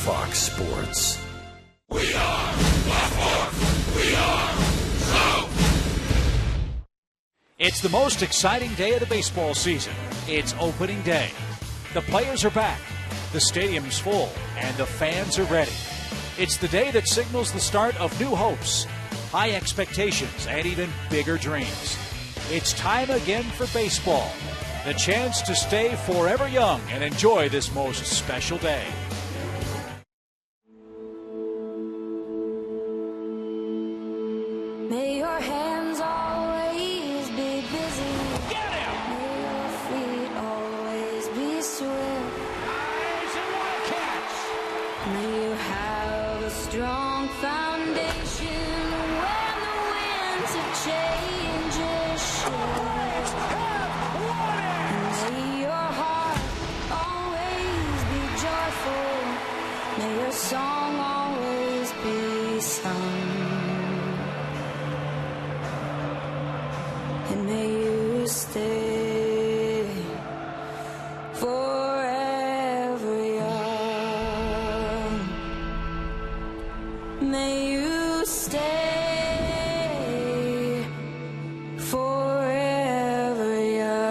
Fox Sports. We are Black Horse. We are so. It's the most exciting day of the baseball season. It's opening day. The players are back, the stadium's full, and the fans are ready. It's the day that signals the start of new hopes, high expectations, and even bigger dreams. It's time again for baseball, the chance to stay forever young and enjoy this most special day. May your hands always be busy. Get him! May your feet always be swift. Eyes and one catch! May you have a strong foundation when the winds of changes shift. May your heart always be joyful. May your song always be sung. And may you stay forever young. May you stay forever young.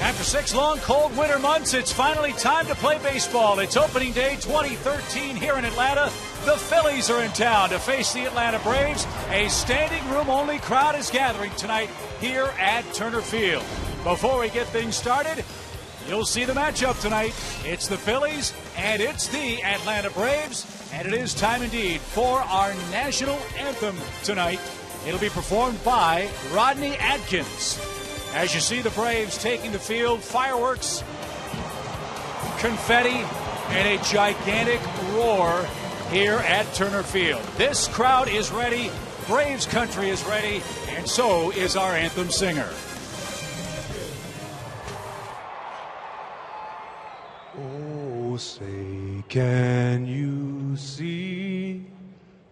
After 6 long, cold winter months, it's finally time to play baseball. It's opening day 2013 here in Atlanta. The Phillies are in town to face the Atlanta Braves. A standing room-only crowd is gathering tonight here at Turner Field. Before we get things started, you'll see the matchup tonight. It's the Phillies and it's the Atlanta Braves. And it is time indeed for our national anthem tonight. It'll be performed by Rodney Adkins. As you see the Braves taking the field, fireworks, confetti, and a gigantic roar here at Turner Field. This crowd is ready, Braves country is ready, and so is our anthem singer. Oh, say, can you see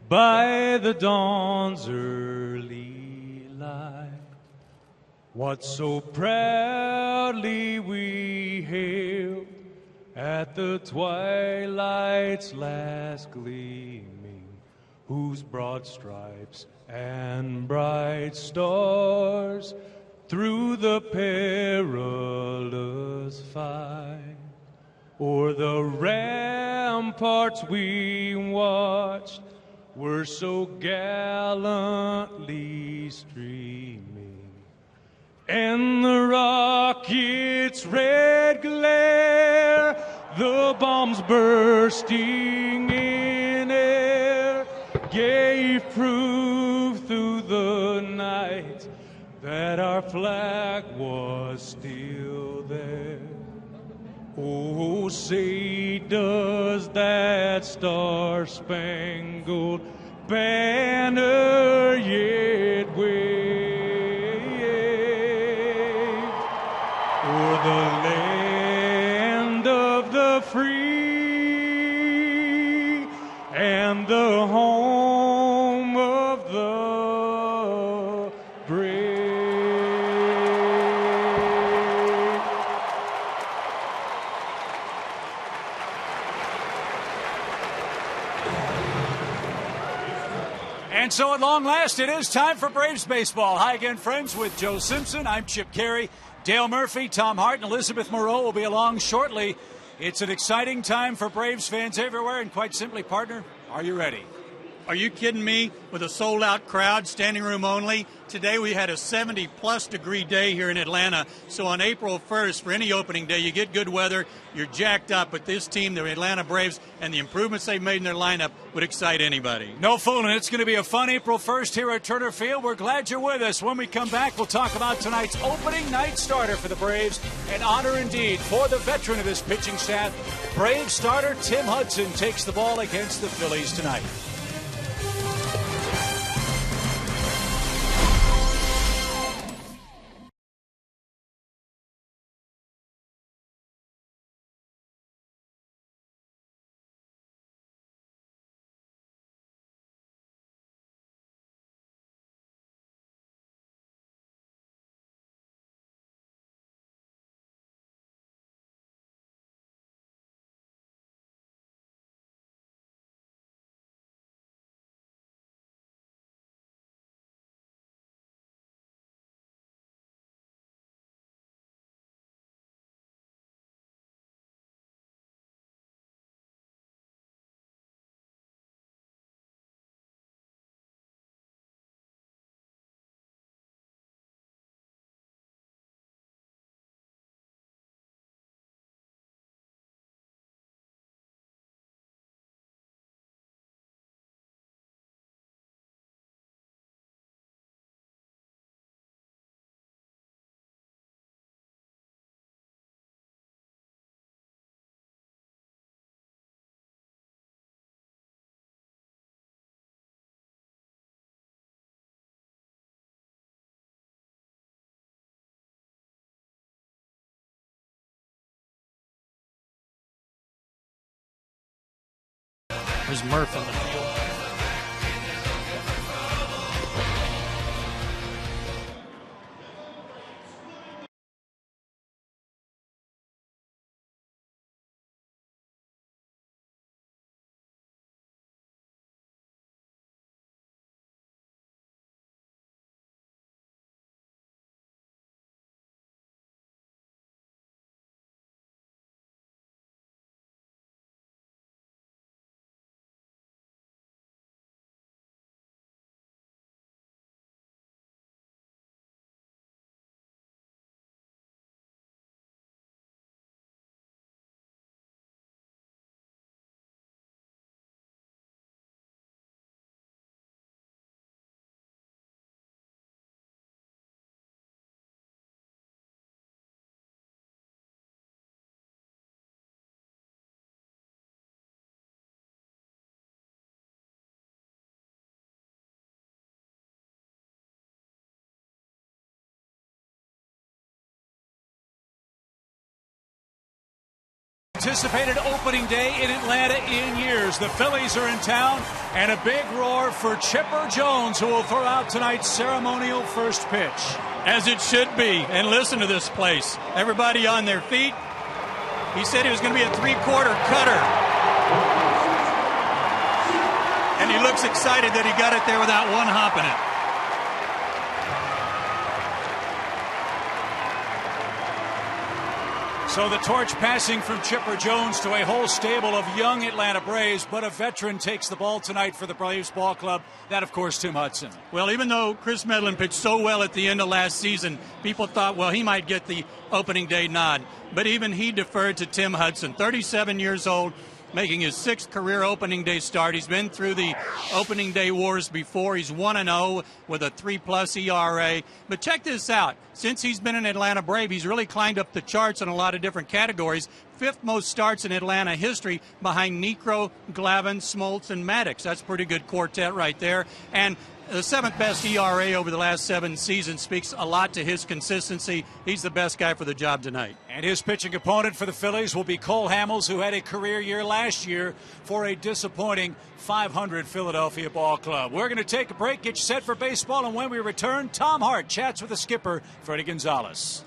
by the dawn's early light what so proudly we hailed at the twilight's last gleaming, whose broad stripes and bright stars through the perilous fight o'er the ramparts we watched were so gallantly streaming. And the rocket's red glare, the bombs bursting in air, gave proof through the night that our flag was still there. Oh, say, does that star-spangled banner yet wave o'er the land of the free and the home of the brave? And so at long last, it is time for Braves baseball. Hi again, friends, with Joe Simpson. I'm Chip Carey. Dale Murphy, Tom Hart, and Elizabeth Moreau will be along shortly. It's an exciting time for Braves fans everywhere, and quite simply, partner, are you ready? Are you kidding me? With a sold-out crowd, standing room only. Today we had a 70-plus degree day here in Atlanta. So on April 1st, for any opening day, you get good weather, you're jacked up. But this team, the Atlanta Braves, and the improvements they've made in their lineup would excite anybody. No fooling. It's going to be a fun April 1st here at Turner Field. We're glad you're with us. When we come back, we'll talk about tonight's opening night starter for the Braves. An honor indeed for the veteran of this pitching staff. Braves starter Tim Hudson takes the ball against the Phillies tonight. There's Murph in the field. Anticipated opening day in Atlanta in years. The Phillies are in town, and a big roar for Chipper Jones, who will throw out tonight's ceremonial first pitch. As it should be. And listen to this place. Everybody on their feet. He said he was going to be a three-quarter cutter. And he looks excited that he got it there without one hop in it. So the torch passing from Chipper Jones to a whole stable of young Atlanta Braves, but a veteran takes the ball tonight for the Braves ball club. That, of course, Tim Hudson. Well, even though Chris Medlin pitched so well at the end of last season, people thought, well, he might get the opening day nod. But even he deferred to Tim Hudson, 37 years old, making his sixth career opening day start. He's been through the opening day wars before. He's 1-0 with a 3+ ERA. But check this out. Since he's been an Atlanta Brave, he's really climbed up the charts in a lot of different categories. Fifth most starts in Atlanta history behind Necro, Glavine, Smoltz, and Maddox. That's a pretty good quartet right there. And the seventh best ERA over the last 7 seasons speaks a lot to his consistency. He's the best guy for the job tonight. And his pitching opponent for the Phillies will be Cole Hamels, who had a career year last year for a disappointing .500 Philadelphia ball club. We're going to take a break, get you set for baseball, and when we return, Tom Hart chats with the skipper, Freddie Gonzalez.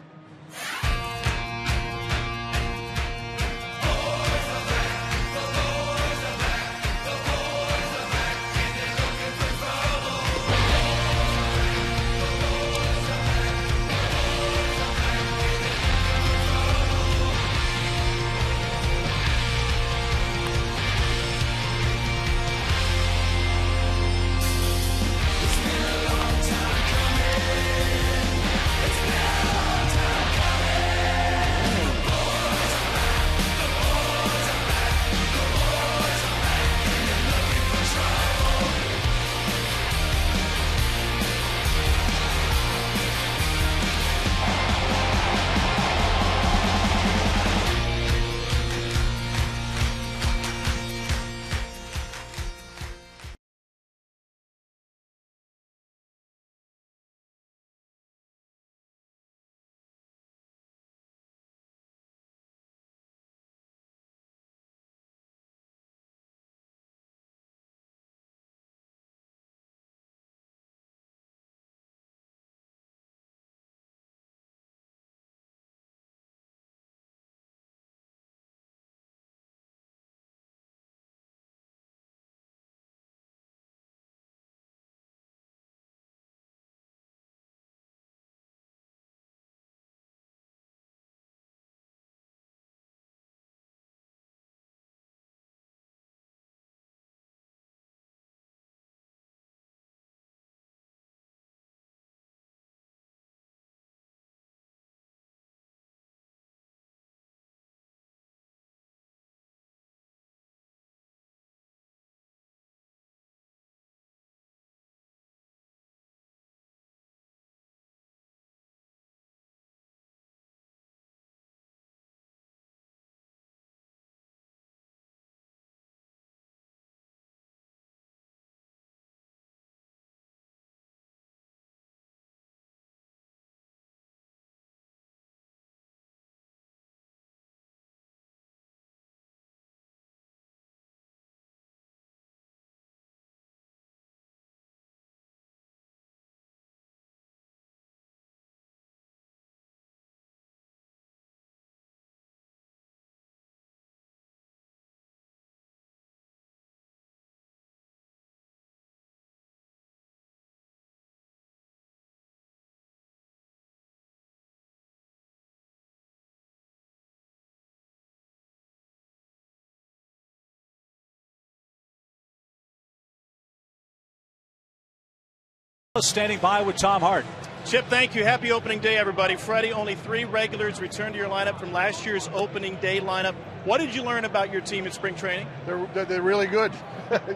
Standing by with Tom Hart. Chip, thank you. Happy opening day, everybody. Freddie, only 3 regulars returned to your lineup from last year's opening day lineup. What did you learn about your team in spring training? They're really good.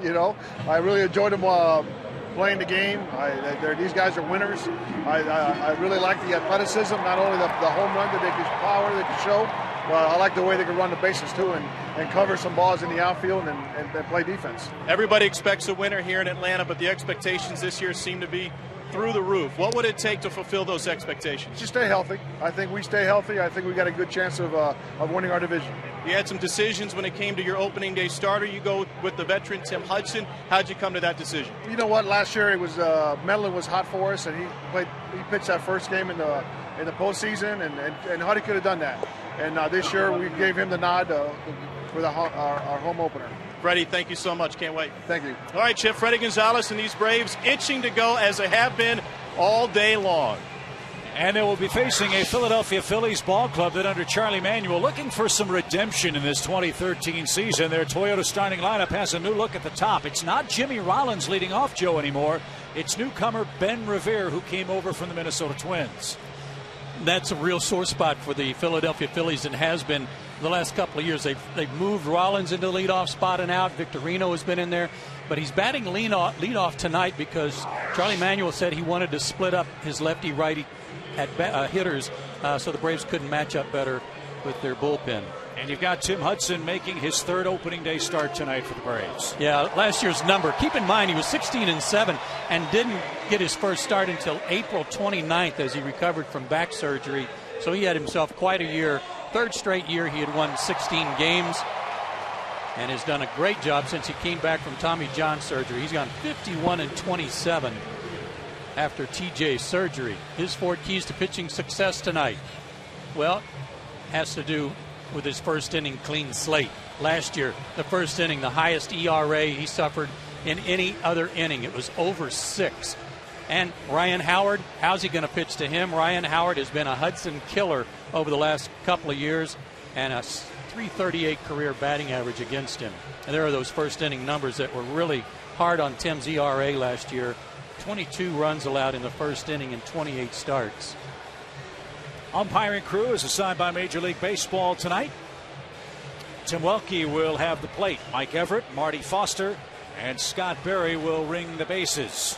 You know, I really enjoyed them playing the game. These guys are winners. I really like the athleticism, not only the home run that they can power, they can show. I like the way they can run the bases too and cover some balls in the outfield and play defense. Everybody expects a winner here in Atlanta, but the expectations this year seem to be through the roof. What would it take to fulfill those expectations? Just stay healthy. I think we stay healthy. I think we got a good chance of winning our division. You had some decisions when it came to your opening day starter. You go with the veteran Tim Hudson. How'd you come to that decision? You know what? Last year it was Medlin was hot for us, and he pitched that first game in the postseason, and Huddy could have done that. And this year we gave him the nod for our home opener. Freddie, thank you so much. Can't wait. Thank you. All right, Chip, Freddie Gonzalez and these Braves itching to go as they have been all day long. And they will be facing a Philadelphia Phillies ball club that under Charlie Manuel looking for some redemption in this 2013 season. Their Toyota starting lineup has a new look at the top. It's not Jimmy Rollins leading off Joe anymore. It's newcomer Ben Revere, who came over from the Minnesota Twins. That's a real sore spot for the Philadelphia Phillies and has been the last couple of years. They've moved Rollins into the leadoff spot and out. Victorino has been in there, but he's batting leadoff tonight because Charlie Manuel said he wanted to split up his lefty-righty at hitters so the Braves couldn't match up better with their bullpen. And you've got Tim Hudson making his 3rd opening day start tonight for the Braves. Yeah, last year's number. Keep in mind he was 16-7 and didn't get his first start until April 29th as he recovered from back surgery. So he had himself quite a year. 3rd straight year he had won 16 games and has done a great job since he came back from Tommy John surgery. He's gone 51-27 after TJ's surgery. His 4 keys to pitching success tonight, well, has to do with his first inning clean slate. Last year, the first inning, the highest ERA he suffered in any other inning. It was over 6. And Ryan Howard, how's he going to pitch to him? Ryan Howard has been a Hudson killer over the last couple of years and a .338 career batting average against him. And there are those first inning numbers that were really hard on Tim's ERA last year. 22 runs allowed in the first inning in 28 starts. Umpiring crew is assigned by Major League Baseball tonight. Tim Welke will have the plate. Mike Everett, Marty Foster, and Scott Berry will ring the bases.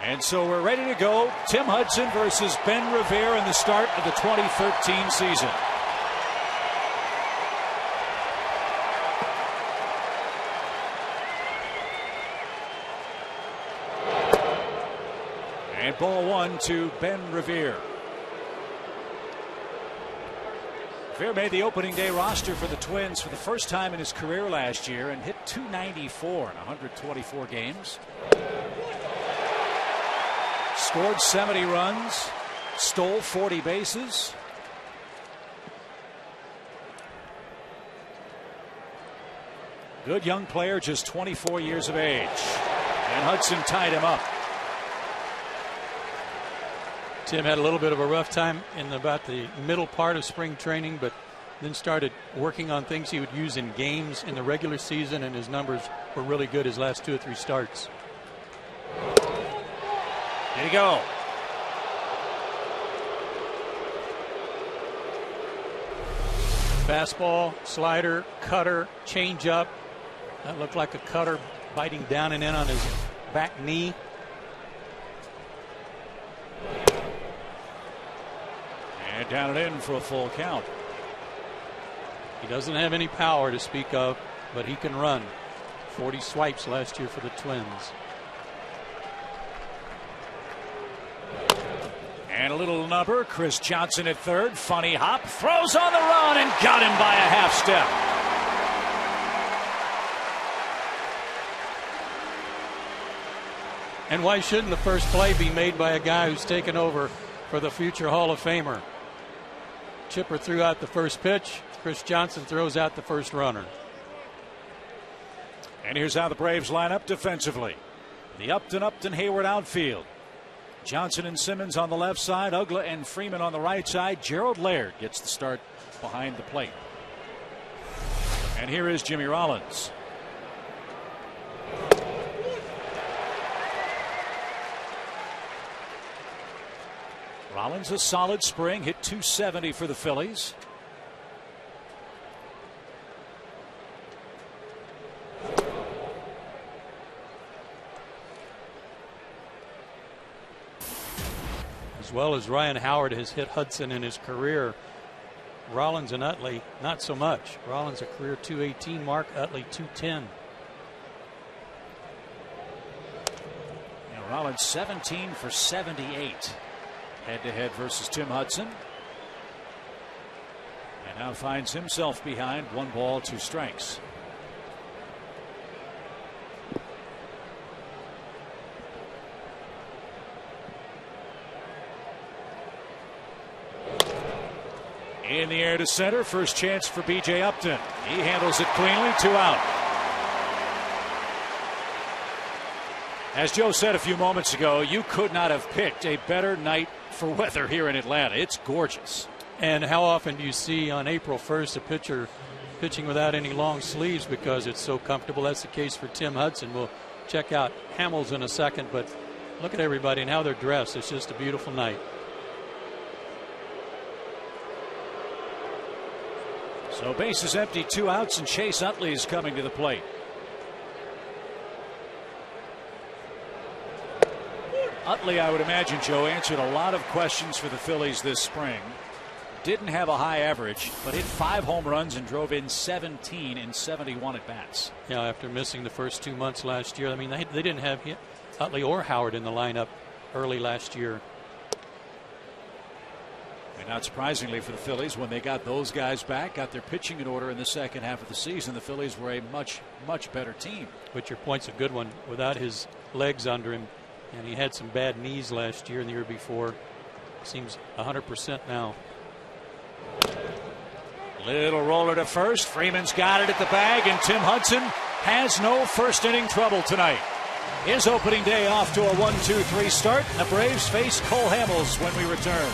And so we're ready to go. Tim Hudson versus Ben Revere in the start of the 2013 season. And ball 1 to Ben Revere. Revere made the opening day roster for the Twins for the first time in his career last year and hit .294 in 124 games. Scored 70 runs, stole 40 bases. Good young player, just 24 years of age. And Hudson tied him up. Tim had a little bit of a rough time in about the middle part of spring training, but then started working on things he would use in games in the regular season, and his numbers were really good his last 2 or 3 starts. There you go. Fastball, slider, cutter, changeup. That looked like a cutter biting down and in on his back knee. And down and in for a full count. He doesn't have any power to speak of, but he can run. 40 swipes last year for the Twins. And a little number. Chris Johnson at third. Funny hop. Throws on the run and got him by a half step. And why shouldn't the first play be made by a guy who's taken over for the future Hall of Famer? Chipper threw out the first pitch. Chris Johnson throws out the first runner. And here's how the Braves line up defensively. The Upton, Hayward outfield. Johnson and Simmons on the left side. Ugla and Freeman on the right side. Gerald Laird gets the start behind the plate. And here is Jimmy Rollins. Rollins a solid spring, hit .270 for the Phillies. As well as Ryan Howard has hit Hudson in his career, Rollins and Utley not so much. Rollins a career .218 mark, Utley .210. Rollins 17 for 78 head-to-head versus Tim Hudson. And now finds himself behind 1 ball, 2 strikes. In the air to center, first chance for B.J. Upton. He handles it cleanly, 2 out. As Joe said a few moments ago, you could not have picked a better night for weather here in Atlanta. It's gorgeous. And how often do you see on April 1st a pitcher pitching without any long sleeves because it's so comfortable? That's the case for Tim Hudson. We'll check out Hamels in a second, but look at everybody and how they're dressed. It's just a beautiful night. So bases empty, 2 outs, and Chase Utley is coming to the plate. Utley, I would imagine, Joe, answered a lot of questions for the Phillies this spring. Didn't have a high average, but hit 5 home runs and drove in 17 in 71 at bats. Yeah, after missing the first 2 months last year. I mean, they didn't have Utley or Howard in the lineup early last year. And not surprisingly for the Phillies, when they got those guys back, got their pitching in order in the second half of the season, the Phillies were a much, much better team. But your point's a good one. Without his legs under him, and he had some bad knees last year and the year before. Seems 100% now. Little roller to first. Freeman's got it at the bag, and Tim Hudson has no first inning trouble tonight. His opening day off to a 1-2-3 start. The Braves face Cole Hamels when we return.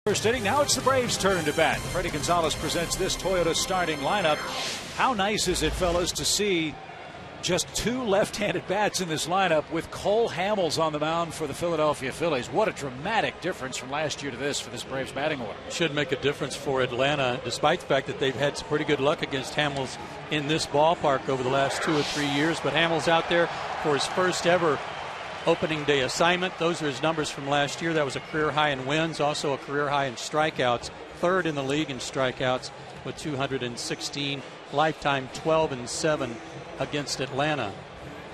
First inning, now it's the Braves' turn to bat. Freddie Gonzalez presents this Toyota starting lineup. How nice is it, fellas, to see just 2 left-handed bats in this lineup with Cole Hamels on the mound for the Philadelphia Phillies. What a dramatic difference from last year to this for this Braves batting order. Should make a difference for Atlanta, despite the fact that they've had some pretty good luck against Hamels in this ballpark over the last 2 or 3 years. But Hamels out there for his first ever opening day assignment. Those are his numbers from last year. That was a career high in wins, also a career high in strikeouts. 3rd in the league in strikeouts with 216. Lifetime 12-7 against Atlanta.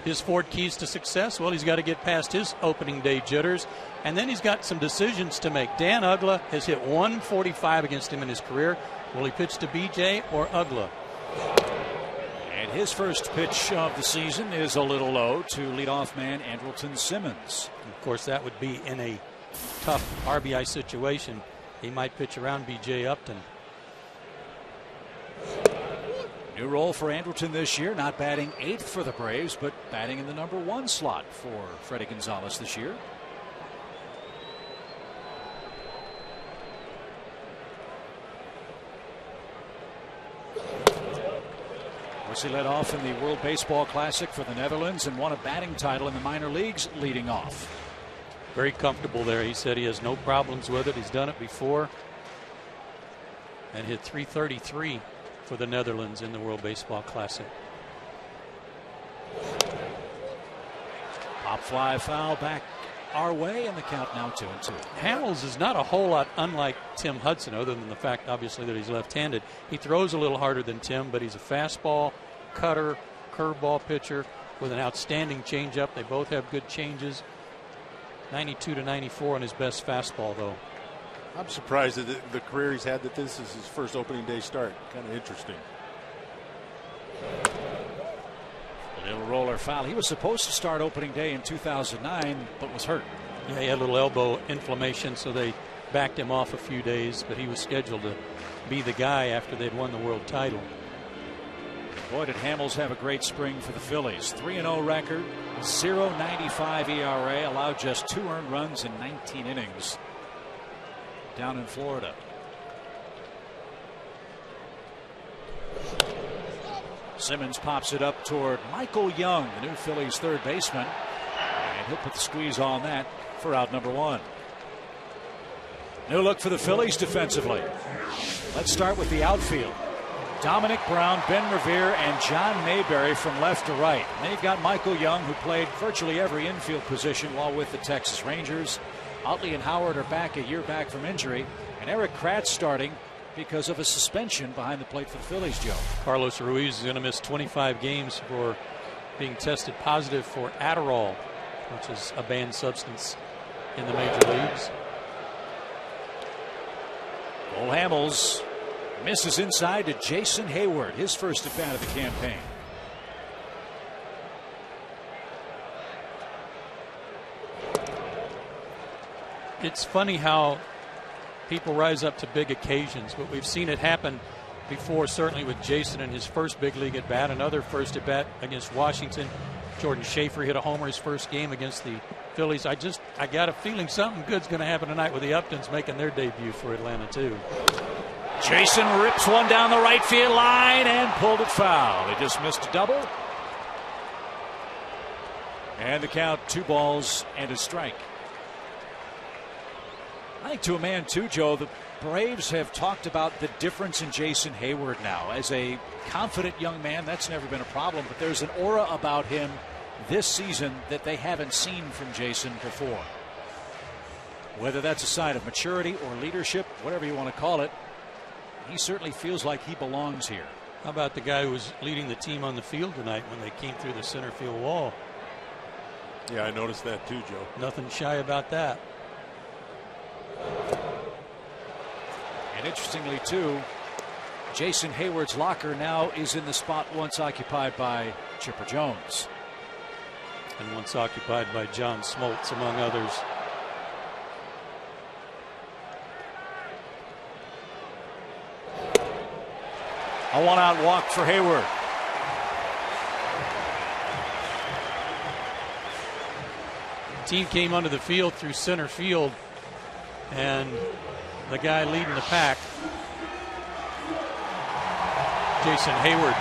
His 4 keys to success, well, he's got to get past his opening day jitters, and then he's got some decisions to make. Dan Uggla has hit 145 against him in his career. Will he pitch to BJ or Uggla? And his first pitch of the season is a little low to leadoff man Andrelton Simmons. Of course, that would be in a tough RBI situation. he might pitch around B.J. Upton. New role for Andrelton this year, not batting 8th for the Braves, but batting in the number 1 slot for Freddie Gonzalez this year. He led off in the World Baseball Classic for the Netherlands and won a batting title in the minor leagues leading off. Very comfortable there. He said he has no problems with it. He's done it before and hit .333 for the Netherlands in the World Baseball Classic. Pop fly foul back our way, and the count now 2-2. Hamels is not a whole lot unlike Tim Hudson, other than the fact, obviously, that he's left-handed. He throws a little harder than Tim, but he's a fastball, cutter, curveball pitcher with an outstanding changeup. They both have good changes. 92 to 94 on his best fastball, though. I'm surprised at the career he's had, that this is his first opening day start. Kind of interesting. A little roller foul. He was supposed to start opening day in 2009, but was hurt. Yeah, he had a little elbow inflammation, so they backed him off a few days, but he was scheduled to be the guy after they'd won the world title. Boy, did Hamels have a great spring for the Phillies. 3-0 record, 0.95 ERA, allowed just 2 earned runs in 19 innings down in Florida. Simmons pops it up toward Michael Young, the new Phillies third baseman, and he'll put the squeeze on that for out number 1. New look for the Phillies defensively. Let's start with the outfield. Dominic Brown, Ben Revere, and John Mayberry from left to right. And they've got Michael Young, who played virtually every infield position while with the Texas Rangers. Utley and Howard are back, a year back from injury, and Eric Kratz starting because of a suspension behind the plate for the Phillies, Joe. Carlos Ruiz is going to miss 25 games for being tested positive for Adderall, which is a banned substance in the major leagues. Cole Hamels misses inside to Jason Hayward, his first at bat of the campaign. It's funny how people rise up to big occasions, but we've seen it happen before, certainly with Jason in his first big league at bat, another first at bat against Washington. Jordan Schaefer hit a homer his first game against the Phillies. I got a feeling something good's going to happen tonight with the Uptons making their debut for Atlanta too. Jason rips one down the right field line and pulled it foul. He just missed a double. And the count, 2 balls and a strike. I think to a man too, Joe, the Braves have talked about the difference in Jason Hayward now. As a confident young man, that's never been a problem, but there's an aura about him this season that they haven't seen from Jason before. Whether that's a sign of maturity or leadership, whatever you want to call it, he certainly feels like he belongs here. How about the guy who was leading the team on the field tonight when they came through the center field wall? Yeah, I noticed that too, Joe. Nothing shy about that. And interestingly, too, Jason Hayward's locker now is in the spot once occupied by Chipper Jones. And once occupied by John Smoltz, among others. A 1-out walk for Hayward. The team came onto the field through center field, and the guy leading the pack, Jason Hayward.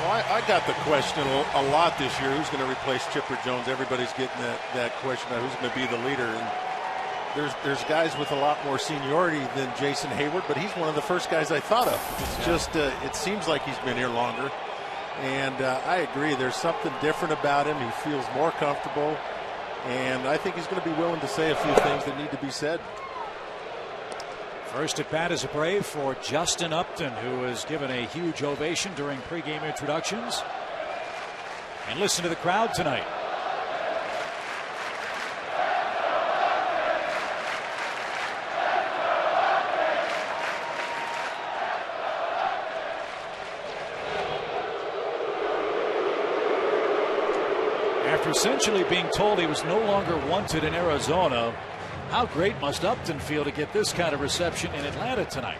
Well, I got the question a lot this year. Who's going to replace Chipper Jones? Everybody's getting that question about who's going to be the leader. And there's guys with a lot more seniority than Jason Hayward, but he's one of the first guys I thought of. It's just it seems like he's been here longer. And I agree. There's something different about him. He feels more comfortable. And I think he's going to be willing to say a few things that need to be said. First at bat is a Brave for Justin Upton, who was given a huge ovation during pregame introductions. And listen to the crowd tonight. after essentially being told he was no longer wanted in Arizona. How great must Upton feel to get this kind of reception in Atlanta tonight?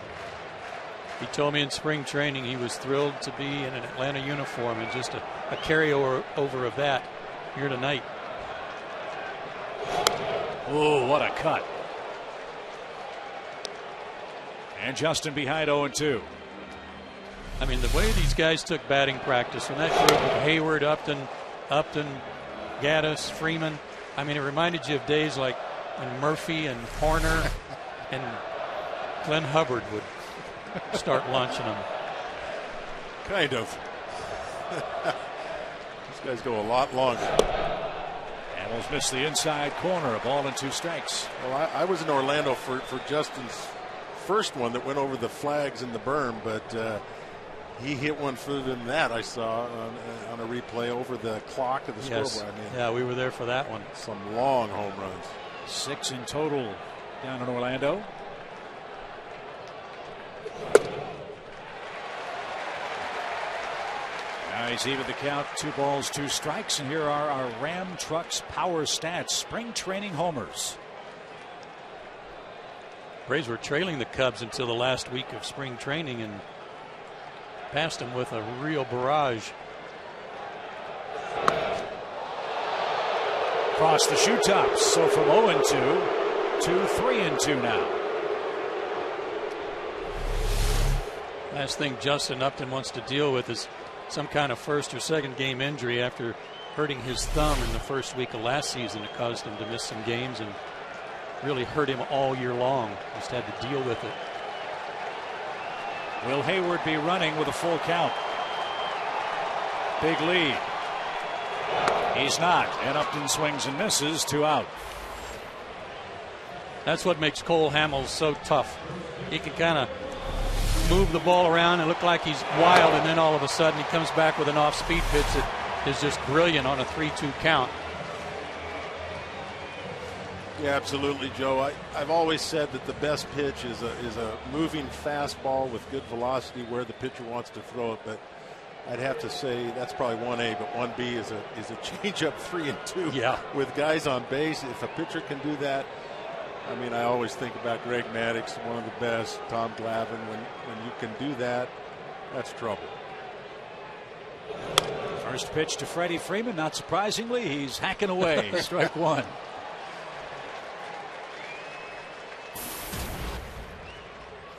He told me in spring training he was thrilled to be in an Atlanta uniform, and just a carryover of that here tonight. Oh, what a cut. And Justin behind 0-2. I mean, the way these guys took batting practice, when that group of Hayward, Upton, Gaddis, Freeman, I mean, it reminded you of days like when Murphy and Horner and Glenn Hubbard would start launching them. Kind of. These guys go a lot longer. Hamels missed the inside corner, a ball and 2 strikes. Well, I was in Orlando for Justin's first one that went over the flags in the berm, but he hit one further than that. I saw on a replay over the clock of the scoreboard. I mean, yeah, we were there for that one. Some long home runs. 6 in total down in Orlando. Now he's even the count, 2 balls, 2 strikes, and here are our Ram Trucks power stats, spring training homers. Braves were trailing the Cubs until the last week of spring training and passed them with a real barrage. Across the shoe tops, so from 0-2 to 3-2 now. Last thing Justin Upton wants to deal with is some kind of first or second game injury after hurting his thumb in the first week of last season. It caused him to miss some games and really hurt him all year long. Just had to deal with it. Will Hayward be running with a full count? Big lead. He's not, and Upton swings and misses, 2 out. That's what makes Cole Hamels so tough. He can kind of move the ball around and look like he's wild, and then all of a sudden he comes back with an off-speed pitch that is just brilliant on a 3-2 count. Yeah, absolutely, Joe. I've always said that the best pitch is a moving fastball with good velocity where the pitcher wants to throw it. But I'd have to say that's probably 1A, but 1B is a changeup 3-2. Yeah. With guys on base, if a pitcher can do that, I mean, I always think about Greg Maddux, one of the best, Tom Glavine. When you can do that, that's trouble. First pitch to Freddie Freeman, not surprisingly, he's hacking away. Strike 1.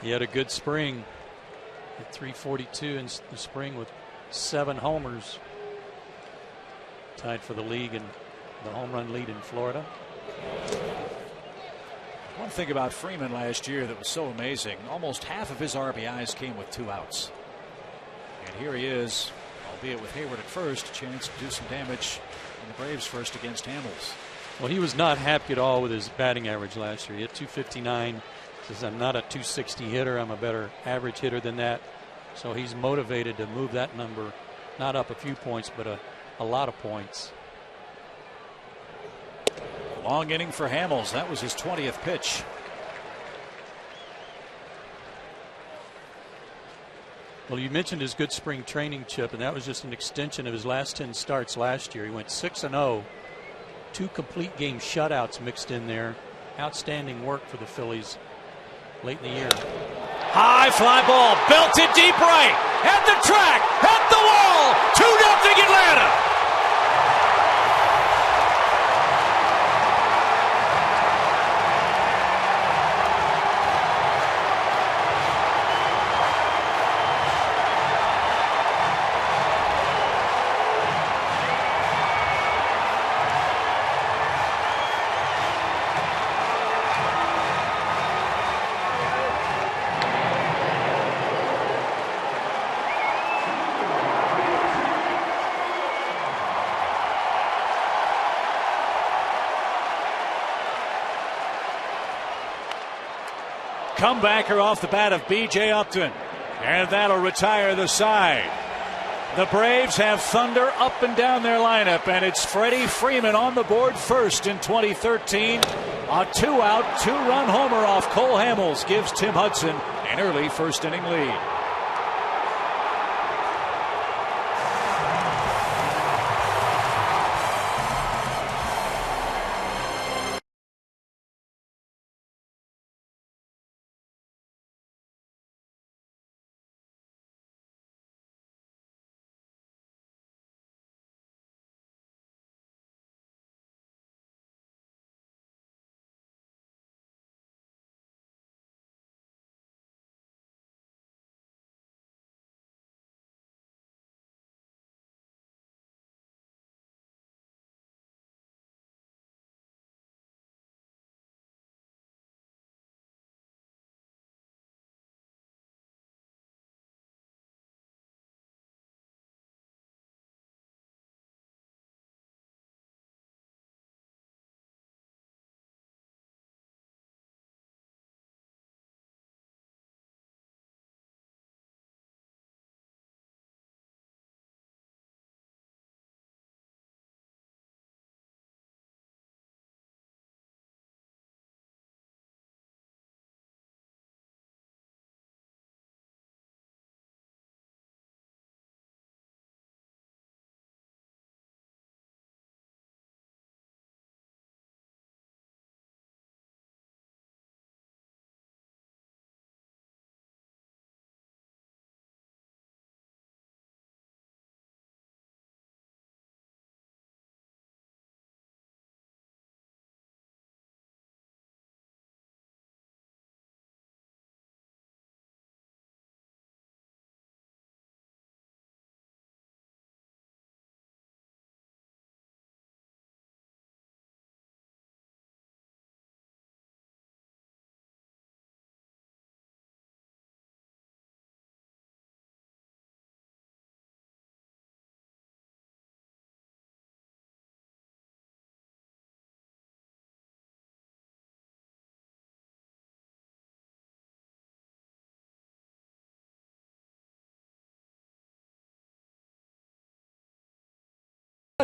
He had a good spring at 342 in the spring with 7 homers. Tied for the league and the home run lead in Florida. One thing about Freeman last year that was so amazing, almost half of his RBIs came with 2 outs. And here he is, albeit with Hayward at first, a chance to do some damage in the Braves first against Hamels. Well, he was not happy at all with his batting average last year. He had 259. Says, I'm not a 260 hitter. I'm a better average hitter than that. So he's motivated to move that number, not up a few points, but a lot of points. Long inning for Hamels. That was his 20th pitch. Well, you mentioned his good spring training, Chip, and that was just an extension of his last 10 starts last year. He went 6-0, 2 complete game shutouts mixed in there. Outstanding work for the Phillies late in the year. High fly ball, belted deep right, at the track, at the wall, 2-0 Atlanta. Comebacker off the bat of B.J. Upton, and that'll retire the side. The Braves have thunder up and down their lineup, and it's Freddie Freeman on the board first in 2013. A 2-out, 2-run homer off Cole Hamels gives Tim Hudson an early first inning lead.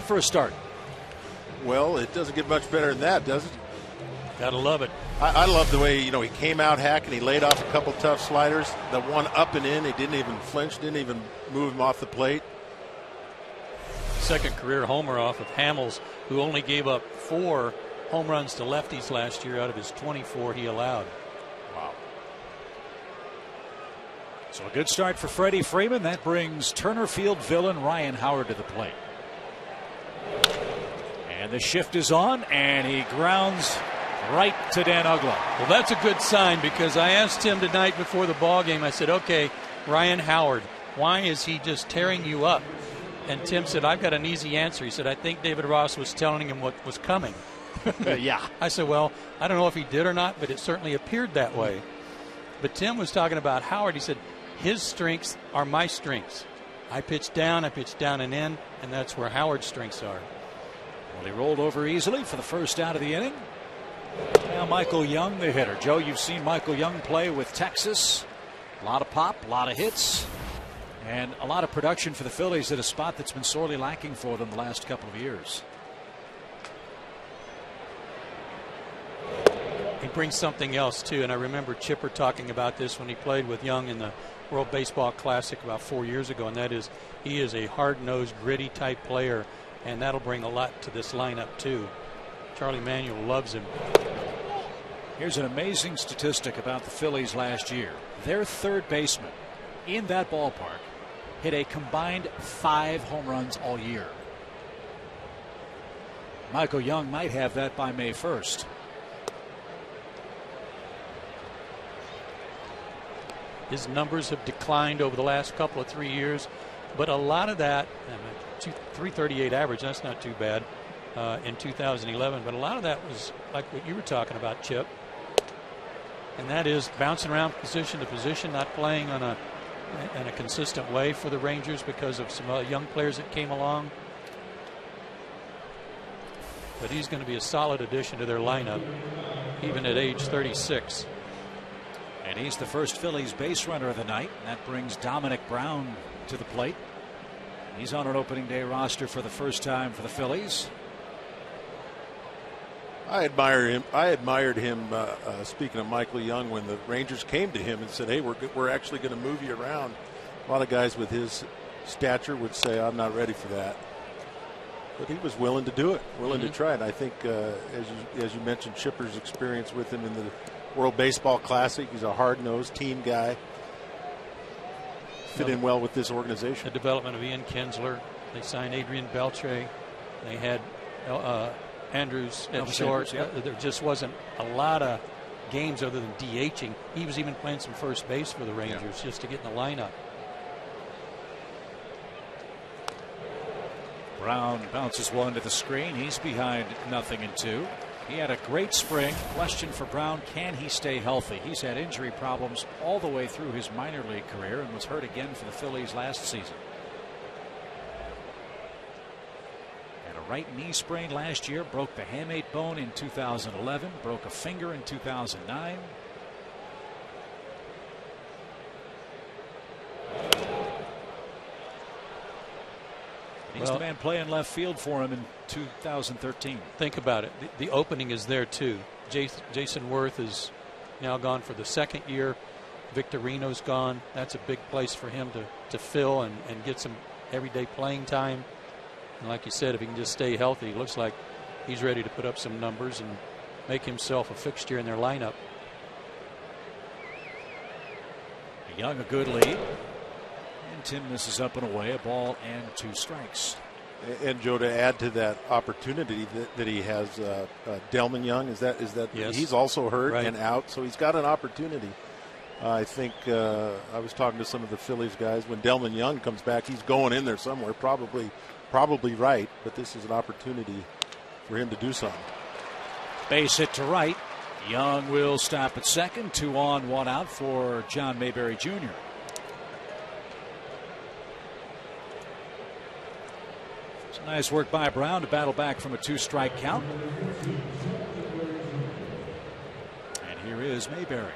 that for a start? Well, it doesn't get much better than that, does it? Gotta love it. I love the way, he came out hacking. He laid off a couple tough sliders. The one up and in, he didn't even flinch, didn't even move him off the plate. Second career homer off of Hamels, who only gave up 4 home runs to lefties last year out of his 24 he allowed. Wow. So a good start for Freddie Freeman. That brings Turner Field villain Ryan Howard to the plate. And the shift is on, and he grounds right to Dan Uggla. Well, that's a good sign, because I asked him tonight before the ball game, I said, okay, Ryan Howard, why is he just tearing you up? And Tim said, I've got an easy answer. He said, I think David Ross was telling him what was coming. Yeah. I said, well, I don't know if he did or not, but it certainly appeared that way. But Tim was talking about Howard. He said, his strengths are my strengths. I pitch down and in, and that's where Howard's strengths are. Well, he rolled over easily for the first out of the inning. Now Michael Young, the hitter. Joe, you've seen Michael Young play with Texas. A lot of pop, a lot of hits, and a lot of production for the Phillies at a spot that's been sorely lacking for them the last couple of years. He brings something else, too, and I remember Chipper talking about this when he played with Young in the World Baseball Classic about 4 years ago, and that is he is a hard-nosed, gritty-type player, and that'll bring a lot to this lineup, too. Charlie Manuel loves him. Here's an amazing statistic about the Phillies last year. Their third baseman in that ballpark hit a combined 5 home runs all year. Michael Young might have that by May 1st. His numbers have declined over the last couple of 3 years, but a lot of that, 338 average, that's not too bad in 2011, but a lot of that was like what you were talking about, Chip, and that is bouncing around position to position, not playing in a consistent way for the Rangers because of some young players that came along. But he's going to be a solid addition to their lineup, even at age 36. And he's the first Phillies base runner of the night. And that brings Dominic Brown to the plate. He's on an opening day roster for the first time for the Phillies. I admired him. Speaking of Michael Young, when the Rangers came to him and said, "Hey, we're actually going to move you around." A lot of guys with his stature would say, "I'm not ready for that," but he was willing to do it, willing to try it. I think, as you mentioned, Chipper's experience with him in the World Baseball Classic. He's a hard-nosed team guy. Fit in well with this organization. The development of Ian Kinsler. They signed Adrian Beltre. They had Andrews at short. There just wasn't a lot of games other than DHing. He was even playing some first base for the Rangers just to get in the lineup. Brown bounces one to the screen. He's behind 0-2. He had a great spring. Question for Brown, can he stay healthy? He's had injury problems all the way through his minor league career and was hurt again for the Phillies last season. Had a right knee sprain last year, broke the hamate bone in 2011, broke a finger in 2009. He's the man playing left field for him in 2013. Think about it. The opening is there, too. Jason Worth is now gone for the second year. Victorino's gone. That's a big place for him to fill and get some everyday playing time. And like you said, if he can just stay healthy, it looks like he's ready to put up some numbers and make himself a fixture in their lineup. Young, a good lead. And Tim misses up and away, a ball and 2 strikes. And Joe, to add to that opportunity that he has, Delman Young, is that yes. He's also hurt right. and out, so he's got an opportunity. I think I was talking to some of the Phillies guys. When Delman Young comes back, he's going in there somewhere, probably right, but this is an opportunity for him to do something. Base hit to right. Young will stop at second. 2 on, 1 out for John Mayberry Jr. It's nice work by Brown to battle back from a 2-strike count. And here is Mayberry.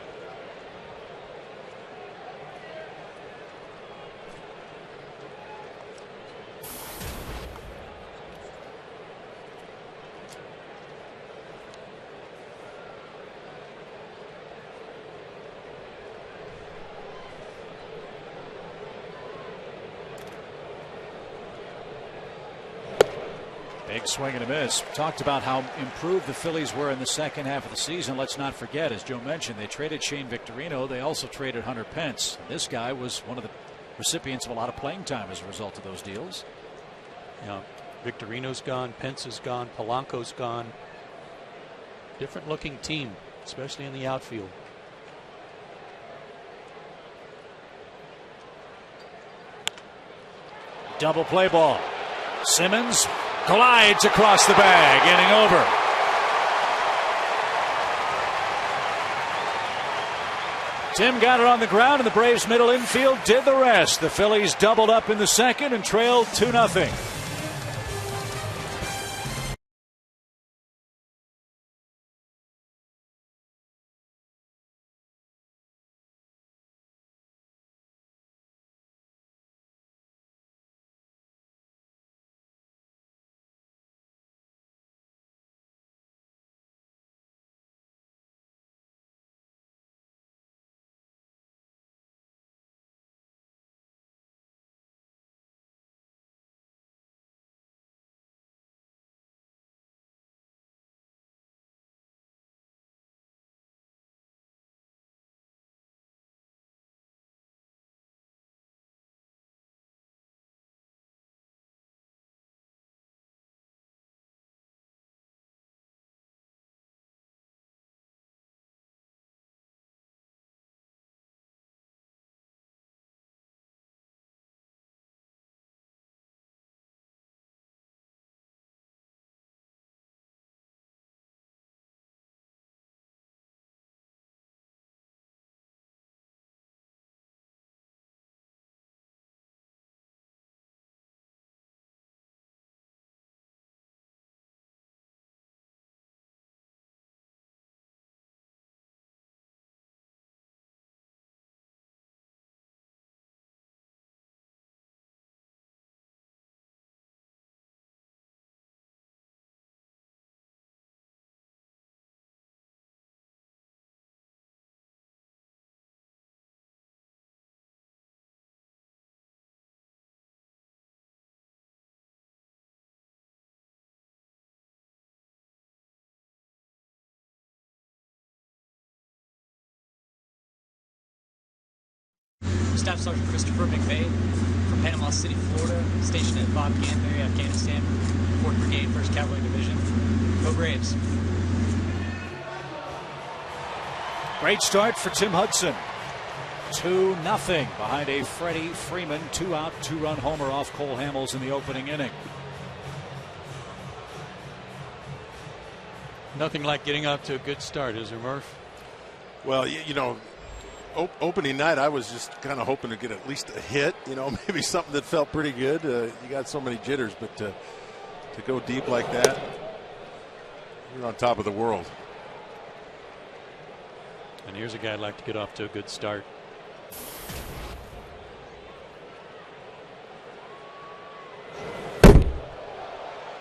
Big swing and a miss. Talked about how improved the Phillies were in the second half of the season. Let's not forget, as Joe mentioned, they traded Shane Victorino. They also traded Hunter Pence. This guy was one of the recipients of a lot of playing time as a result of those deals. Yeah, Victorino's gone, Pence is gone, Polanco's gone. Different looking team, especially in the outfield. Double play ball. Simmons glides across the bag, inning over. Tim got it on the ground, and the Braves middle infield did the rest. The Phillies doubled up in the second and trailed 2-0. Staff Sergeant Christopher McVeigh from Panama City, Florida, stationed at Bob Canberry, Afghanistan, 4th Brigade, 1st Cavalry Division. Go Braves. Great start for Tim Hudson. 2-0 behind a Freddie Freeman 2-out, 2-run homer off Cole Hamels in the opening inning. Nothing like getting off to a good start, is there, Murph? Well, you know, opening night, I was just kind of hoping to get at least a hit, you know, maybe something that felt pretty good. You got so many jitters, but to go deep like that, you're on top of the world. And here's a guy I'd like to get off to a good start.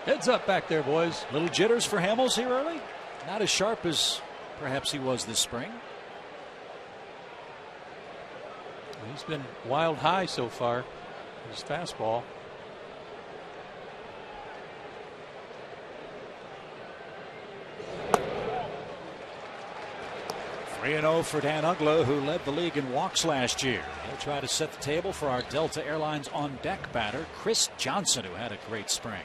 Heads up back there, boys. Little jitters for Hamels here early. Not as sharp as perhaps he was this spring. He's been wild high so far. His fastball. 3-0 for Dan Uggla, who led the league in walks last year. He'll try to set the table for our Delta Airlines on deck batter, Chris Johnson, who had a great spring.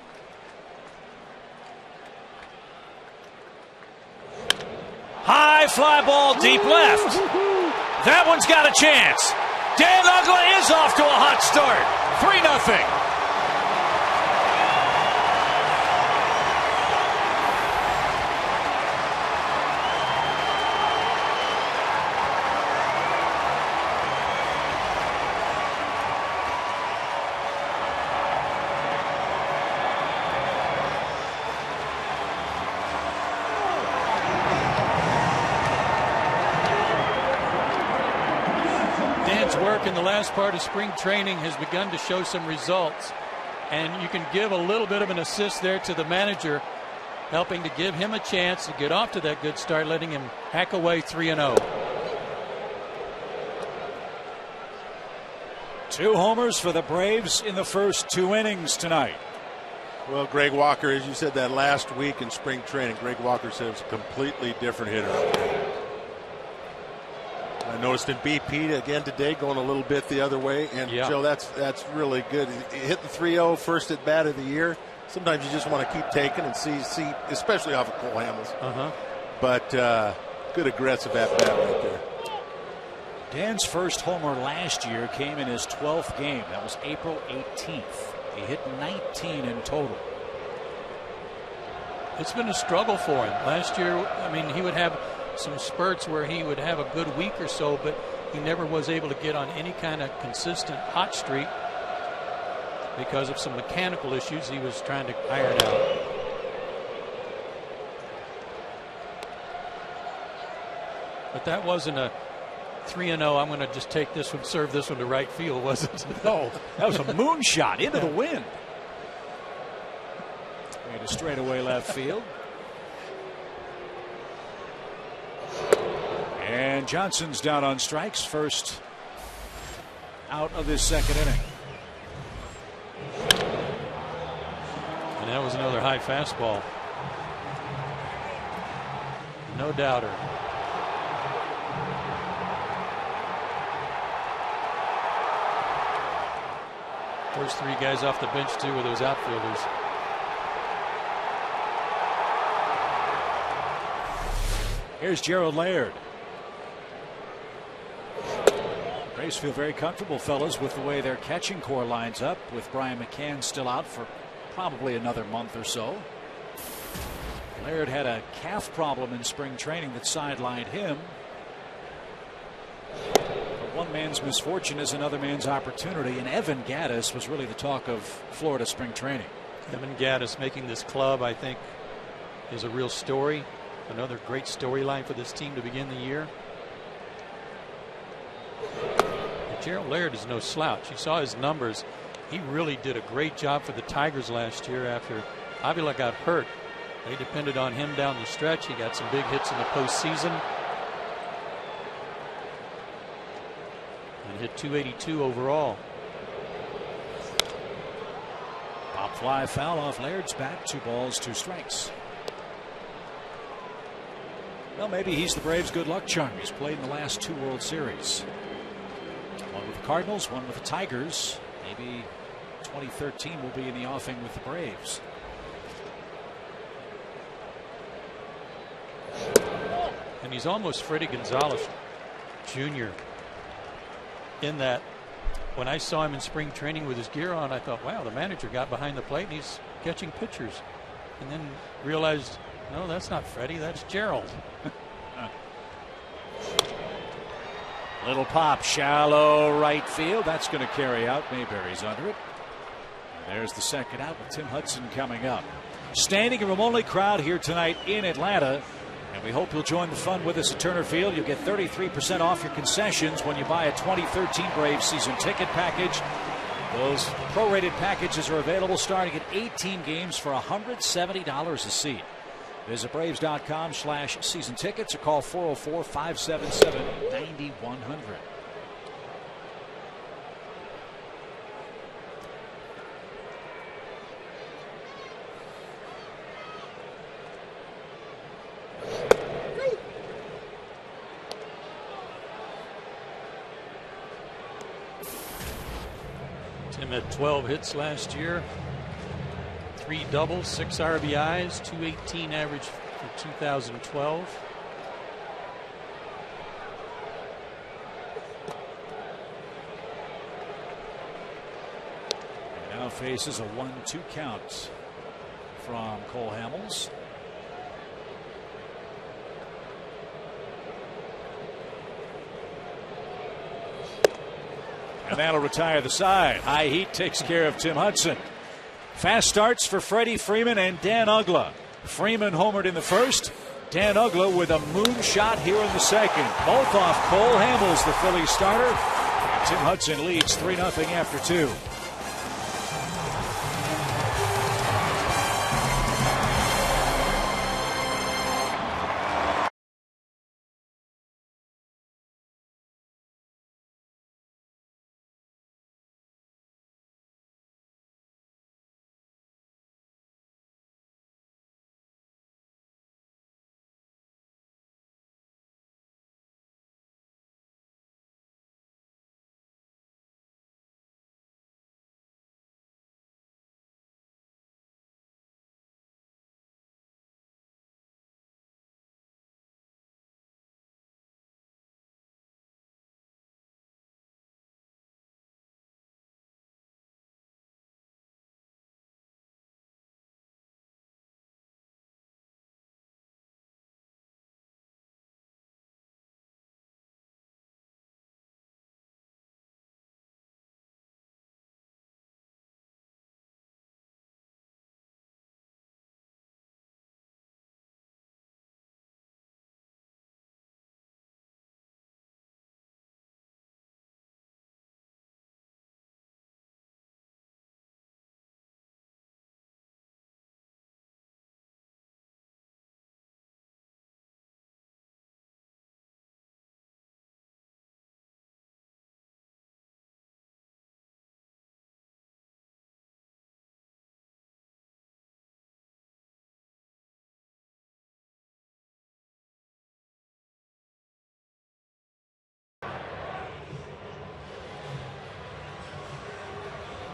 High fly ball deep left. That one's got a chance. Dan Uggla is off to a hot start. 3-0. In the last part of spring training has begun to show some results, and you can give a little bit of an assist there to the manager, helping to give him a chance to get off to that good start, letting him hack away 3-0. 2 homers for the Braves in the first 2 innings tonight. Well, Greg Walker, as you said that last week in spring training, Greg Walker says a completely different hitter. I noticed in BP again today going a little bit the other way. And, Joe, that's really good. He hit the 3-0 first at bat of the year. Sometimes you just want to keep taking and see, especially off of Cole Hamels. But good aggressive at bat right there. Dan's first homer last year came in his 12th game. That was April 18th. He hit 19 in total. It's been a struggle for him. Last year, I mean, he would have some spurts where he would have a good week or so, but he never was able to get on any kind of consistent hot streak because of some mechanical issues he was trying to iron out. But that wasn't a 3-0. I'm going to just take this one, serve this one to right field, was it? No, that was a moonshot into the wind. Made a straightaway left field. And Johnson's down on strikes, first out of this second inning. And that was another high fastball. No doubter. First three guys off the bench, too, were those outfielders. Here's Gerald Laird. Braves feel very comfortable, fellas, with the way their catching core lines up, with Brian McCann still out for probably another month or so. Laird had a calf problem in spring training that sidelined him. But one man's misfortune is another man's opportunity, and Evan Gattis was really the talk of Florida spring training. Evan Gattis making this club, I think, is a real story. Another great storyline for this team to begin the year. And Gerald Laird is no slouch. You saw his numbers. He really did a great job for the Tigers last year after Avila got hurt. They depended on him down the stretch. He got some big hits in the postseason. And hit .282 overall. Pop fly foul off Laird's bat. 2 balls, 2 strikes. Well, maybe he's the Braves' good luck charm. He's played in the last 2 World Series. One with the Cardinals, one with the Tigers. Maybe 2013 will be in the offing with the Braves. And he's almost Freddie Gonzalez Jr. in that when I saw him in spring training with his gear on, I thought, wow, the manager got behind the plate and he's catching pitchers. And then realized, no, that's not Freddie, that's Gerald. Little pop, shallow right field. That's going to carry out. Mayberry's under it. And there's the second out with Tim Hudson coming up. Standing room only crowd here tonight in Atlanta. And we hope you'll join the fun with us at Turner Field. You'll get 33% off your concessions when you buy a 2013 Braves season ticket package. Those prorated packages are available starting at 18 games for $170 a seat. Visit Braves.com/season tickets or call 404-577-9100. Tim had 12 hits last year. 3 doubles, 6 RBIs, 218 average for 2012. And now faces a 1-2 count from Cole Hamels. And that'll retire the side. High heat takes care of Tim Hudson. Fast starts for Freddie Freeman and Dan Uggla. Freeman homered in the first. Dan Uggla with a moonshot here in the second. Both off Cole Hamels, the Phillies starter. And Tim Hudson leads 3-0 after 2.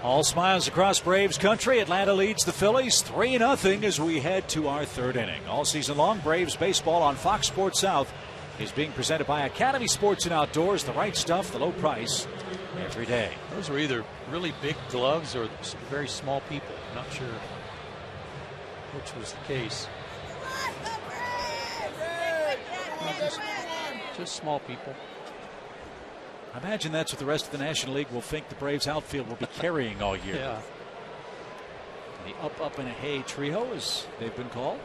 All smiles across Braves country. Atlanta leads the Phillies 3-0 as we head to our third inning. All season long, Braves baseball on Fox Sports South is being presented by Academy Sports and Outdoors. The right stuff, the low price, every day. Those were either really big gloves or very small people. I'm not sure which was the case. Just small people. I imagine that's what the rest of the National League will think the Braves outfield will be carrying all year. Yeah. The up and a hay trio, as they've been called.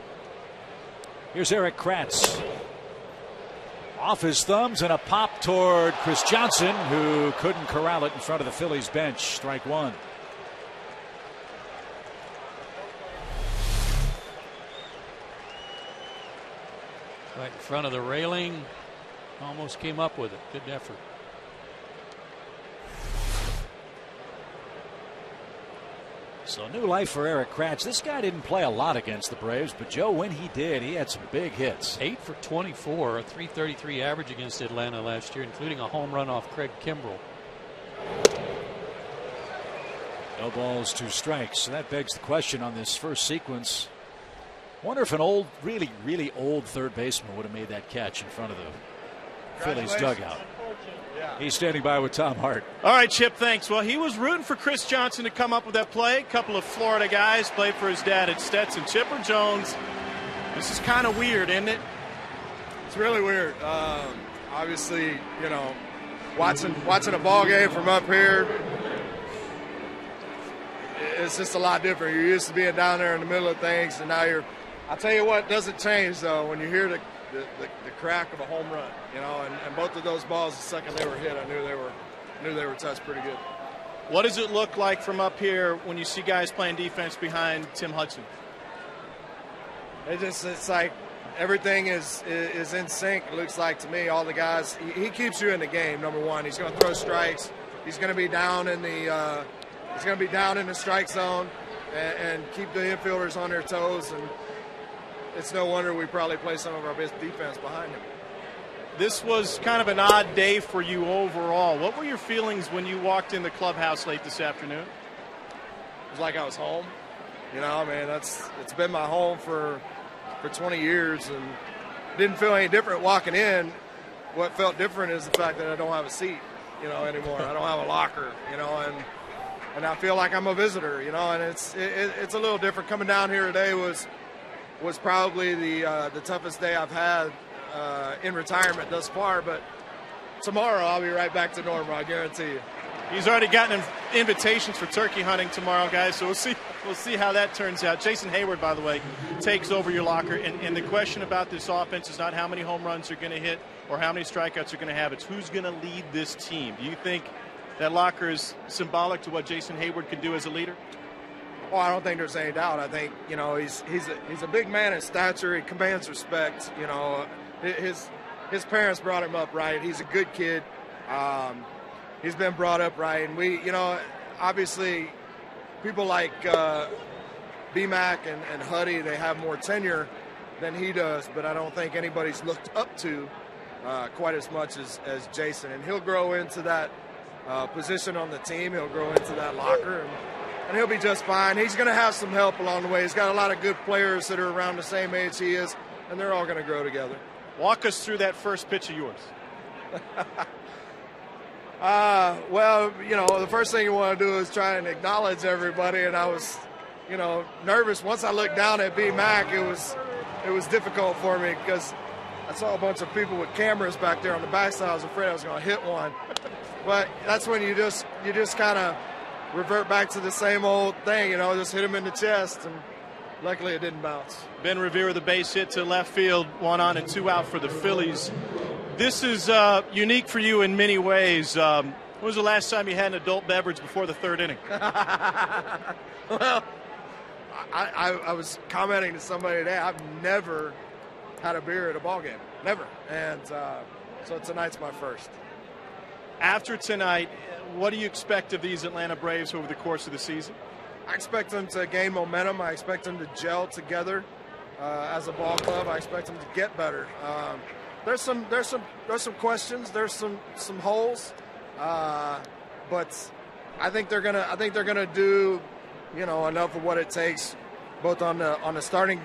Here's Eric Kratz. Off his thumbs and a pop toward Chris Johnson, who couldn't corral it in front of the Phillies bench. Strike one. Right in front of the railing. Almost came up with it. Good effort. So new life for Eric Kratz. This guy didn't play a lot against the Braves, but Joe, when he did, he had some big hits. 8 for 24, a .333 average against Atlanta last year, including a home run off Craig Kimbrell. No balls, 2 strikes. So that begs the question on this first sequence. Wonder if an old, really old third baseman would have made that catch in front of the Phillies dugout. He's standing by with Tom Hart. All right, Chip, thanks. Well, he was rooting for Chris Johnson to come up with that play. A couple of Florida guys played for his dad at Stetson. Chipper Jones, this is kind of weird, isn't it? It's really weird. Obviously, you know, watching a ball game from up here, it's just a lot different. You're used to being down there in the middle of things, and now you're. I'll tell you what doesn't change, though, when you hear the crack of a home run, you know, and both of those balls, the second they were hit, I knew they were touched pretty good. What does it look like from up here when you see guys playing defense behind Tim Hudson? It's like everything is in sync. It looks like to me, all the guys. He keeps you in the game. Number one, he's going to throw strikes. He's going to be down in the strike zone and keep the infielders on their toes. And it's no wonder we probably play some of our best defense behind him. This was kind of an odd day for you overall. What were your feelings when you walked in the clubhouse late this afternoon? It was like I was home. You know, I mean, it's been my home for 20 years and didn't feel any different walking in. What felt different is the fact that I don't have a seat, you know, anymore. I don't have a locker, you know, and I feel like I'm a visitor, you know, and it's a little different. Coming down here today was probably the toughest day I've had in retirement thus far, but tomorrow I'll be right back to normal, I guarantee you. He's already gotten invitations for turkey hunting tomorrow, guys, so we'll see how that turns out. Jason Hayward, by the way, takes over your locker, and the question about this offense is not how many home runs you're going to hit or how many strikeouts you're going to have. It's who's going to lead this team. Do you think that locker is symbolic to what Jason Hayward can do as a leader? Well, I don't think there's any doubt. I think, you know, he's a big man in stature. He commands respect. You know, his parents brought him up right. He's a good kid. He's been brought up right. And we, you know, obviously people like BMAC and Huddy, they have more tenure than he does, but I don't think anybody's looked up to quite as much as Jason. And he'll grow into that position on the team. He'll grow into that locker, and he'll be just fine. He's going to have some help along the way. He's got a lot of good players that are around the same age he is, and they're all going to grow together. Walk us through that first pitch of yours. Well, you know, the first thing you want to do is try and acknowledge everybody, and I was, you know, nervous. Once I looked down at B-Mac, it was difficult for me because I saw a bunch of people with cameras back there on the backside. I was afraid I was going to hit one. But that's when you just kind of revert back to the same old thing, you know, just hit him in the chest, and luckily it didn't bounce. Ben Revere, the base hit to left field, 1 on and 2 out for the Phillies. This is unique for you in many ways. When was the last time you had an adult beverage before the third inning? Well, I was commenting to somebody today. I've never had a beer at a ball game, never, and so tonight's my first. After tonight, what do you expect of these Atlanta Braves over the course of the season? I expect them to gain momentum. I expect them to gel together as a ball club. I expect them to get better. There's some questions. There's some holes, but I think they're gonna do, enough of what it takes, both on the starting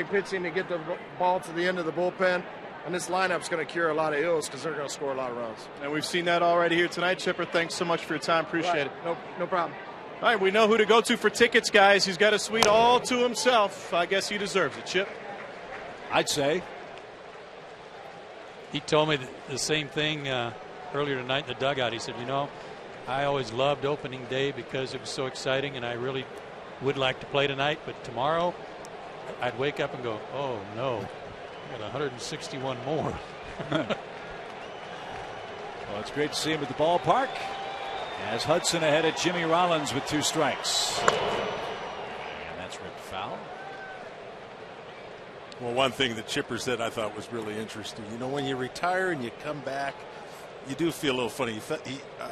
pitching to get the ball to the end of the bullpen. And this lineup's going to cure a lot of ills because they're going to score a lot of runs. And we've seen that already here tonight. Chipper, thanks so much for your time. Appreciate it. No problem. All right, we know who to go to for tickets, guys. He's got a suite all to himself. I guess he deserves it, Chip. I'd say. He told me the same thing earlier tonight in the dugout. He said, I always loved opening day because it was so exciting, and I really would like to play tonight. But tomorrow, I'd wake up and go, oh, no. I got 161 more. Well, it's great to see him at the ballpark. As Hudson ahead of Jimmy Rollins with 2 strikes. And that's ripped foul. Well, one thing that Chipper said I thought was really interesting. When you retire and you come back, you do feel a little funny.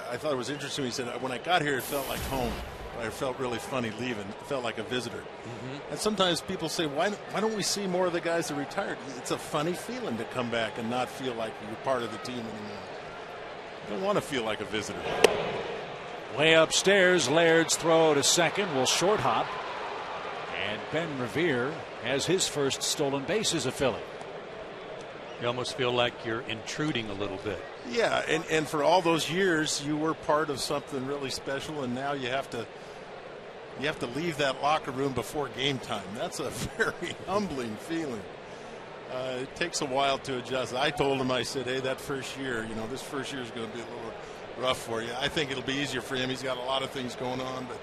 I thought it was interesting. He said, when I got here, it felt like home. I felt really funny leaving. It felt like a visitor. Mm-hmm. And sometimes people say, why don't we see more of the guys that retired? It's a funny feeling to come back and not feel like you're part of the team anymore. You don't want to feel like a visitor. Way upstairs, Laird's throw to second will short hop. And Ben Revere has his first stolen base as a Philly. You almost feel like you're intruding a little bit. Yeah, and for all those years, you were part of something really special, and now you have to leave that locker room before game time. That's a very humbling feeling. It takes a while to adjust. I told him, I said, hey, that first year, this first year is going to be a little rough for you. I think it'll be easier for him. He's got a lot of things going on, but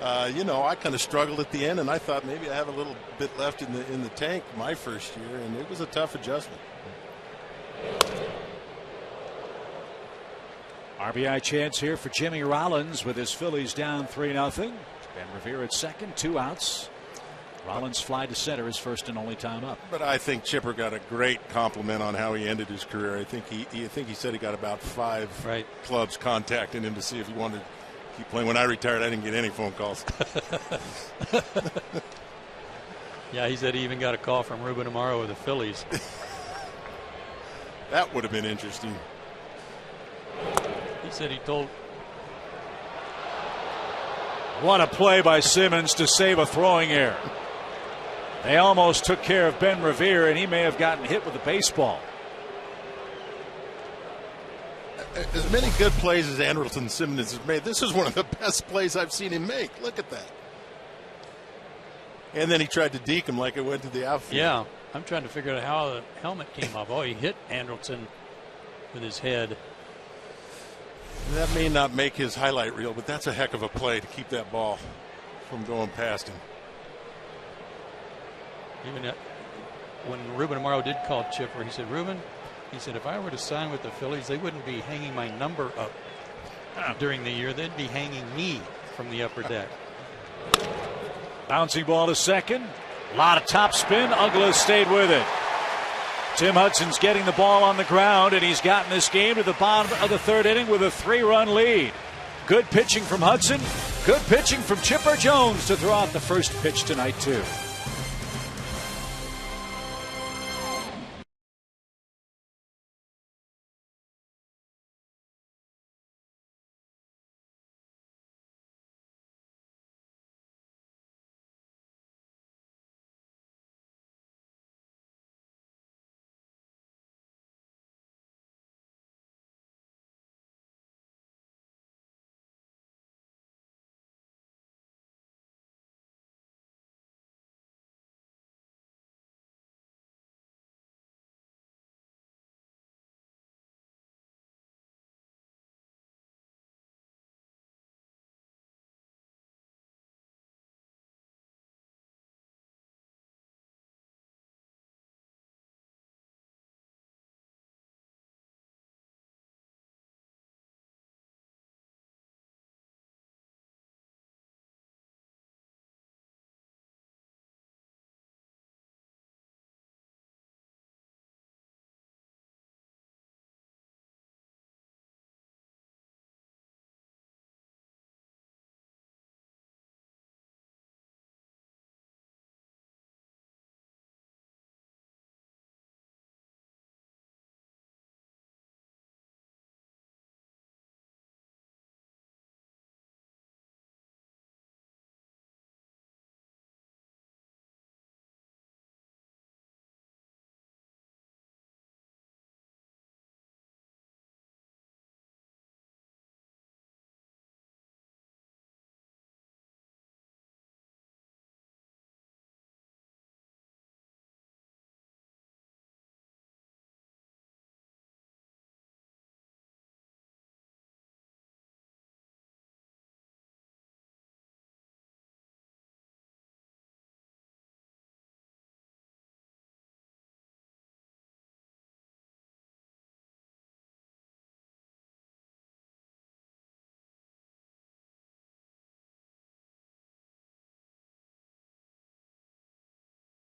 I kind of struggled at the end, and I thought maybe I have a little bit left in the tank my first year, and it was a tough adjustment. RBI chance here for Jimmy Rollins with his Phillies down 3-0. Ben Revere at second, 2 outs. Rollins fly to center, his first and only time up. But I think Chipper got a great compliment on how he ended his career. I think he said he got about 5 clubs contacting him to see if he wanted to keep playing. When I retired, I didn't get any phone calls. Yeah, he said he even got a call from Ruben Amaro of the Phillies. That would have been interesting. He said he told. What a play by Simmons to save a throwing error. They almost took care of Ben Revere, and he may have gotten hit with a baseball. As many good plays as Andrelton Simmons has made, this is one of the best plays I've seen him make. Look at that. And then he tried to deke him like it went to the outfield. Yeah, I'm trying to figure out how the helmet came off. Oh, he hit Andrelton with his head. That may not make his highlight reel, but that's a heck of a play to keep that ball from going past him. Even when Ruben Amaro did call Chipper, he said, Ruben, he said, if I were to sign with the Phillies, they wouldn't be hanging my number up during the year. They'd be hanging me from the upper deck. Bouncing ball to second. A lot of top spin. Uggla stayed with it. Tim Hudson's getting the ball on the ground, and he's gotten this game to the bottom of the 3rd inning with a 3-run lead. Good pitching from Hudson. Good pitching from Chipper Jones to throw out the first pitch tonight, too.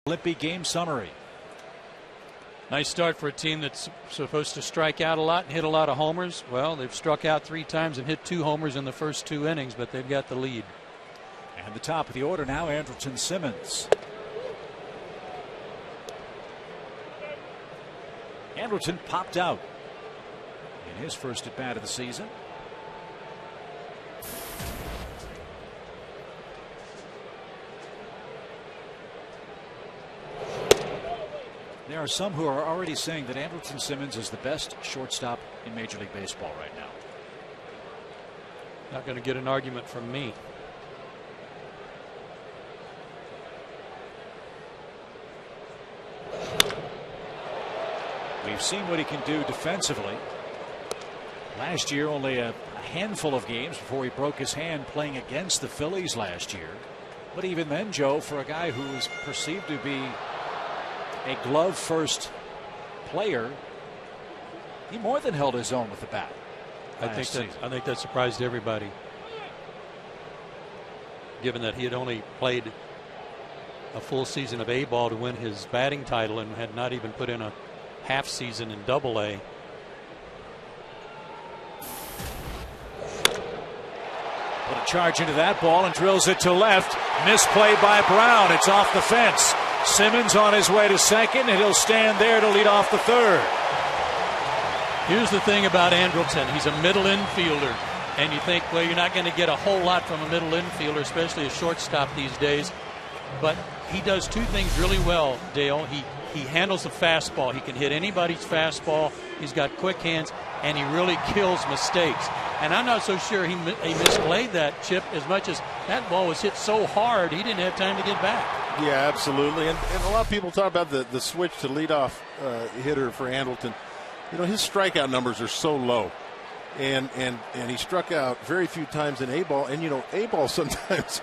Lippy game summary. Nice start for a team that's supposed to strike out a lot and hit a lot of homers. Well, they've struck out 3 times and hit 2 homers in the first 2 innings, but they've got the lead. And the top of the order now, Andrelton Simmons. Andrelton popped out in his first at bat of the season. There are some who are already saying that Andrelton Simmons is the best shortstop in Major League Baseball right now. Not going to get an argument from me. We've seen what he can do defensively. Last year, only a handful of games before he broke his hand playing against the Phillies last year. But even then, Joe, for a guy who is perceived to be a glove first player, he more than held his own with the bat. I think that surprised everybody, given that he had only played a full season of A-ball to win his batting title and had not even put in a half season in Double-A. Put a charge into that ball and drills it to left. Misplay by Brown. It's off the fence. Simmons on his way to second, and he'll stand there to lead off the third. Here's the thing about Andrelton. He's a middle infielder. And you think, well, you're not going to get a whole lot from a middle infielder, especially a shortstop these days. But he does 2 things really well, Dale. He handles the fastball. He can hit anybody's fastball. He's got quick hands, and he really kills mistakes. And I'm not so sure he misplayed that, Chip, as much as that ball was hit so hard he didn't have time to get back. Yeah, absolutely. And a lot of people talk about the switch to leadoff hitter for Andrelton. You know, his strikeout numbers are so low. And he struck out very few times in A-ball. And, you know, A-ball sometimes,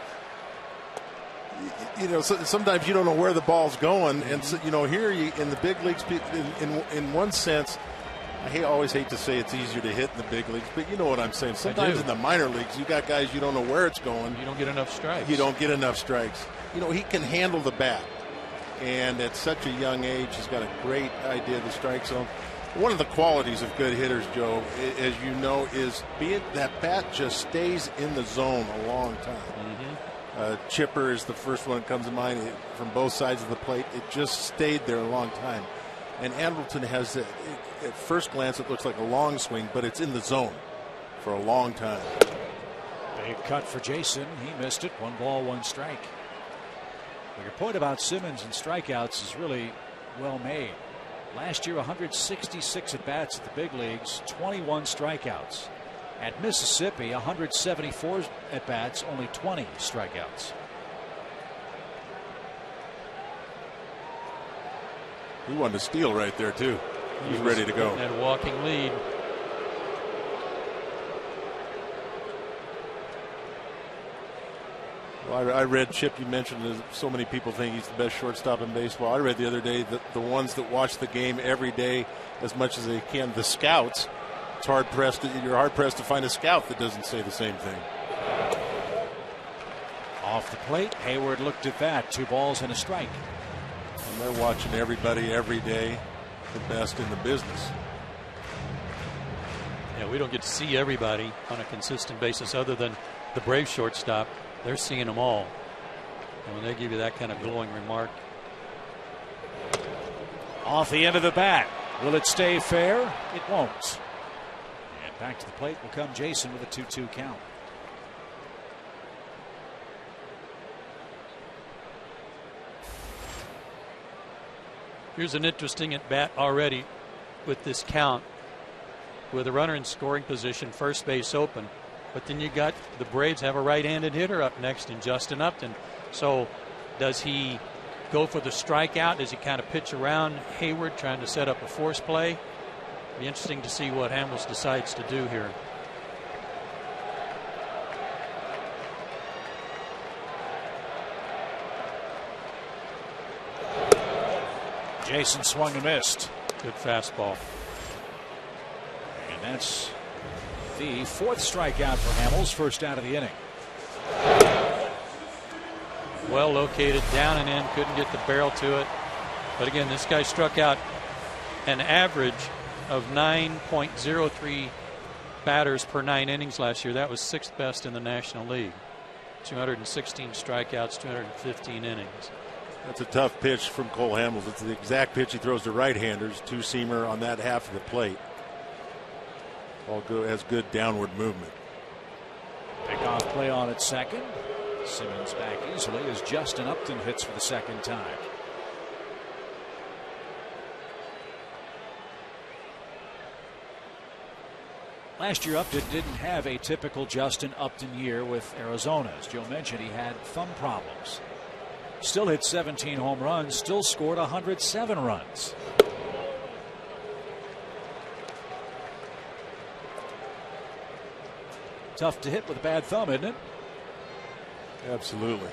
you know, sometimes you don't know where the ball's going. And, so, you know, here in the big leagues, in one sense, I always hate to say it's easier to hit in the big leagues, but you know what I'm saying. Sometimes in the minor leagues, you got guys you don't know where it's going. You don't get enough strikes. You don't get enough strikes. You know, he can handle the bat. And at such a young age, he's got a great idea of the strike zone. One of the qualities of good hitters, Joe, as you know, is that bat just stays in the zone a long time. Mm-hmm. Chipper is the first one that comes to mind from both sides of the plate. It just stayed there a long time. And Andrelton has, at first glance, it looks like a long swing, but it's in the zone for a long time. Big cut for Jason. He missed it. 1 ball, 1 strike. Well, your point about Simmons and strikeouts is really well made. Last year, 166 at-bats at the big leagues, 21 strikeouts. At Mississippi, 174 at-bats, only 20 strikeouts. He wanted to steal right there, too. He was ready to go. That walking lead. Well, I read, Chip, you mentioned that so many people think he's the best shortstop in baseball. I read the other day that the ones that watch the game every day as much as they can, the scouts, you're hard-pressed to find a scout that doesn't say the same thing. Off the plate, Hayward looked at that. 2 balls and a strike. And they're watching everybody every day, the best in the business. Yeah, we don't get to see everybody on a consistent basis other than the Braves shortstop. They're seeing them all. And when they give you that kind of glowing remark. Off the end of the bat. Will it stay fair? It won't. And back to the plate will come Jason with a 2-2 count. Here's an interesting at bat already with this count. With a runner in scoring position, first base open. But then you got the Braves have a right-handed hitter up next in Justin Upton. So does he go for the strikeout? Does he kind of pitch around Hayward trying to set up a force play? Be interesting to see what Hamels decides to do here. Jason swung and missed. Good fastball. And that's the 4th strikeout for Hamels, first out of the inning. well located, down and in, couldn't get the barrel to it. But again, this guy struck out an average of 9.03 batters per 9 innings last year. That was 6th best in the National League. 216 strikeouts, 215 innings. That's a tough pitch from Cole Hamels. It's the exact pitch he throws to right-handers, two-seamer on that half of the plate. Ball has good downward movement. Pickoff play on at second. Simmons back easily as Justin Upton hits for the second time. Last year, Upton didn't have a typical Justin Upton year with Arizona. As Joe mentioned, he had thumb problems. Still hit 17 home runs, still scored 107 runs. Tough to hit with a bad thumb, isn't it? Absolutely.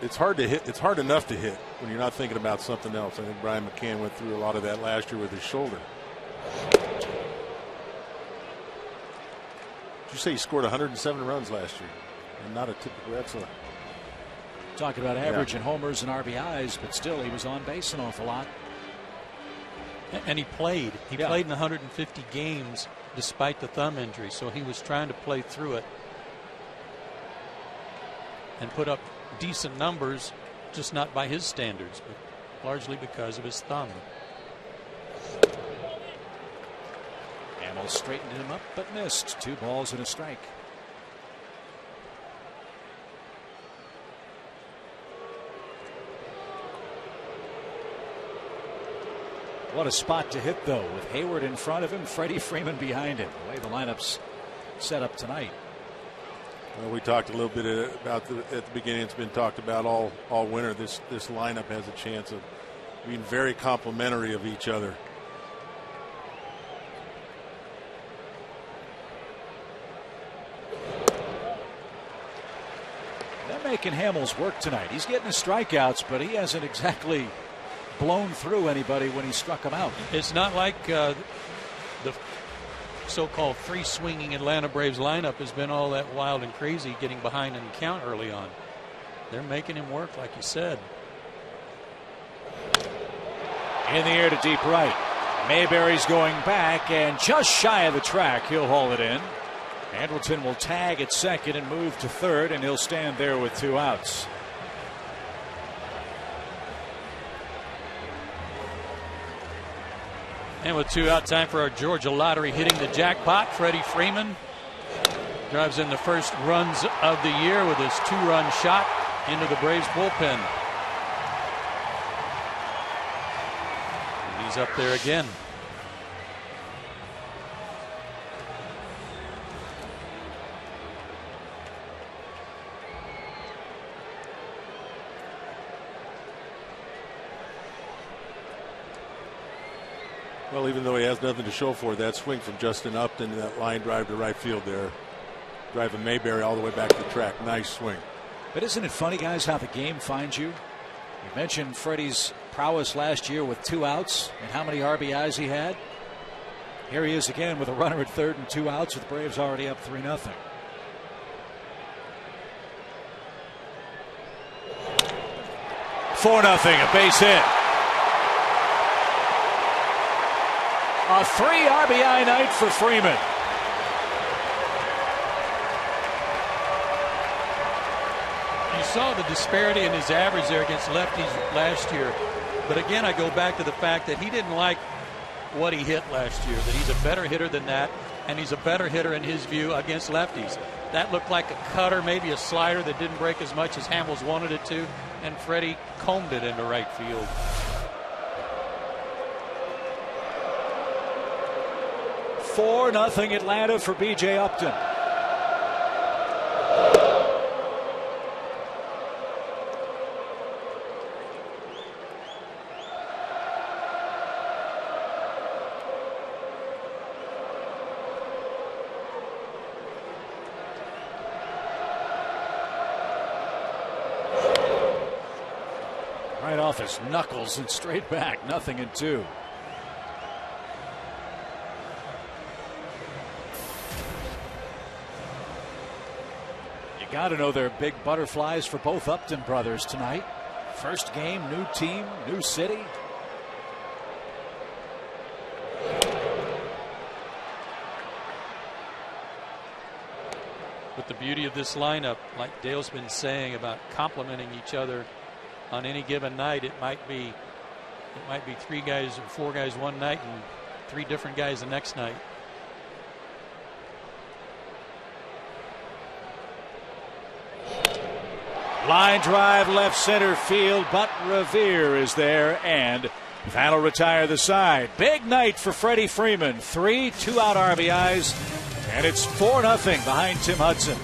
It's hard to hit. It's hard enough to hit when you're not thinking about something else. I think Brian McCann went through a lot of that last year with his shoulder. Did you say he scored 107 runs last year? And not a typical. That's a. Talking about average and homers and RBIs, but still he was on base an awful lot. And he played. He played in 150 games despite the thumb injury, so he was trying to play through it and put up decent numbers, just not by his standards, but largely because of his thumb. Hamels straightened him up but missed. 2 balls and a strike. What a spot to hit, though, with Hayward in front of him, Freddie Freeman behind him. The way the lineup's set up tonight. Well, we talked a little bit about at the beginning. It's been talked about all winter. This lineup has a chance of being very complementary of each other. They're making Hamels work tonight. He's getting his strikeouts, but he hasn't exactly blown through anybody when he struck him out. It's not like the so-called free swinging Atlanta Braves lineup has been all that wild and crazy getting behind in the count early on. They're making him work, like you said. In the air to deep right. Mayberry's going back and just shy of the track. He'll haul it in. Andrelton will tag at second and move to third, and he'll stand there with 2 outs. And with 2 out, time for our Georgia Lottery hitting the jackpot. Freddie Freeman drives in the first runs of the year with his 2-run shot into the Braves bullpen. And he's up there again. Well, even though he has nothing to show for, that swing from Justin Upton, that line drive to right field there, driving Mayberry all the way back to the track. Nice swing. But isn't it funny, guys, how the game finds you? You mentioned Freddie's prowess last year with 2 outs and how many RBIs he had. Here he is again with a runner at third and 2 outs with the Braves already up 3-0. $4-0, a base hit. A 3 RBI night for Freeman. You saw the disparity in his average there against lefties last year. But again, I go back to the fact that he didn't like what he hit last year, that he's a better hitter than that, and he's a better hitter in his view against lefties. That looked like a cutter, maybe a slider that didn't break as much as Hamels wanted it to, and Freddie combed it into right field. 4-0 Atlanta for B.J. Upton. Right off his knuckles and straight back, 0-2. got to know they're big butterflies for both Upton brothers tonight. First game, new team, new city. With the beauty of this lineup, like Dale's been saying about complementing each other on any given night, it might be 3 guys or 4 guys one night and 3 different guys the next night. Line drive left center field, but Revere is there, and that'll retire the side. Big night for Freddie Freeman. 3 2-out RBIs, and it's 4-0 behind Tim Hudson.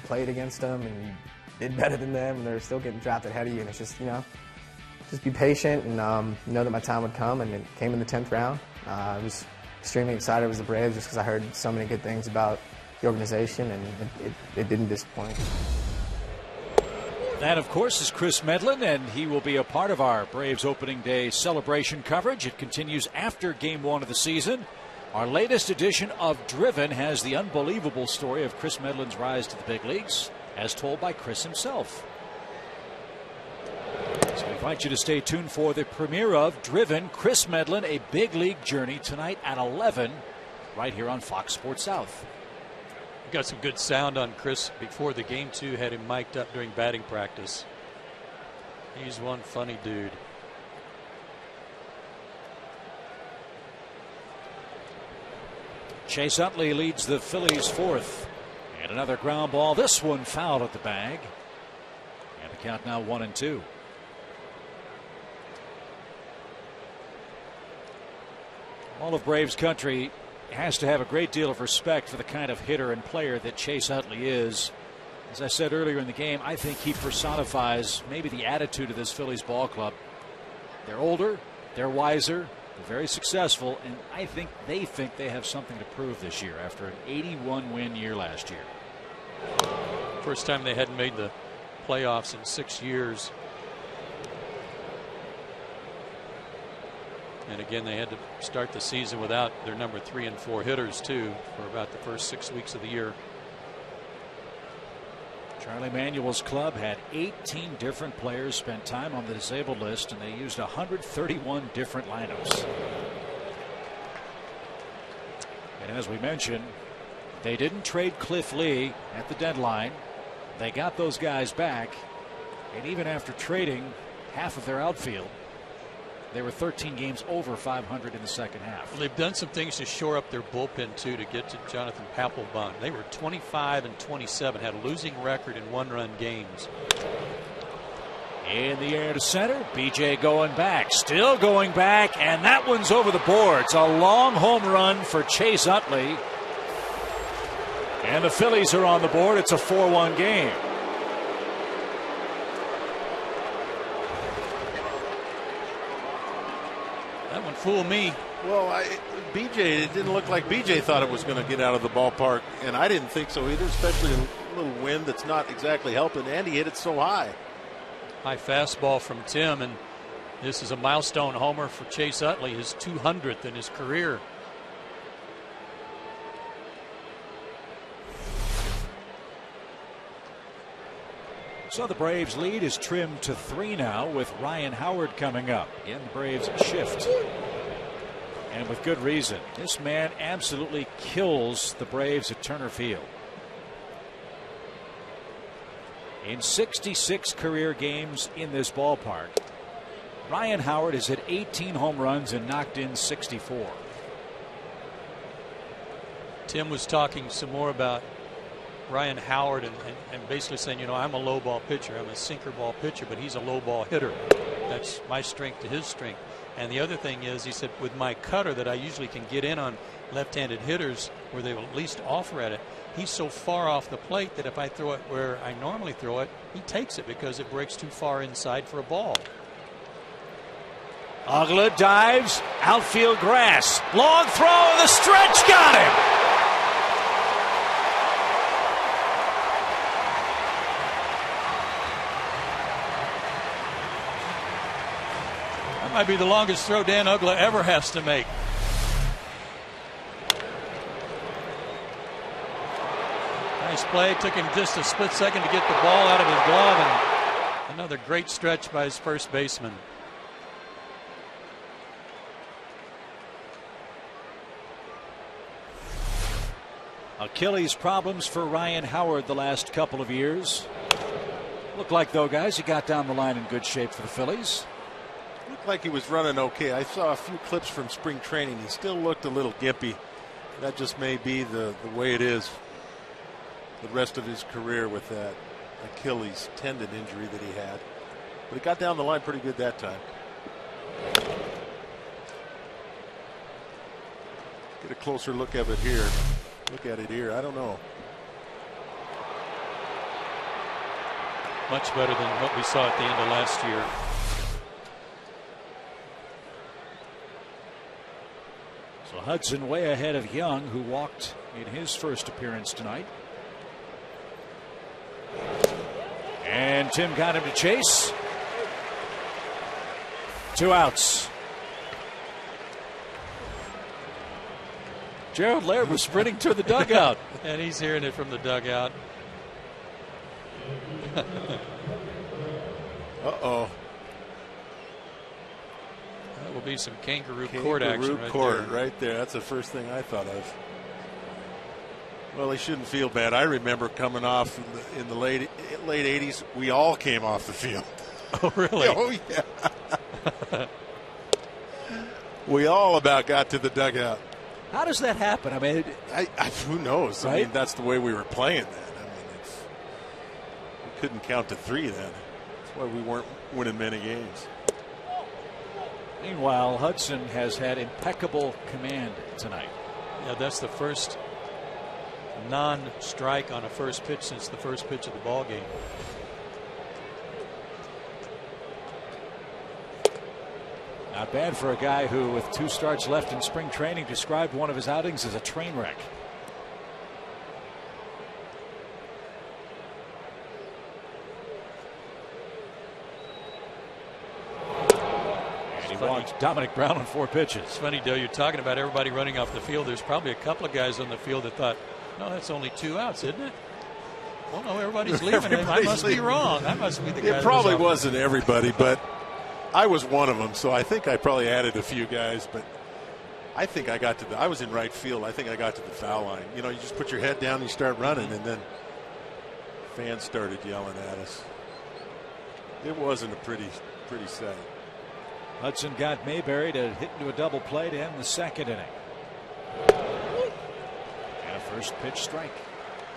Played against them and you did better than them, and they're still getting drafted ahead of you. And it's just, just be patient and know that my time would come. And it came in the 10th round. I was extremely excited as the Braves just because I heard so many good things about the organization, and it didn't disappoint. That, of course, is Chris Medlin, and he will be a part of our Braves opening day celebration coverage. It continues after Game 1 of the season. Our latest edition of Driven has the unbelievable story of Chris Medlin's rise to the big leagues, as told by Chris himself. So we invite you to stay tuned for the premiere of Driven, Chris Medlin, a big league journey, tonight at 11, right here on Fox Sports South. We got some good sound on Chris before the game, too. Had him mic'd up during batting practice. He's one funny dude. Chase Utley leads the Phillies 4th. And another ground ball. This one fouled at the bag. And the count now 1-2. All of Braves country has to have a great deal of respect for the kind of hitter and player that Chase Utley is. As I said earlier in the game, I think he personifies maybe the attitude of this Phillies ball club. They're older, they're wiser, they're very successful, and I think they have something to prove this year after an 81-win year last year. First time they hadn't made the playoffs in 6 years. And again, they had to start the season without their number 3 and 4 hitters, too, for about the first 6 weeks of the year. Charlie Manuel's club had 18 different players spend time on the disabled list, and they used 131 different lineups. And as we mentioned, they didn't trade Cliff Lee at the deadline. They got those guys back, and even after trading half of their outfield, They were 13 games over 500 in the second half. Well, they've done some things to shore up their bullpen, too, to get to Jonathan Papelbon. They were 25-27, had a losing record in one-run games. In the air to center, BJ going back, still going back, and that one's over the boards. A long home run for Chase Utley. And the Phillies are on the board. It's a 4-1 game. That one fooled me. Well, it didn't look like BJ thought it was going to get out of the ballpark, and I didn't think so either, especially a little wind that's not exactly helping. And he hit it so high. High fastball from Tim, and this is a milestone homer for Chase Utley, his 200th in his career. So the Braves lead is trimmed to 3 now with Ryan Howard coming up. Again, the Braves shift. And with good reason. This man absolutely kills the Braves at Turner Field. In 66 career games in this ballpark, Ryan Howard has hit 18 home runs and knocked in 64. Tim was talking some more about Ryan Howard and basically saying, you know, I'm a low ball pitcher. I'm a sinker ball pitcher, but he's a low ball hitter. That's my strength to his strength. And the other thing is, he said, with my cutter that I usually can get in on left-handed hitters where they will at least offer at it, he's so far off the plate that if I throw it where I normally throw it, he takes it because it breaks too far inside for a ball. Uggla dives, outfield grass, long throw, the stretch got him. That might be the longest throw Dan Uggla ever has to make. Nice play. Took him just a split second to get the ball out of his glove, and another great stretch by his first baseman. Achilles problems for Ryan Howard the last couple of years. Looked like, though, guys, he got down the line in good shape for the Phillies. Looked like he was running okay. I saw a few clips from spring training. He still looked a little gimpy. That just may be the way it is the rest of his career with that Achilles tendon injury that he had. But he got down the line pretty good that time. Get a closer look at it here. Look at it here. I don't know. Much better than what we saw at the end of last year. So Hudson way ahead of Young, who walked in his first appearance tonight. And Tim got him to chase. 2 outs. Gerald Laird was sprinting to the dugout. And he's hearing it from the dugout. Uh-oh. That will be some kangaroo court action right there. That's the first thing I thought of. Well, he shouldn't feel bad. I remember coming off in the late 80s. We all came off the field. Oh, really? Oh, yeah. We all about got to the dugout. How does that happen? I mean, who knows? Right? I mean, that's the way we were playing then. I mean, we couldn't count to 3 then. That's why we weren't winning many games. Meanwhile, Hudson has had impeccable command tonight. Yeah, that's the first non-strike on a first pitch since the first pitch of the ball game. Not bad for a guy who, with 2 starts left in spring training, described one of his outings as a train wreck. And he walked Dominic Brown on 4 pitches. It's funny, Dale, you're talking about everybody running off the field. There's probably a couple of guys on the field that thought, no, that's only 2 outs, isn't it? Well, no, everybody's leaving. I must be wrong. I must be the guy. It probably wasn't everybody, but I was one of them, so I think I probably added a few guys, but I think I got to I was in right field. I think I got to the foul line. You know, you just put your head down and you start running, and then fans started yelling at us. It wasn't a pretty sight. Hudson got Mayberry to hit into a double play to end the second inning. And a first pitch strike.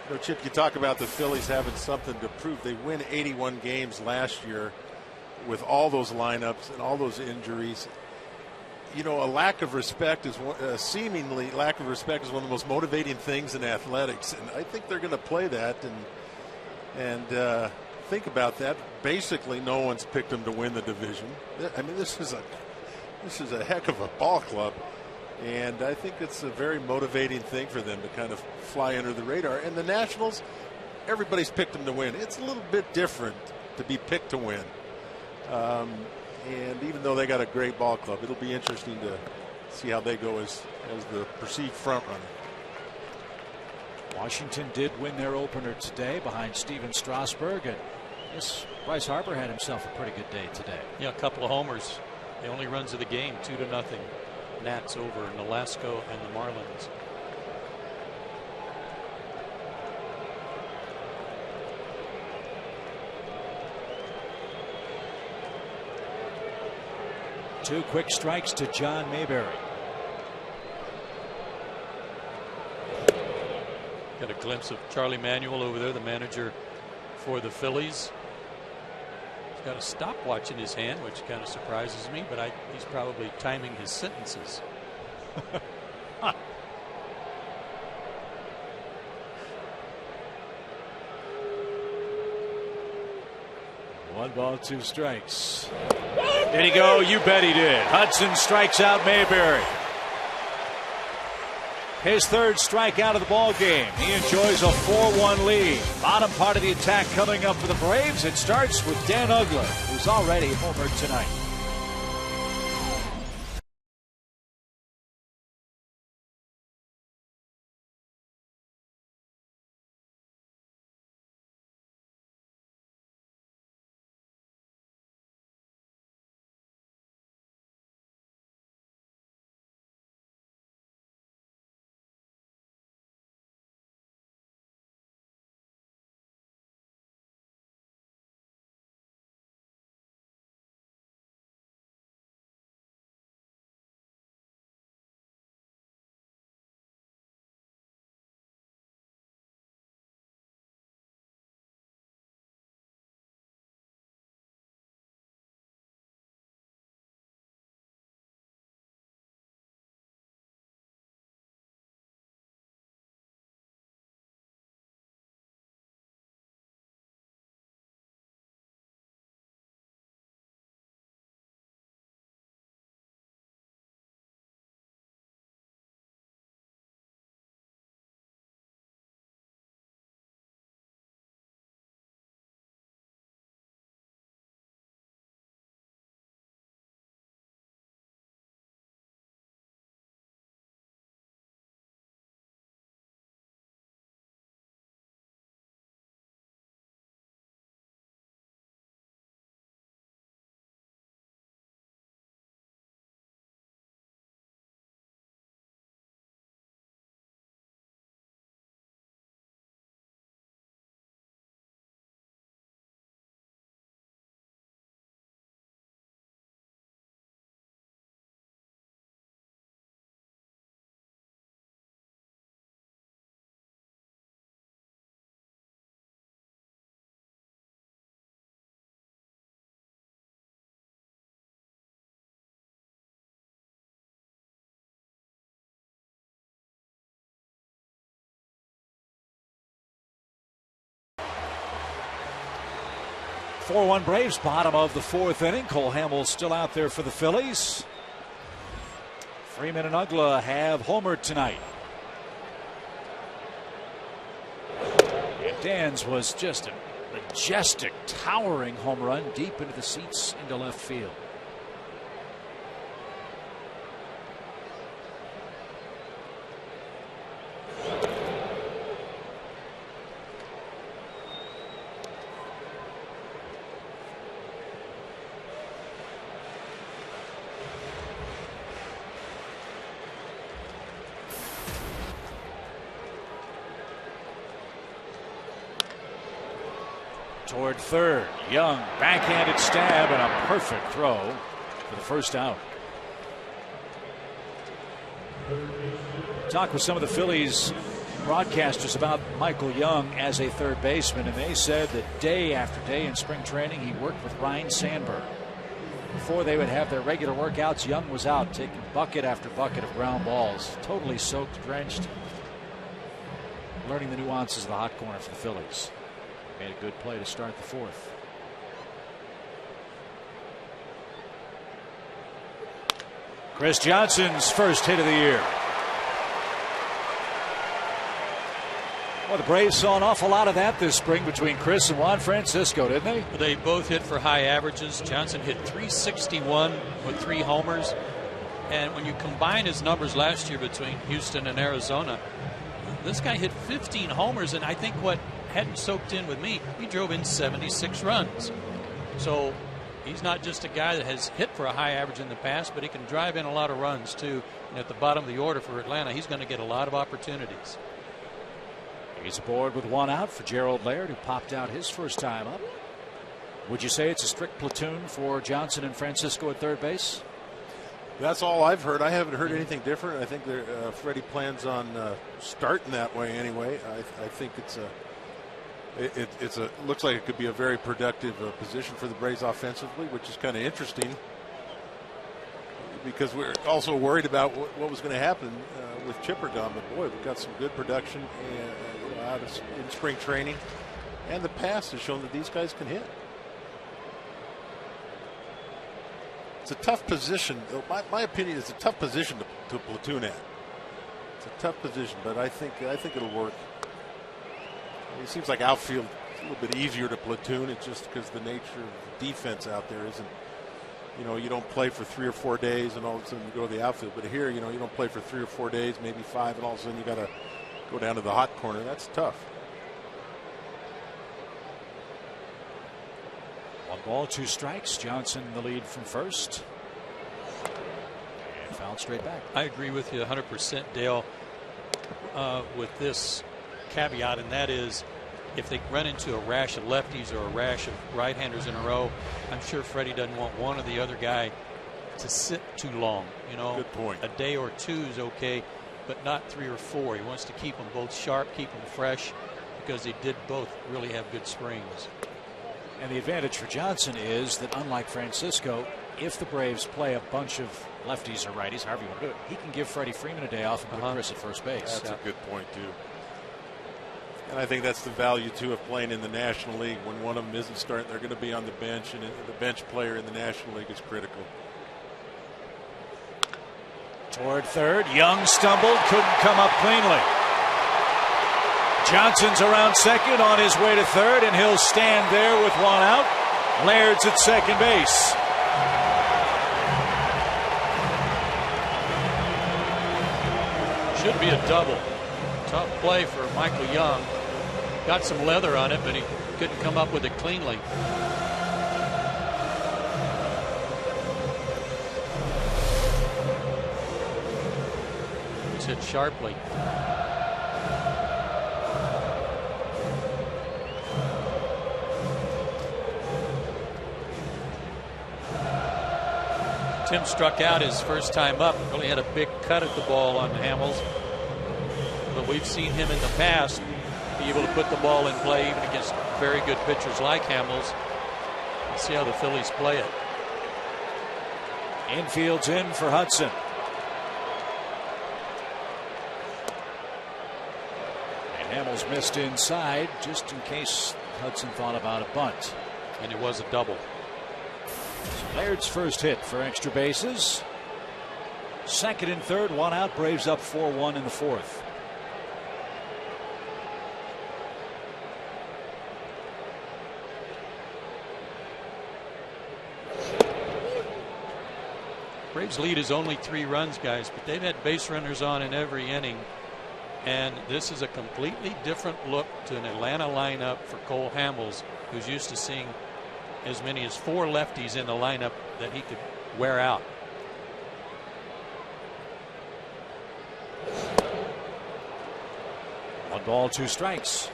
You know, Chip, you talk about the Phillies having something to prove. They win 81 games last year with all those lineups and all those injuries. You know, a lack of respect is seemingly lack of respect is one of the most motivating things in athletics, and I think they're going to play that and think about that. Basically, no one's picked them to win the division. I mean, this is a heck of a ball club, and I think it's a very motivating thing for them to kind of fly under the radar. And the Nationals, everybody's picked them to win. It's a little bit different to be picked to win. And even though they got a great ball club, it'll be interesting to see how they go as the perceived front runner. Washington did win their opener today behind Steven Strasburg, and yes, Bryce Harper had himself a pretty good day today. Yeah, a couple of homers. The only runs of the game, 2-0. Nats over Nolasco and the Marlins. Two quick strikes to John Mayberry. Got a glimpse of Charlie Manuel over there, the manager for the Phillies. He's got a stopwatch in his hand, which kind of surprises me, but he's probably timing his sentences. 1 ball, 2 strikes. Did he go? You bet he did. Hudson strikes out Mayberry. His third strikeout of the ball game. He enjoys a 4-1 lead. Bottom part of the attack coming up for the Braves. It starts with Dan Ugler, who's already homered tonight. Four-1 Braves, bottom of the 4th inning. Cole Hamels still out there for the Phillies. Freeman and Ugla have homered tonight. And Dan's was just a majestic, towering home run deep into the seats into left field. Toward third, Young backhanded stab and a perfect throw. for the first out. Talked with some of the Phillies broadcasters about Michael Young as a third baseman, and they said that day after day in spring training he worked with Ryne Sandberg. Before they would have their regular workouts, Young was out taking bucket after bucket of ground balls, totally soaked, drenched, learning the nuances of the hot corner for the Phillies. Made a good play to start the fourth. Chris Johnson's first hit of the year. Well, the Braves saw an awful lot of that this spring between Chris and Juan Francisco, didn't they? They both hit for high averages. Johnson hit .361 with 3 homers. And when you combine his numbers last year between Houston and Arizona, this guy hit 15 homers. And I think what hadn't soaked in with me, he drove in 76 runs. So he's not just a guy that has hit for a high average in the past, but he can drive in a lot of runs too. And at the bottom of the order for Atlanta, he's going to get a lot of opportunities. He's aboard with 1 out for Gerald Laird, who popped out his first time up. Would you say it's a strict platoon for Johnson and Francisco at third base? That's all I've heard. I haven't heard anything different. I think Freddie plans on starting that way anyway. I think it looks like it could be a very productive position for the Braves offensively, which is kind of interesting because we're also worried about what was going to happen with Chipper gone. But boy, we've got some good production out in spring training, and the past has shown that these guys can hit. It's a tough position. My opinion is a tough position to platoon at. It's a tough position, but I think it'll work. It seems like outfield a little bit easier to platoon. It's just because the nature of the defense out there isn't. You don't play for 3 or 4 days, and all of a sudden you go to the outfield. But here, you don't play for 3 or 4 days, maybe 5, and all of a sudden you got to go down to the hot corner. That's tough. 1 ball, 2 strikes. Johnson the lead from first. And fouled straight back. I agree with you 100%, Dale, with this caveat, and that is if they run into a rash of lefties or a rash of right-handers in a row, I'm sure Freddie doesn't want one or the other guy to sit too long. Good point. A day or 2 is okay, but not 3 or 4. He wants to keep them both sharp, keep them fresh, because they did both really have good springs. And the advantage for Johnson is that, unlike Francisco, if the Braves play a bunch of lefties or righties, however you want to do it, he can give Freddie Freeman a day off and put Chris at first base. That's a good point, too. And I think that's the value, too, of playing in the National League. When one of them isn't starting, they're going to be on the bench, and the bench player in the National League is critical. Toward third, Young stumbled, couldn't come up cleanly. Johnson's around second, on his way to third, and he'll stand there with 1 out. Laird's at second base. Should be a double. Tough play for Michael Young. Got some leather on it, but he couldn't come up with it cleanly. He's hit sharply. Tim struck out his first time up. Really had a big cut at the ball on Hamels. But we've seen him in the past be able to put the ball in play even against very good pitchers like Hamels. Let's see how the Phillies play it. Infield's in for Hudson. And Hamels missed inside just in case Hudson thought about a bunt. And it was a double. So Laird's first hit for extra bases. Second and third, 1 out. Braves up 4-1 in the fourth. Braves lead is only 3 runs, guys, but they've had base runners on in every inning. And this is a completely different look to an Atlanta lineup for Cole Hamels, who's used to seeing as many as 4 lefties in the lineup that he could wear out. One ball, 2 strikes.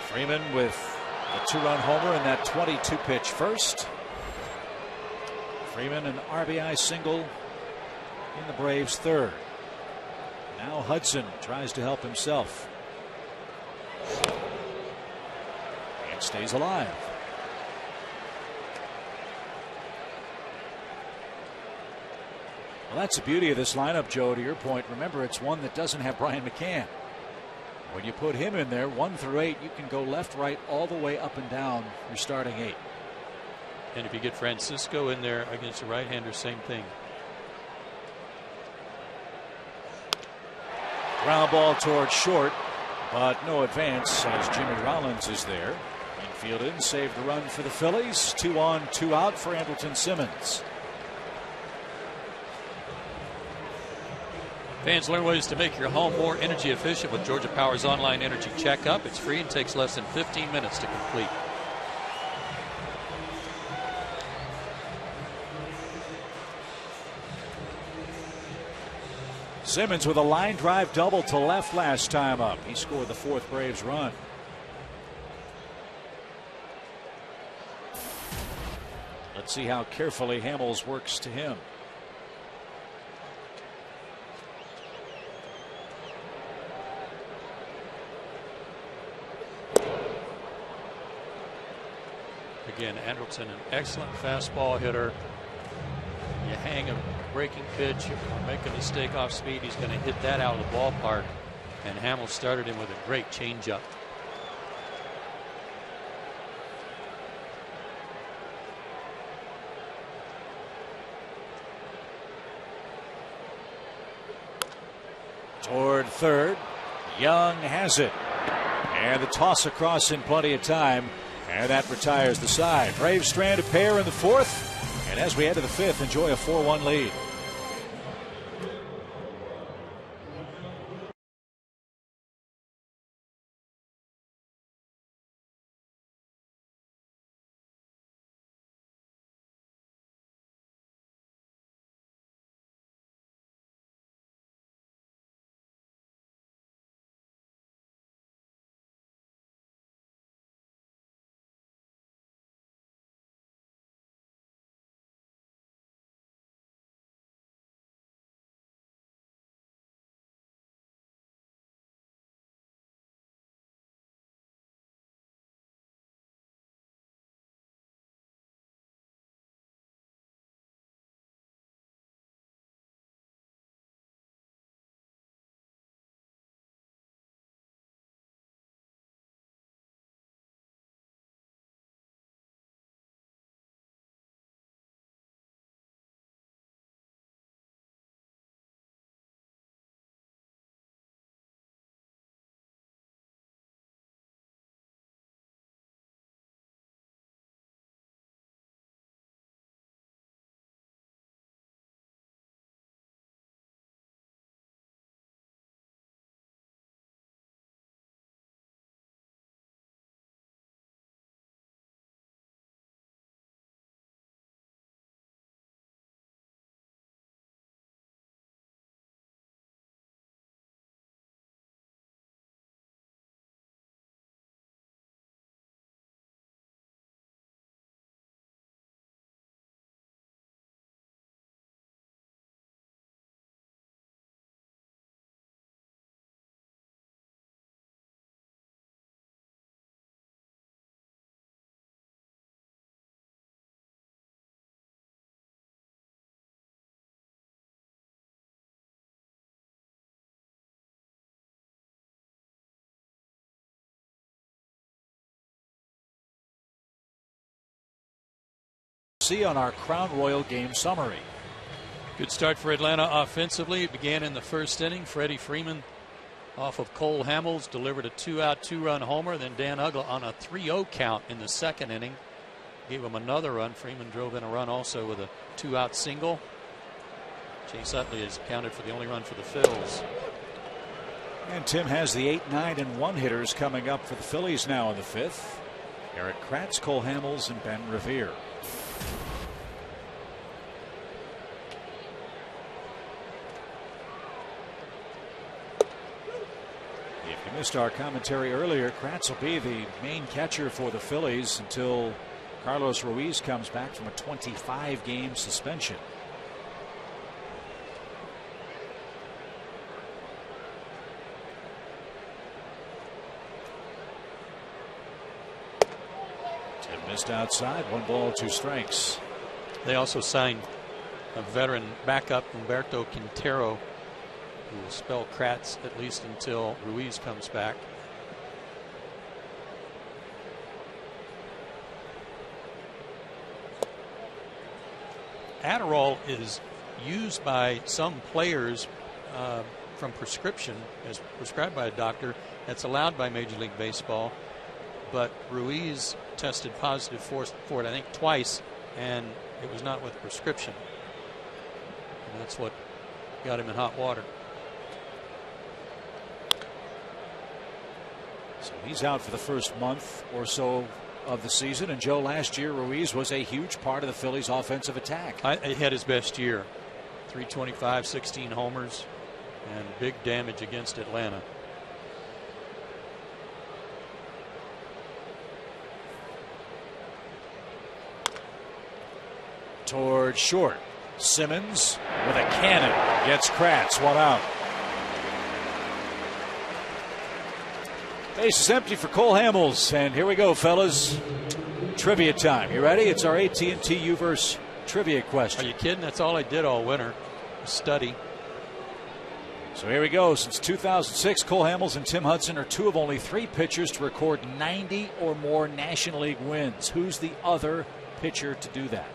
Freeman with A 2-run homer in that 22-pitch first. Freeman an RBI single in the Braves' third. Now Hudson tries to help himself. And stays alive. Well, that's the beauty of this lineup, Joe, to your point. Remember, it's one that doesn't have Brian McCann. When you put him in there, 1 through 8, you can go left, right, all the way up and down your starting 8. And if you get Francisco in there against a right-hander, same thing. Ground ball towards short, but no advance as Jimmy Rollins is there. Infielded, saved a run for the Phillies. 2 on, 2 out for Andrelton Simmons. Fans, learn ways to make your home more energy efficient with Georgia Power's online energy checkup. It's free and takes less than 15 minutes to complete. Simmons with a line drive double to left last time up. He scored the 4th Braves run. Let's see how carefully Hamels works to him. Again, Andrelton, an excellent fastball hitter. You hang a breaking pitch or make a mistake off speed, he's going to hit that out of the ballpark. And Hamels started him with a great changeup. Toward third, Young has it. And the toss across in plenty of time. And that retires the side. Braves strand a pair in the 4th. And as we head to the 5th, enjoy a 4-1 lead. See on our Crown Royal game summary. Good start for Atlanta offensively. It began in the 1st inning. Freddie Freeman off of Cole Hamels delivered a 2-out 2-run homer. Then Dan Uggla on a 3-0 count in the 2nd inning gave him another run. Freeman drove in a run also with a 2-out single. Chase Utley has accounted for the only run for the Phils. And Tim has the 8, 9, and 1 hitters coming up for the Phillies now in the 5th. Eric Kratz, Cole Hamels, and Ben Revere. If you missed our commentary earlier, Kratz will be the main catcher for the Phillies until Carlos Ruiz comes back from a 25-game suspension. Tim missed outside. 1 ball, 2 strikes. They also signed a veteran backup, Humberto Quintero, who will spell Kratz at least until Ruiz comes back. Adderall is used by some players from prescription, as prescribed by a doctor. That's allowed by Major League Baseball. But Ruiz tested positive for it, I think, twice, and it was not with prescription. And that's what got him in hot water. So he's out for the first month or so of the season. And Joe, last year Ruiz was a huge part of the Phillies' offensive attack. He had his best year. 325, 16 homers, and big damage against Atlanta. Toward short. Simmons with a cannon gets Kratz. 1 out. Base is empty for Cole Hamels, and here we go, fellas. Trivia time. You ready? It's our AT&T Uverse trivia question. Are you kidding? That's all I did all winter. Study. So here we go. Since 2006, Cole Hamels and Tim Hudson are 2 of only 3 pitchers to record 90 or more National League wins. Who's the other pitcher to do that?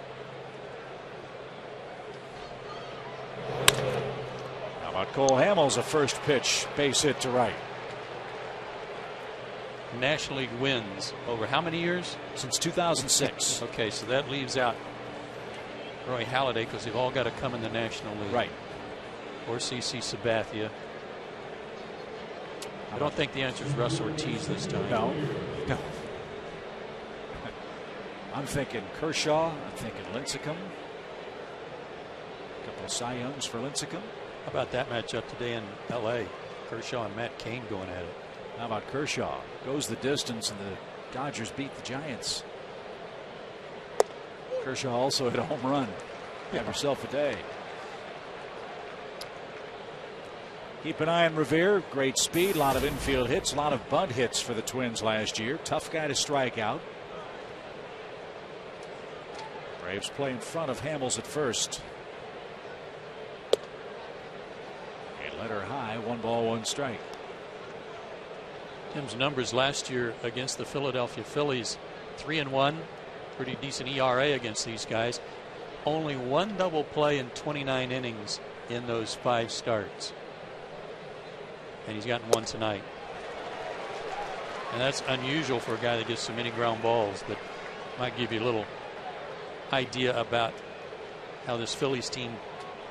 How about Cole Hamels, a first pitch base hit to right? National League wins over how many years? Since 2006. Okay, so that leaves out Roy Halladay because they've all got to come in the National League. Right. Or CC Sabathia. I don't think the answer is Russ Ortiz this time. No. I'm thinking Kershaw. I'm thinking Lincecum. A couple of Cy Youngs for Lincecum. How about that matchup today in L.A.? Kershaw and Matt Cain going at it. How about Kershaw? Goes the distance, and the Dodgers beat the Giants. Kershaw also hit a home run. Have yourself a day. Keep an eye on Revere. Great speed, a lot of infield hits, a lot of bunt hits for the Twins last year. Tough guy to strike out. Braves play in front of Hamels at first. A letter high, 1 ball, 1 strike. Tim's numbers last year against the Philadelphia Phillies, 3-1, pretty decent ERA against these guys. Only 1 double play in 29 innings in those 5 starts. And he's gotten 1 tonight. And that's unusual for a guy that gets so many ground balls, but might give you a little idea about how this Phillies team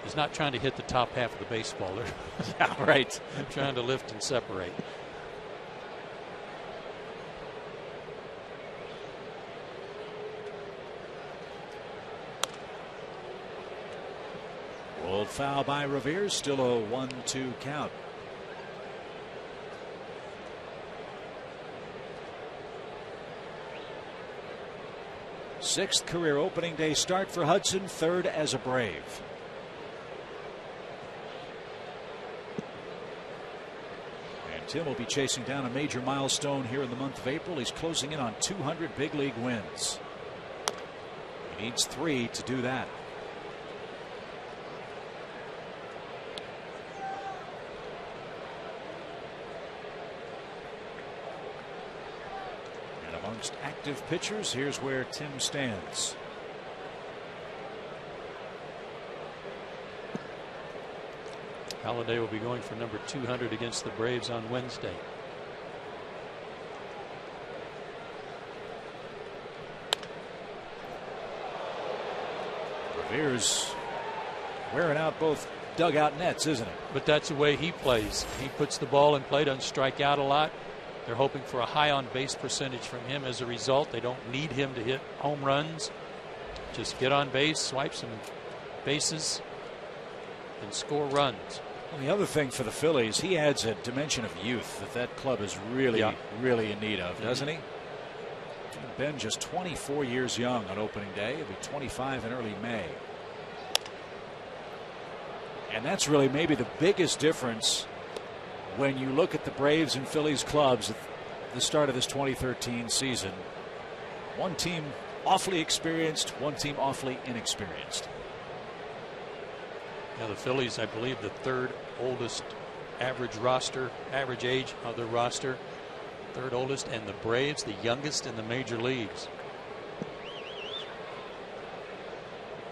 is not trying to hit the top half of the baseball. Yeah, right. They're trying to lift and separate. Rolled foul by Revere. Still a 1-2 count. Sixth career opening day start for Hudson, 3rd as a Brave. And Tim will be chasing down a major milestone here in the month of April. He's closing in on 200 big league wins. He needs 3 to do that. Amongst active pitchers, here's where Tim stands. Halladay will be going for number 200 against the Braves on Wednesday. Revere's wearing out both dugout nets, isn't it? But that's the way he plays. He puts the ball in play, doesn't strike out a lot. They're hoping for a high on base percentage from him as a result. They don't need him to hit home runs. Just get on base, swipe some bases, and score runs. Well, the other thing for the Phillies, he adds a dimension of youth that club is really in need of, doesn't he? Ben just 24 years young on opening day. He'll be 25 in early May. And that's really maybe the biggest difference when you look at the Braves and Phillies clubs at the start of this 2013 season. One team awfully experienced, one team awfully inexperienced. Now the Phillies, I believe, the third oldest average age of their roster, third oldest, and the Braves the youngest in the major leagues.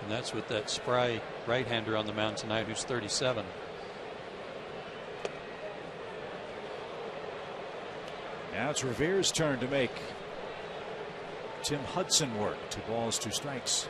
And that's with that spry right-hander on the mound tonight who's 37. Now it's Revere's turn to make Tim Hudson work. 2 balls, 2 strikes.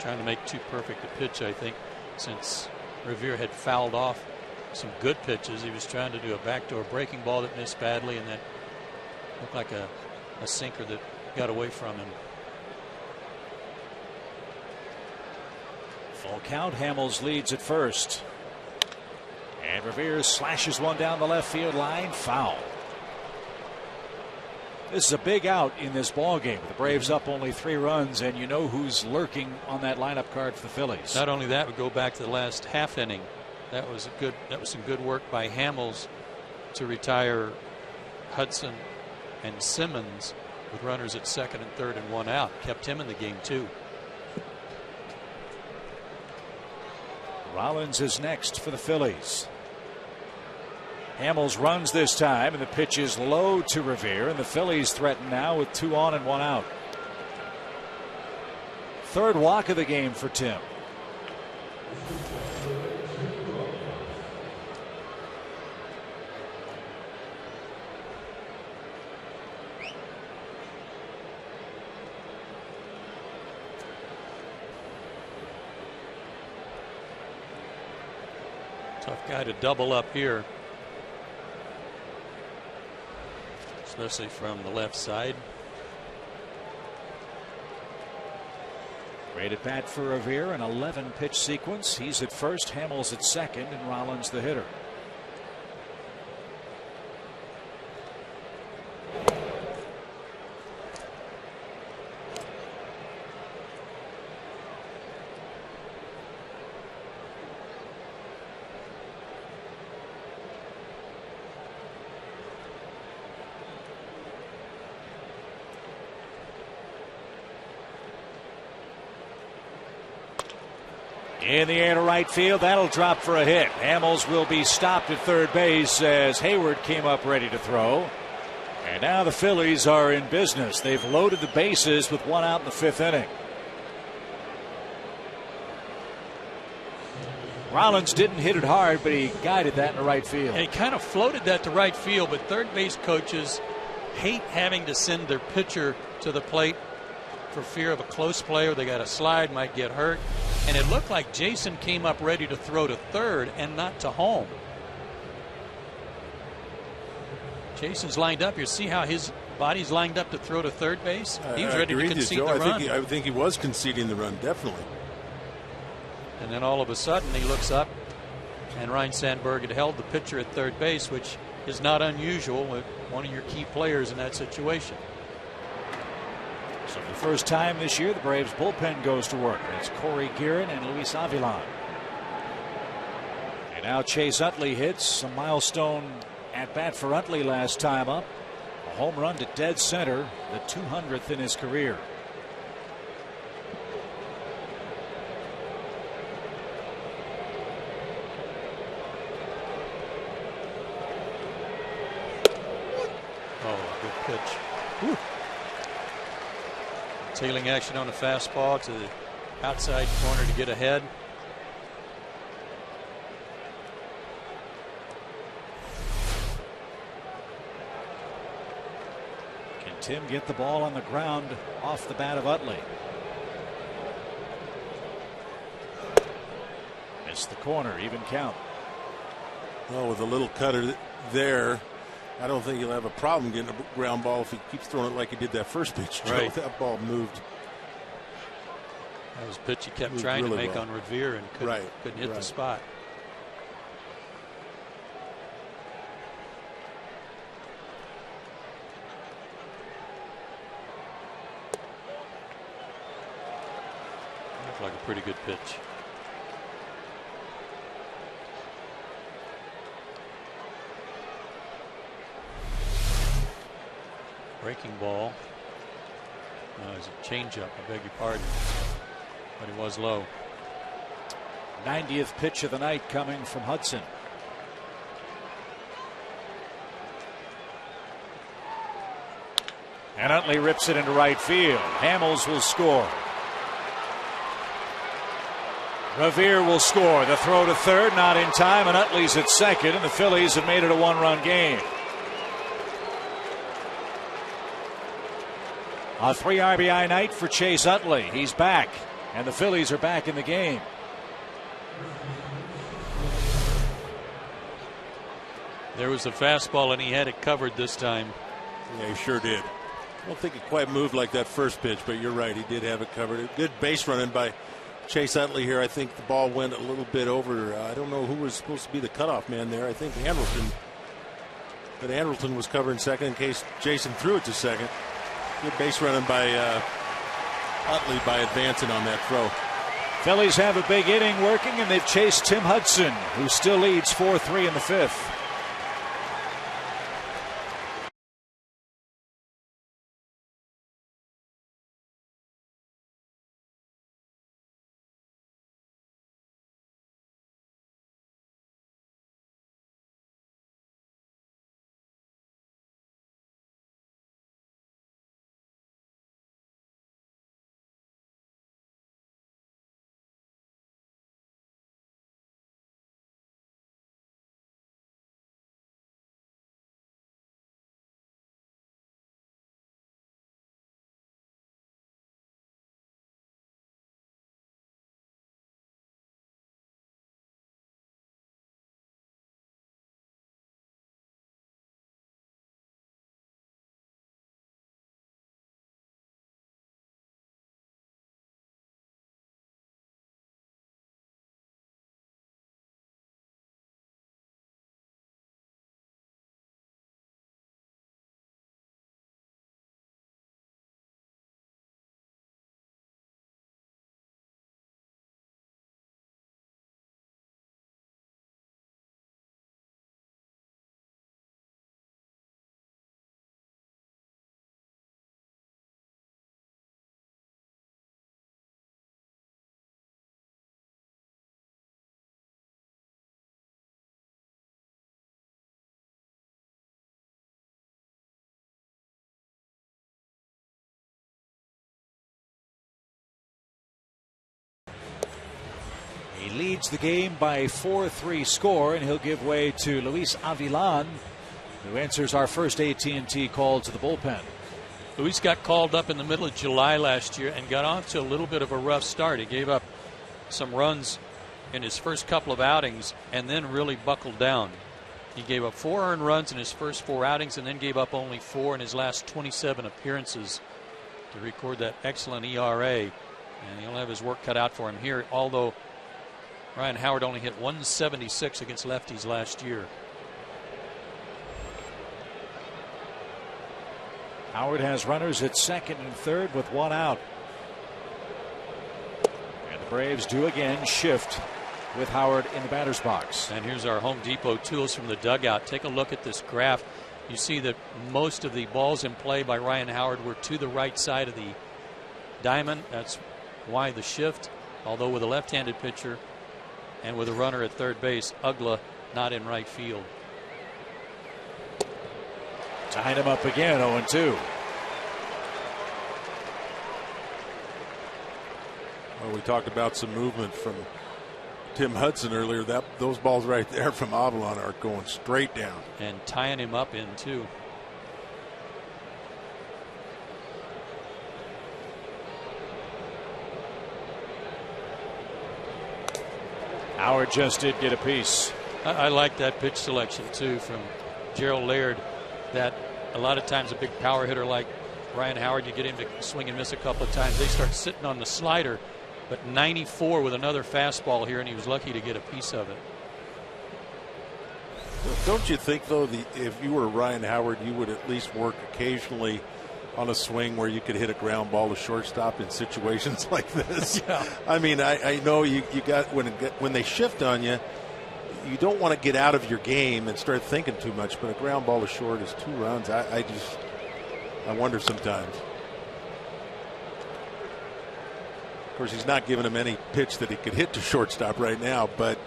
Trying to make too perfect a pitch, I think, since Revere had fouled off some good pitches. He was trying to do a backdoor breaking ball that missed badly, and that looked like a sinker that got away from him. Full count. Hamels leads at first. And Revere slashes one down the left field line. Foul. This is a big out in this ball game. The Braves up only 3 runs, and you know who's lurking on that lineup card for the Phillies. Not only that, we go back to the last half inning. That was some good work by Hamels to retire Hudson and Simmons with runners at second and third and 1 out. Kept him in the game too. Rollins is next for the Phillies. Hamels runs this time, and the pitch is low to Revere, and the Phillies threaten now with 2 on and 1 out. Third walk of the game for Tim. Tough guy to double up here, especially from the left side. Great at bat for Revere, an 11 pitch sequence. He's at first, Hamels at second, and Rollins the hitter. In the air to right field, that'll drop for a hit. Hamels will be stopped at third base as Hayward came up ready to throw. And now the Phillies are in business. They've loaded the bases with 1 out in the 5th inning. Rollins didn't hit it hard, but he guided that into right field. And he kind of floated that to right field, but third base coaches hate having to send their pitcher to the plate for fear of a close play, or they got a slide, might get hurt. And it looked like Jason came up ready to throw to third and not to home. Jason's lined up. You see how his body's lined up to throw to third base? He was ready to concede the run. I think he was conceding the run, definitely. And then all of a sudden he looks up, and Ryan Sandberg had held the pitcher at third base, which is not unusual with one of your key players in that situation. So for the first time this year, the Braves bullpen goes to work. It's Corey Guerin and Luis Avilan. And now Chase Utley hits a milestone at bat for Utley last time up. A home run to dead center, the 200th in his career. Oh, good pitch. Whew. Tailing action on a fastball to the outside corner to get ahead. Can Tim get the ball on the ground off the bat of Utley? the corner, even count. Well, with a little cutter there, I don't think he'll have a problem getting a ground ball if he keeps throwing it like he did that first pitch. Right. That ball moved. That was a pitch he kept trying really to make well on Revere and couldn't hit the spot. Looked like a pretty good pitch. Breaking ball. No, it's a changeup. I beg your pardon. But he was low. 90th pitch of the night coming from Hudson. And Utley rips it into right field. Hamels will score. Revere will score. The throw to third, not in time, and Utley's at second, and the Phillies have made it a one-run game. A 3 RBI night for Chase Utley. He's back, and the Phillies are back in the game. There was a fastball, and he had it covered this time. Yeah, he sure did. I don't think it quite moved like that first pitch, but you're right. He did have it covered. A good base running by Chase Utley here. I think the ball went a little bit over. I don't know who was supposed to be the cutoff man there. I think Andrelton. But Andrelton was covering second in case Jason threw it to second. Good base running by Utley by advancing on that throw. Phillies have a big inning working, and they've chased Tim Hudson, who still leads 4-3 in the fifth. He leads the game by 4-3 score, and he'll give way to Luis Avilan, who answers our first AT&T call to the bullpen. Luis got called up in the middle of July last year and got off to a little bit of a rough start. He gave up some runs in his first couple of outings and then really buckled down. He gave up 4 earned runs in his first 4 outings and then gave up only 4 in his last 27 appearances to record that excellent ERA. And he'll have his work cut out for him here, although Ryan Howard only hit 176 against lefties last year. Howard has runners at second and third with 1 out. And the Braves do again shift with Howard in the batter's box. And here's our Home Depot tools from the dugout. Take a look at this graph. You see that most of the balls in play by Ryan Howard were to the right side of the diamond. That's why the shift, although with a left-handed pitcher and with a runner at third base, Ugla not in right field. Tied him up again, 0-2. Well, we talked about some movement from Tim Hudson earlier. Those balls right there from Avilan are going straight down. And tying him up in two. Howard just did get a piece. I like that pitch selection too from Gerald Laird. That a lot of times a big power hitter like Ryan Howard, you get him to swing and miss a couple of times. They start sitting on the slider, but 94 with another fastball here, and he was lucky to get a piece of it. Don't you think, though, if you were Ryan Howard, you would at least work occasionally on a swing where you could hit a ground ball to shortstop in situations like this? Yeah. I mean, I know you got when they shift on you, you don't want to get out of your game and start thinking too much, but a ground ball to short is 2 runs. I wonder sometimes. Of course, he's not giving him any pitch that he could hit to shortstop right now, but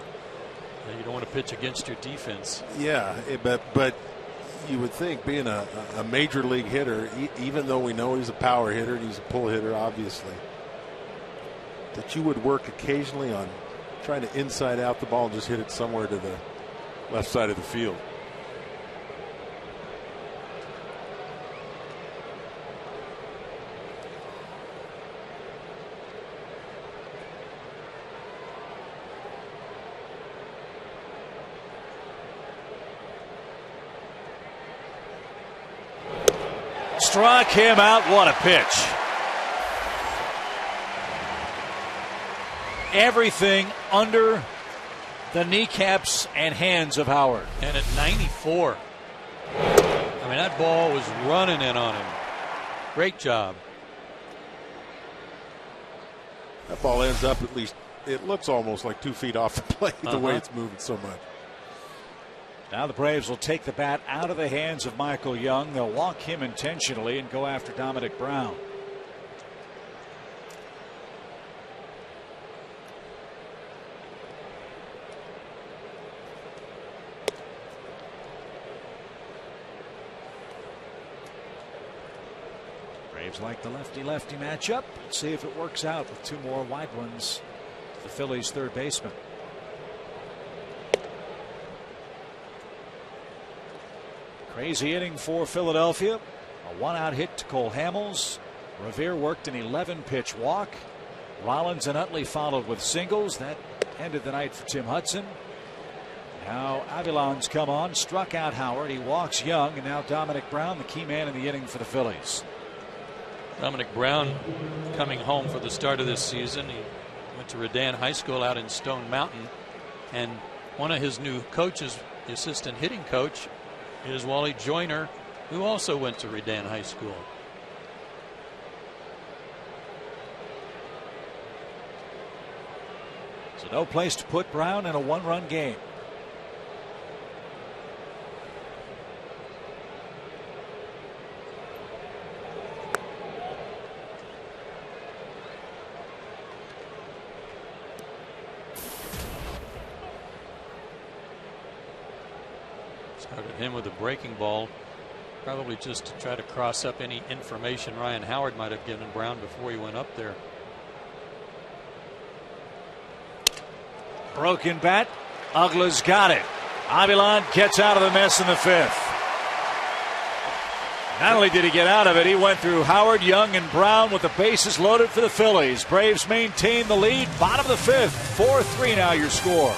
you don't want to pitch against your defense. Yeah, but you would think, being a major league hitter, even though we know he's a power hitter and he's a pull hitter, obviously, that you would work occasionally on trying to inside out the ball and just hit it somewhere to the left side of the field. Struck him out. What a pitch. Everything under the kneecaps and hands of Howard. And at 94, I mean, that ball was running in on him. Great job. That ball ends up, at least it looks almost like 2 feet off the plate, the way it's moving so much. Now the Braves will take the bat out of the hands of Michael Young. They'll walk him intentionally and go after Dominic Brown. Braves like the lefty-lefty matchup. Let's see if it works out with 2 more wide ones. The Phillies' third baseman. Crazy inning for Philadelphia. A 1-out hit to Cole Hamels. Revere worked an 11-pitch walk. Rollins and Utley followed with singles. That ended the night for Tim Hudson. Now Avilan's come on, struck out Howard. He walks Young, and now Dominic Brown, the key man in the inning for the Phillies. Dominic Brown coming home for the start of this season. He went to Redan High School out in Stone Mountain, and one of his new coaches, the assistant hitting coach, is Wally Joyner, who also went to Redan High School. So no place to put Brown in a 1-run game. Started him with a breaking ball, probably just to try to cross up any information Ryan Howard might have given Brown before he went up there. Broken bat. Uggla's got it. Avilan gets out of the mess in the 5th. Not only did he get out of it, he went through Howard, Young, and Brown with the bases loaded for the Phillies. Braves maintain the lead. Bottom of the 5th. 4-3 now your score.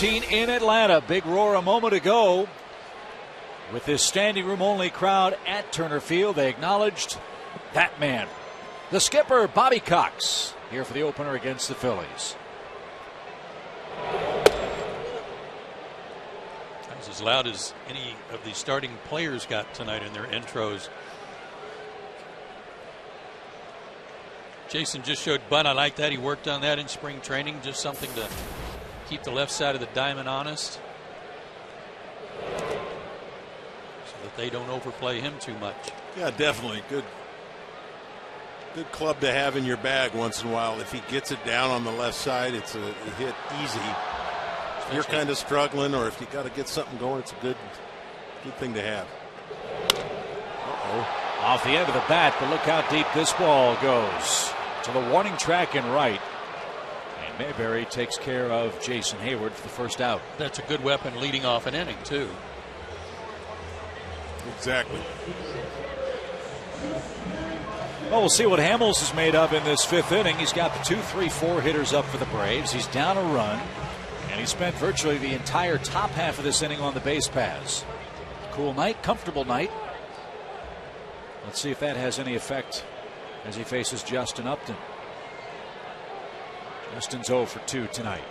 2013 in Atlanta. Big roar a moment ago. With this standing room only crowd at Turner Field, they acknowledged that man. The skipper, Bobby Cox, here for the opener against the Phillies. That's as loud as any of the starting players got tonight in their intros. Jason just showed bunt. I like that. He worked on that in spring training. Just something to keep the left side of the diamond honest, so that they don't overplay him too much. Yeah, definitely. Good club to have in your bag once in a while. If he gets it down on the left side, it's a hit easy. If you're kind of struggling, or if you got to get something going, it's a good thing to have. Off the end of the bat, but look how deep this ball goes. To the warning track and right. And Mayberry takes care of Jason Hayward for the first out. That's a good weapon leading off an inning, too. Exactly. Well, we'll see what Hamels is made of in this fifth inning. He's got the 2, 3, 4 hitters up for the Braves. He's down a run, and he spent virtually the entire top half of this inning on the base paths. Cool night, comfortable night. Let's see if that has any effect as he faces Justin Upton. Justin's 0 for 2 tonight.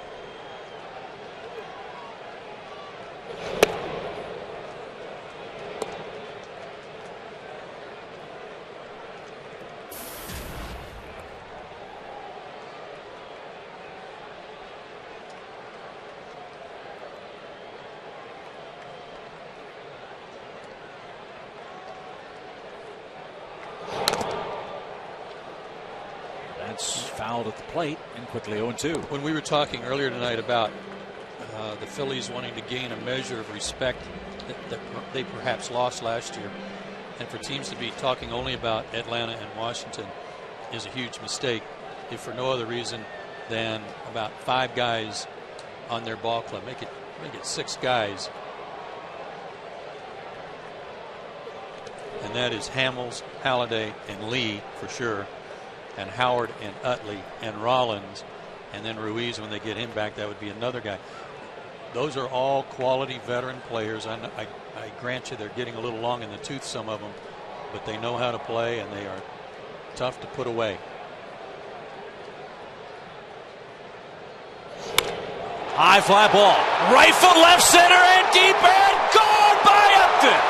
Fouled at the plate and quickly 0-2. When we were talking earlier tonight about the Phillies wanting to gain a measure of respect that they perhaps lost last year, and for teams to be talking only about Atlanta and Washington is a huge mistake, if for no other reason than about 5 guys on their ball club. Make it 6 guys. And that is Hamels, Halladay, and Lee for sure, and Howard and Utley and Rollins, and then Ruiz when they get him back. That would be another guy. Those are all quality veteran players. I grant you they're getting a little long in the tooth, some of them, but they know how to play and they are tough to put away. High fly ball, right foot, left center, and deep, and gone by Upton.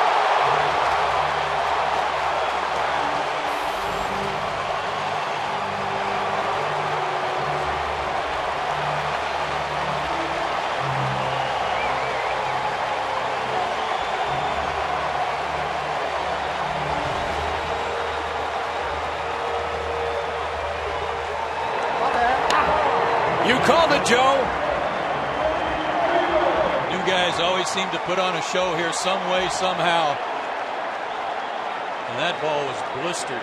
You called it, Joe. New guys always seem to put on a show here some way, somehow. And that ball was blistered.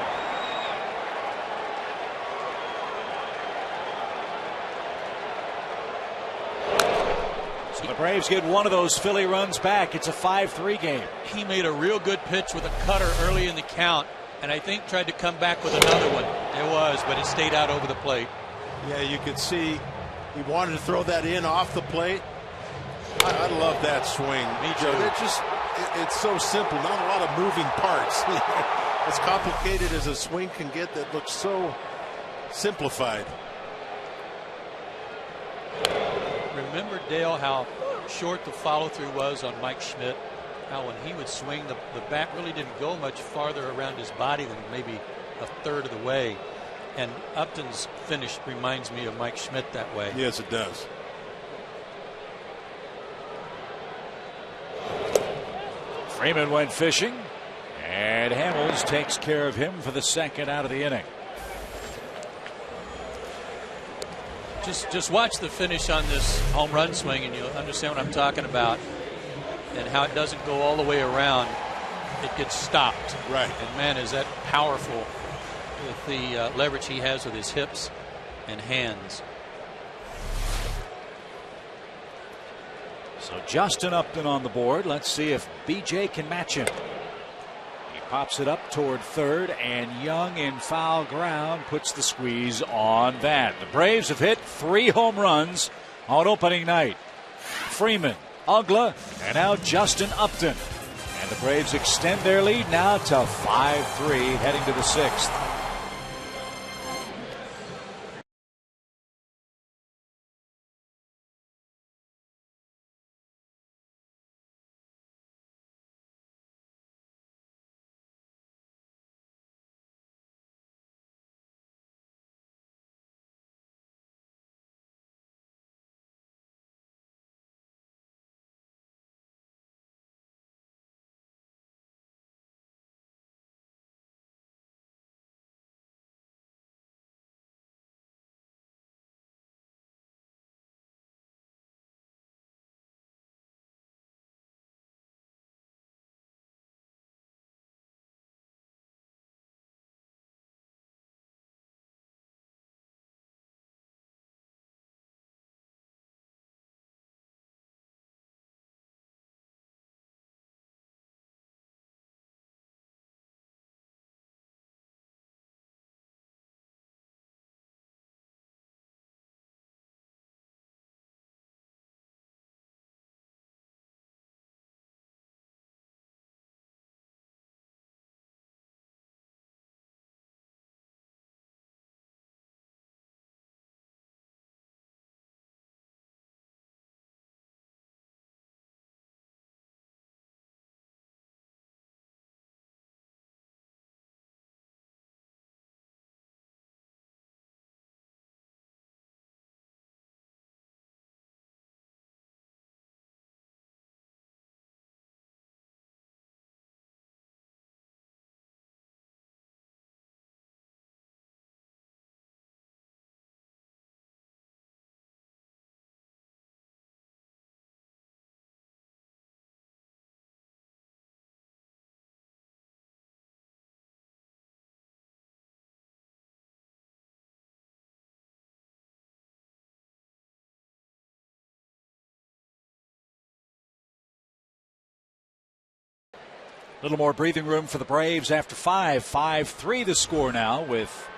So the Braves get one of those Philly runs back. It's a 5-3 game. He made a real good pitch with a cutter early in the count, and I think tried to come back with another one. It was, but it stayed out over the plate. Yeah, you could see he wanted to throw that in off the plate. I love that swing. Me too. It's so simple. Not a lot of moving parts. As complicated as a swing can get, that looks so simplified. Remember, Dale, how short the follow-through was on Mike Schmidt? How when he would swing, the bat really didn't go much farther around his body than maybe a third of the way. And Upton's finish reminds me of Mike Schmidt that way. Yes, it does. Freeman went fishing, and Hamels takes care of him for the second out of the inning. Just watch the finish on this home run swing, and you'll understand what I'm talking about, and how it doesn't go all the way around. It gets stopped. Right. And man, is that powerful with the leverage he has with his hips and hands. So Justin Upton on the board. Let's see if BJ can match him. He pops it up toward third, and Young in foul ground puts the squeeze on that. The Braves have hit 3 home runs on opening night. Freeman, Ugla, and now Justin Upton. And the Braves extend their lead now to 5-3 heading to the 6th. A little more breathing room for the Braves after 5-3 the score now, with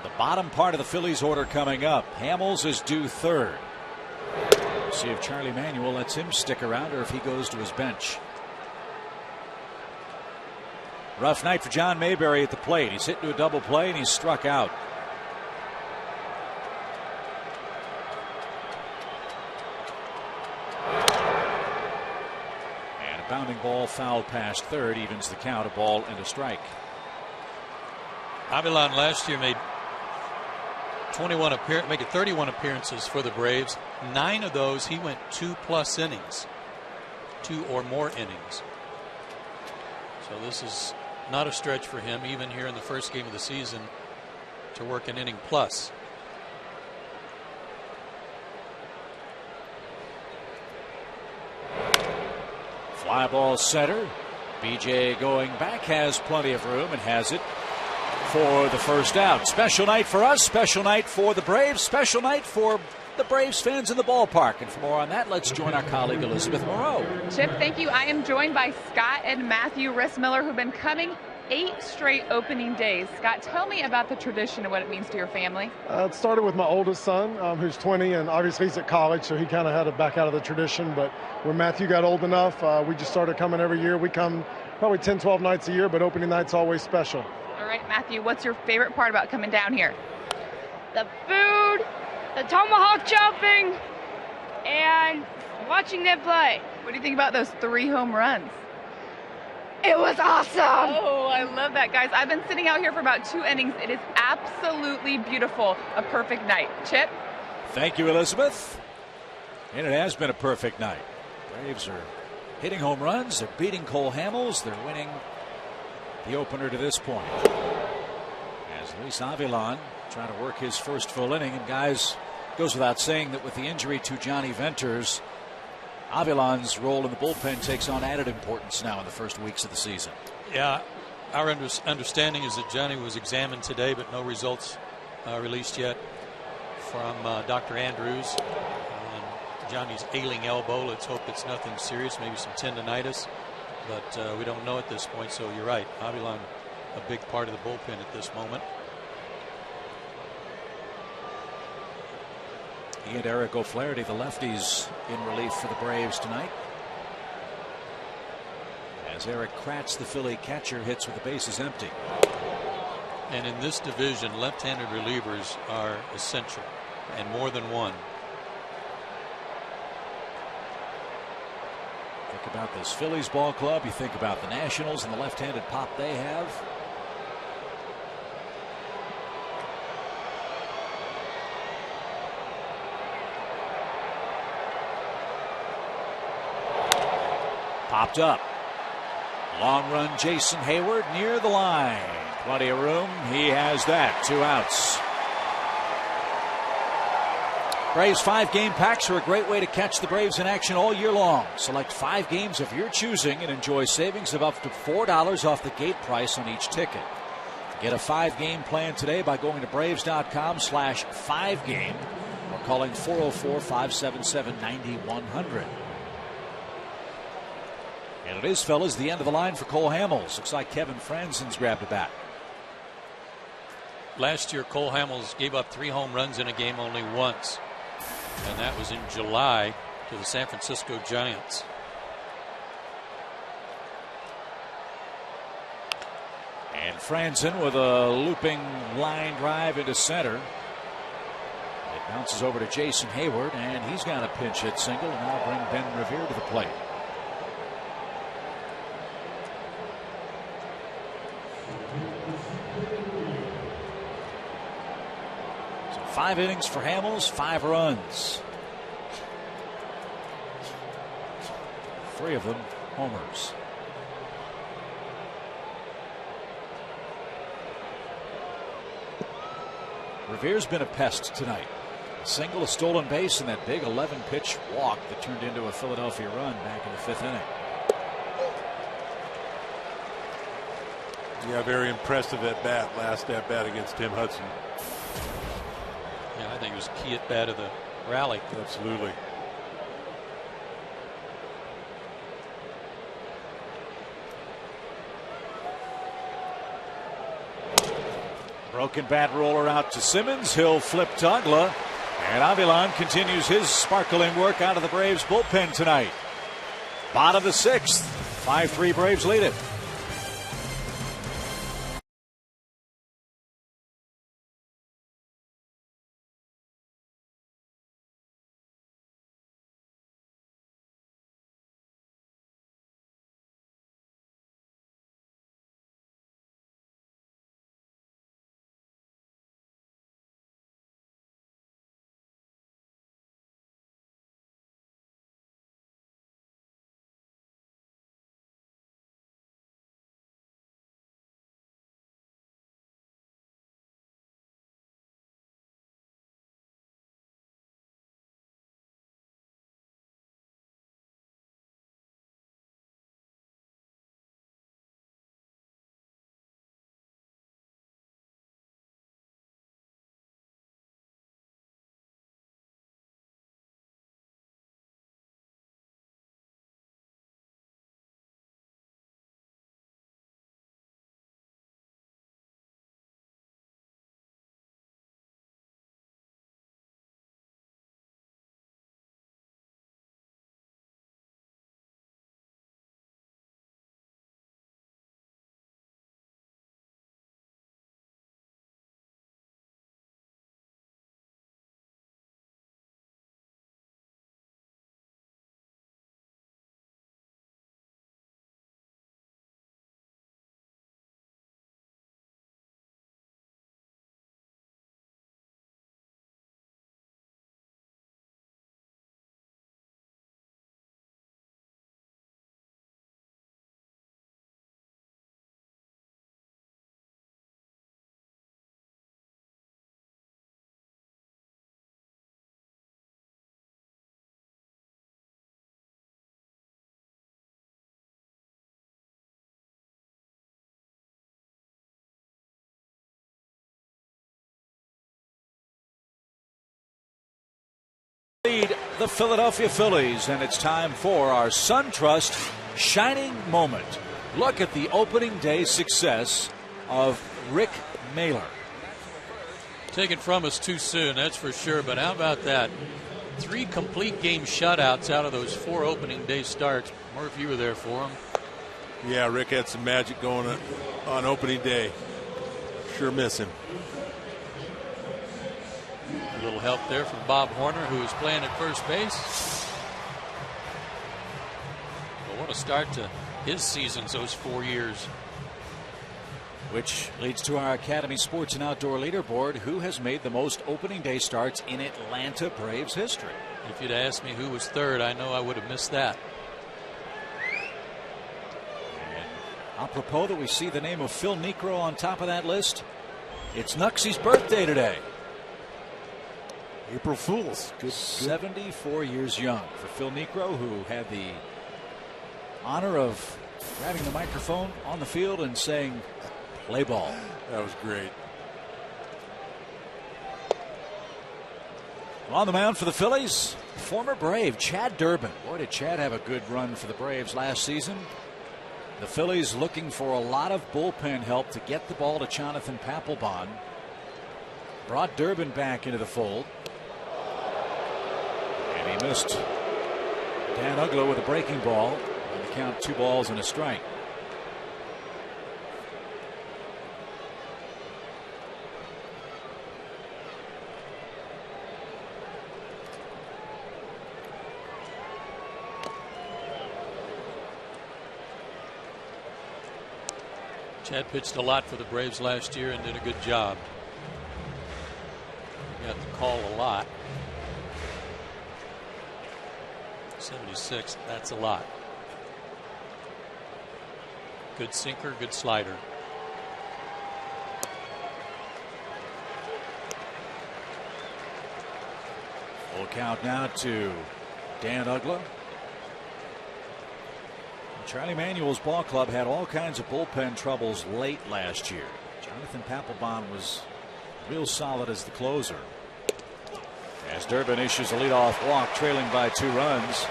the bottom part of the Phillies order coming up. Hamels is due third. We'll see if Charlie Manuel lets him stick around or if he goes to his bench. Rough night for John Mayberry at the plate. He's hit into a double play and he's struck out. Bounding ball foul past third evens the count, a ball and a strike. Avilan last year made 31 appearances for the Braves. 9 of those he went 2+ innings, 2 or more innings. So this is not a stretch for him, even here in the first game of the season, to work an inning plus. Fly ball center. BJ going back, has plenty of room and has it for the first out. Special night for us, special night for the Braves, special night for the Braves fans in the ballpark. And for more on that, let's join our colleague Elizabeth Moreau. Chip, thank you. I am joined by Scott and Matthew Rissmiller, who've been coming 8 straight opening days. Scott, tell me about the tradition and what it means to your family. It started with my oldest son, who's 20, and obviously he's at college, so he kind of had to back out of the tradition. But when Matthew got old enough, we just started coming every year. We come probably 10, 12 nights a year, but opening night's always special. All right, Matthew, what's your favorite part about coming down here? The food, the tomahawk chopping, and watching them play. What do you think about those 3 home runs? It was awesome. Oh, I love that, guys. I've been sitting out here for about 2 innings. It is absolutely beautiful. A perfect night. Chip? Thank you, Elizabeth. And it has been a perfect night. Braves are hitting home runs. They're beating Cole Hamels. They're winning the opener to this point. As Luis Avilan trying to work his first full inning. And guys, goes without saying that with the injury to Johnny Venters, Avilan's role in the bullpen takes on added importance now in the first weeks of the season. Yeah, our understanding is that Johnny was examined today, but no results released yet from Dr. Andrews. Johnny's ailing elbow. Let's hope it's nothing serious, maybe some tendonitis, but we don't know at this point. So you're right, Avilan, a big part of the bullpen at this moment. He and Eric O'Flaherty, the lefties, in relief for the Braves tonight. As Eric Kratz, the Philly catcher, hits with the bases empty. And in this division, left-handed relievers are essential, and more than one. Think about this Phillies ball club. You think about the Nationals and the left-handed pop they have. Popped up. Long run, Jason Hayward near the line. Plenty of room. He has that. 2 outs. Braves 5-game packs are a great way to catch the Braves in action all year long. Select 5 games of your choosing and enjoy savings of up to $4 off the gate price on each ticket. Get a 5-game plan today by going to Braves.com/5game or calling 404-577-9100. And it is, fellas, the end of the line for Cole Hamels. Looks like Kevin Franzen's grabbed a bat. Last year, Cole Hamels gave up 3 home runs in a game only once, and that was in July to the San Francisco Giants. And Franzen with a looping line drive into center. It bounces over to Jason Hayward, and he's got a pinch hit single, and now bring Ben Revere to the plate. So 5 innings for Hamels, 5 runs. 3 of them homers. Revere's been a pest tonight. A single, a stolen base, and that big 11-pitch walk that turned into a Philadelphia run back in the 5th inning. Yeah, very impressive at bat. Last at bat against Tim Hudson. Yeah, I think it was key at bat of the rally. Absolutely. Broken bat roller out to Simmons. He'll flip to Uggla. And Avilan continues his sparkling work out of the Braves bullpen tonight. Bottom of the 6th. 5-3 Braves lead it. Lead the Philadelphia Phillies, and it's time for our SunTrust Shining Moment. Look at the opening day success of Rick Mahler. Taken from us too soon, that's for sure. But how about that? 3 complete game shutouts out of those 4 opening day starts. Murph, you were there for them. Yeah, Rick had some magic going on opening day. Sure miss him. A little help there from Bob Horner, who was playing at first base. But what a start to his seasons, those 4 years. Which leads to our Academy Sports and Outdoor Leaderboard. Who has made the most opening day starts in Atlanta Braves history? If you'd asked me who was third, I know I would have missed that. And apropos that we see the name of Phil Niekro on top of that list. It's Nuxie's birthday today. April Fools. Good. 74 years young for Phil Niekro, who had the honor of grabbing the microphone on the field and saying, "Play ball." That was great. On the mound for the Phillies, former Brave Chad Durbin. Boy, did Chad have a good run for the Braves last season. The Phillies looking for a lot of bullpen help to get the ball to Jonathan Papelbon. Brought Durbin back into the fold. And he missed Dan Uglo with a breaking ball. On the count, 2 balls and a strike. Chad pitched a lot for the Braves last year and did a good job. Got the call a lot. 76, that's a lot. Good sinker, good slider. Full count now to Dan Ugla. Charlie Manuel's ball club had all kinds of bullpen troubles late last year. Jonathan Papelbon was real solid as the closer. As Durbin issues a leadoff walk, trailing by 2 runs.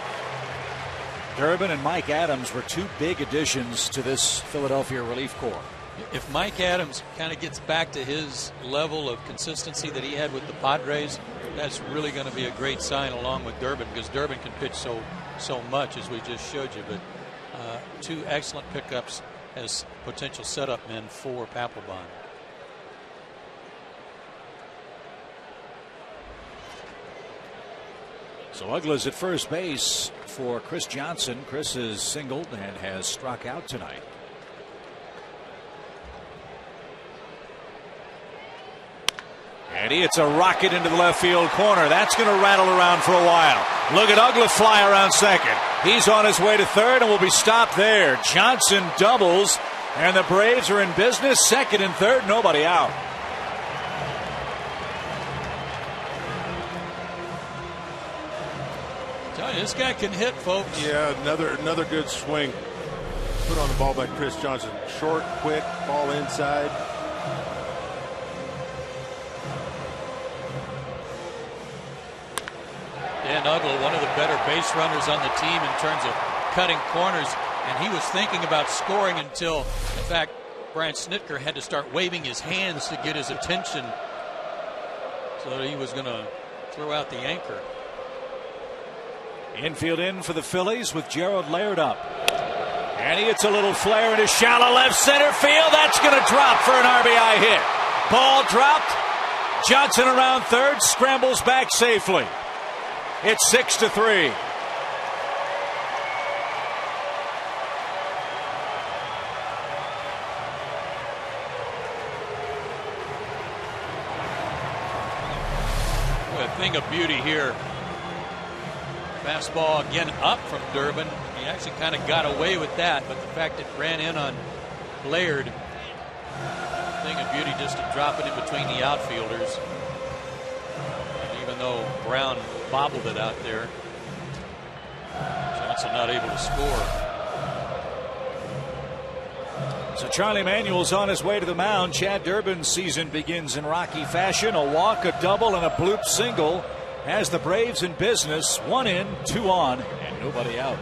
Durbin and Mike Adams were 2 big additions to this Philadelphia relief corps. If Mike Adams kind of gets back to his level of consistency that he had with the Padres, that's really going to be a great sign along with Durbin, because Durbin can pitch so much, as we just showed you. But 2 excellent pickups as potential setup men for Papelbon. So Ugla's at first base for Chris Johnson. Chris has singled and has struck out tonight. And it's a rocket into the left field corner. That's going to rattle around for a while. Look at Ugla fly around second. He's on his way to third and will be stopped there. Johnson doubles, and the Braves are in business. Second and third, nobody out. Tell you, this guy can hit, folks. Yeah, another good swing. Put on the ball by Chris Johnson. Short, quick, ball inside. Dan Ugla, one of the better base runners on the team in terms of cutting corners, and he was thinking about scoring until, in fact, Brian Snitker had to start waving his hands to get his attention, so that he was going to throw out the anchor. Infield in for the Phillies with Gerald Laird up. And he hits a little flare into shallow left center field. That's going to drop for an RBI hit. Ball dropped. Johnson around third, scrambles back safely. It's 6-3. A thing of beauty here. Fastball again up from Durbin. He actually kind of got away with that, but the fact it ran in on Laird, thing of beauty just to drop it in between the outfielders. And even though Brown bobbled it out there, Johnson not able to score. So Charlie Manuel's on his way to the mound. Chad Durbin's season begins in rocky fashion. A walk, a double, and a bloop single has the Braves in business. 1 in, 2 on, and nobody out.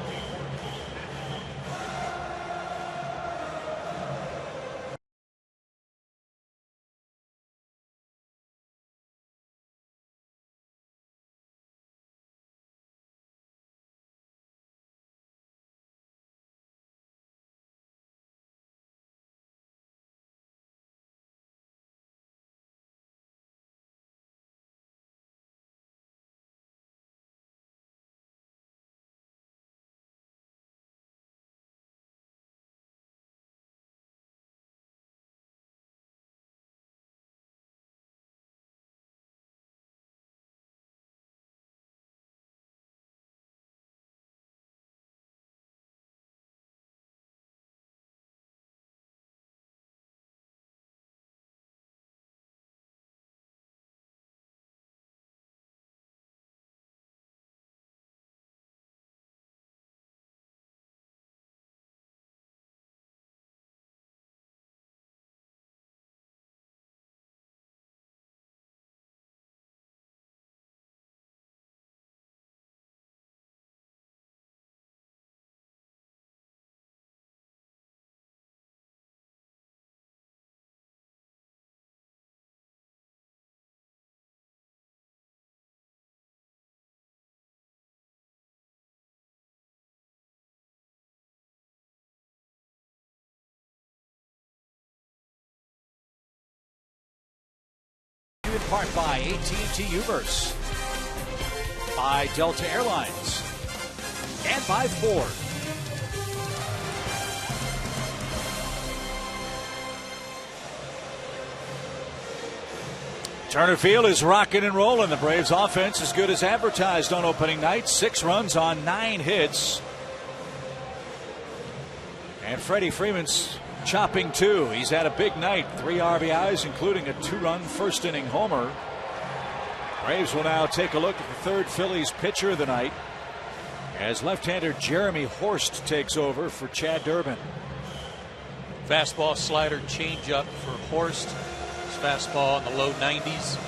part by AT&T Uverse, by Delta Airlines, and by Ford. Turner Field is rocking and rolling. The Braves offense as good as advertised on opening night. 6 runs on 9 hits. And Freddie Freeman's chopping 2. He's had a big night. 3 RBIs, including a 2-run first inning homer. Braves will now take a look at the third Phillies pitcher of the night as left-hander Jeremy Horst takes over for Chad Durbin. Fastball, slider, changeup for Horst. Fastball in the low 90s.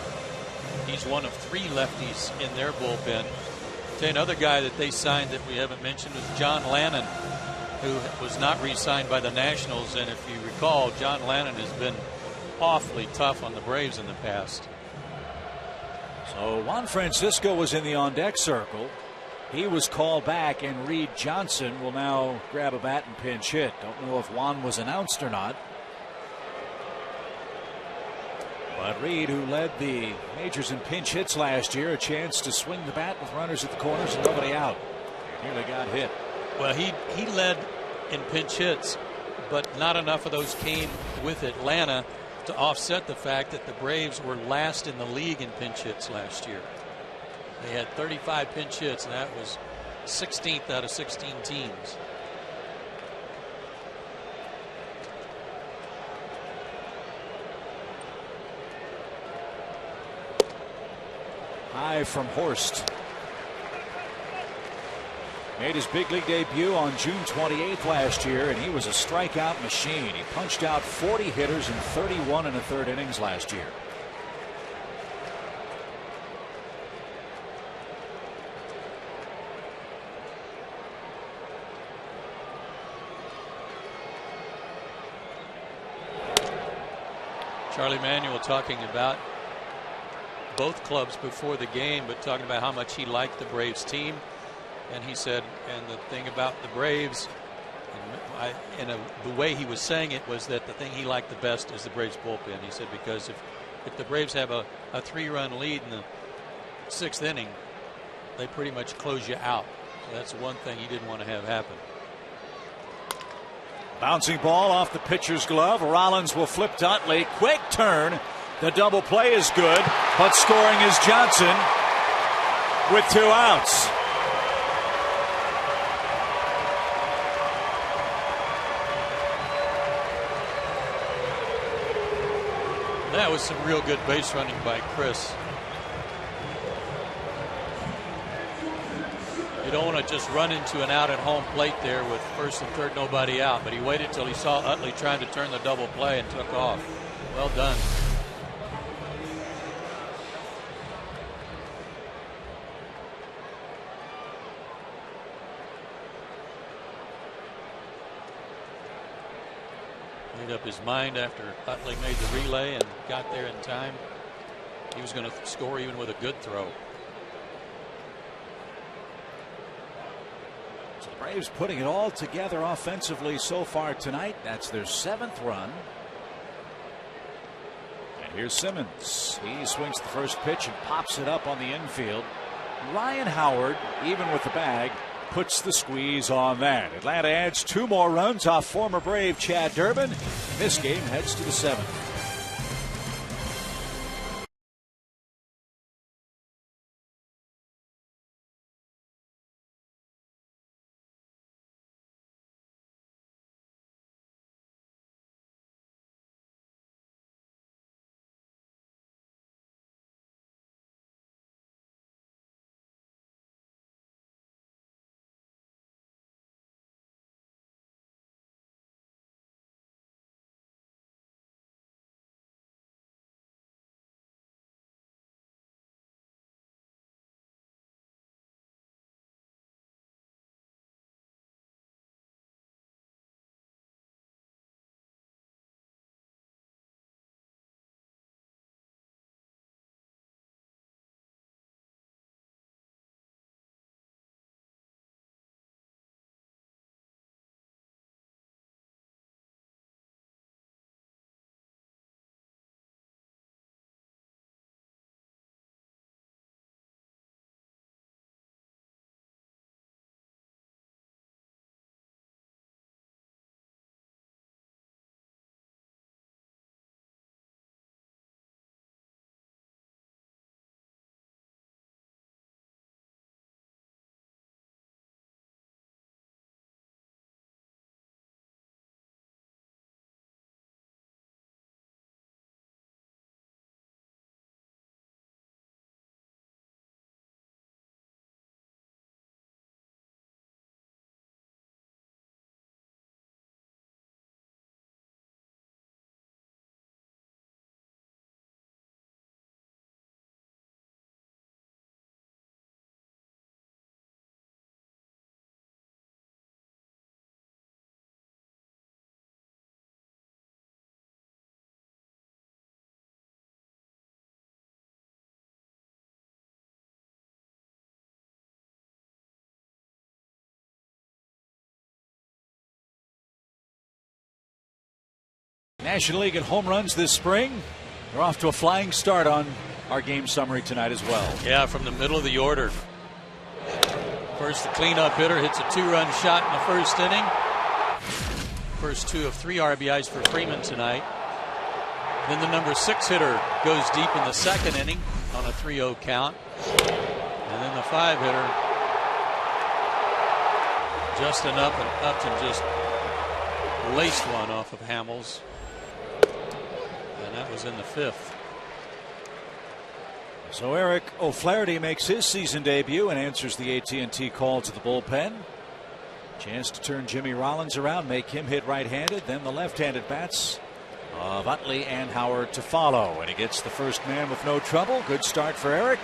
He's one of 3 lefties in their bullpen. Another guy that they signed that we haven't mentioned is John Lannon, who was not re-signed by the Nationals. And if you recall, John Lannon has been awfully tough on the Braves in the past. So Juan Francisco was in the on-deck circle. He was called back, and Reed Johnson will now grab a bat and pinch hit. Don't know if Juan was announced or not. But Reed, who led the majors in pinch hits last year, a chance to swing the bat with runners at the corners and nobody out. Nearly got hit. Well, he led in pinch hits, but not enough of those came with Atlanta to offset the fact that the Braves were last in the league in pinch hits last year. They had 35 pinch hits, and that was 16th out of 16 teams. High from Horst. Made his big league debut on June 28th last year, and he was a strikeout machine. He punched out 40 hitters in 31 1/3 innings last year. Charlie Manuel talking about both clubs before the game, but talking about how much he liked the Braves team. And he said, and the thing about the Braves, and the way he was saying it was that the thing he liked the best is the Braves bullpen. He said, because if the Braves have a 3-run lead in the 6th inning, they pretty much close you out. So that's one thing he didn't want to have happen. Bouncing ball off the pitcher's glove. Rollins will flip to Utley. Quick turn. The double play is good, but scoring is Johnson with 2 outs. That was some real good base running by Chris. You don't want to just run into an out at home plate there with first and third, nobody out, but he waited till he saw Utley trying to turn the double play and took off. Well done. Made up his mind after Utley made the relay and got there in time. He was going to score even with a good throw. So the Braves putting it all together offensively so far tonight. That's their 7th run. And here's Simmons. He swings the first pitch and pops it up on the infield. Ryan Howard, even with the bag, puts the squeeze on that. Atlanta adds 2 more runs off former Brave Chad Durbin. This game heads to the 7th. National League in home runs this spring. They're off to a flying start on our game summary tonight as well. Yeah, from the middle of the order. First, the cleanup hitter hits a 2-run shot in the first inning. First 2 of 3 RBIs for Freeman tonight. Then the number 6 hitter goes deep in the second inning on a 3-0 count. And then the 5 hitter, Justin Upton just laced one off of Hamels. And that was in the 5th. So Eric O'Flaherty makes his season debut and answers the AT&T call to the bullpen. Chance to turn Jimmy Rollins around, make him hit right-handed. Then the left-handed bats of Utley and Howard to follow. And he gets the first man with no trouble. Good start for Eric.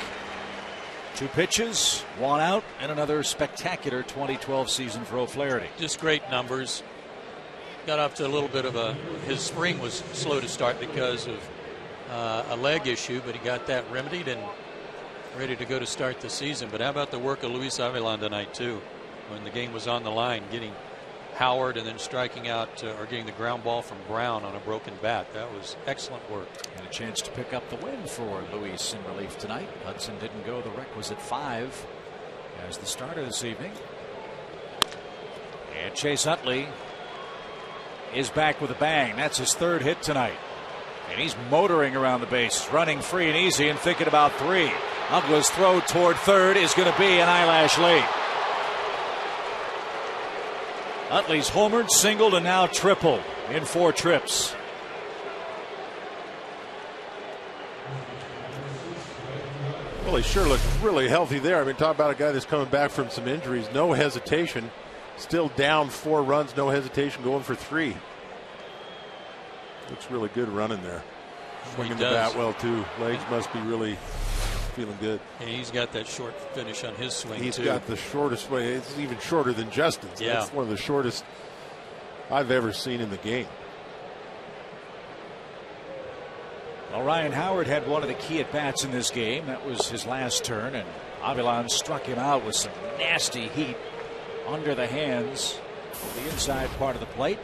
2 pitches, 1 out, and another spectacular 2012 season for O'Flaherty. Just great numbers. Got off to a little bit of his spring was slow to start because of a leg issue, but he got that remedied and ready to go to start the season. But how about the work of Luis Avilan tonight too, when the game was on the line, getting Howard and then striking out or getting the ground ball from Brown on a broken bat. That was excellent work. And a chance to pick up the win for Luis in relief tonight. Hudson didn't go the requisite 5 as the starter this evening. And Chase Utley is back with a bang. That's his 3rd hit tonight. And he's motoring around the base, running free and easy and thinking about 3. Utley's throw toward 3rd is going to be an eyelash late. Utley's homered, singled, and now tripled in 4 trips. Well, he sure looks really healthy there. I mean, talk about a guy that's coming back from some injuries. No hesitation. Still down 4 runs, no hesitation, going for 3. Looks really good running there. Swinging the bat well, too. Legs must be really feeling good. And he's got that short finish on his swing, He's too. got the shortest way. It's even shorter than Justin's. Yeah. It's one of the shortest I've ever seen in the game. Well, Ryan Howard had one of the key at-bats in this game. That was his last turn, and Avilan struck him out with some nasty heat under the hands of the inside part of the plate.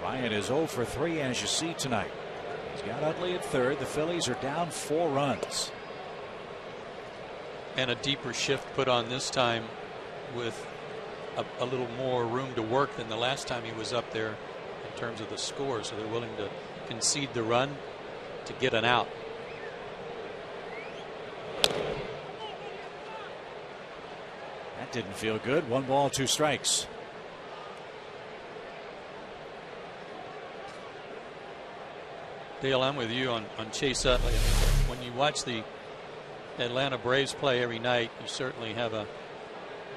Ryan is 0 for 3, as you see tonight. He's got Utley at 3rd. The Phillies are down 4 runs. And a deeper shift put on this time with a little more room to work than the last time he was up there in terms of the score. So they're willing to concede the run to get an out. That didn't feel good. 1 ball, 2 strikes. Dale, I'm with you on Chase Utley. When you watch the Atlanta Braves play every night, you certainly have a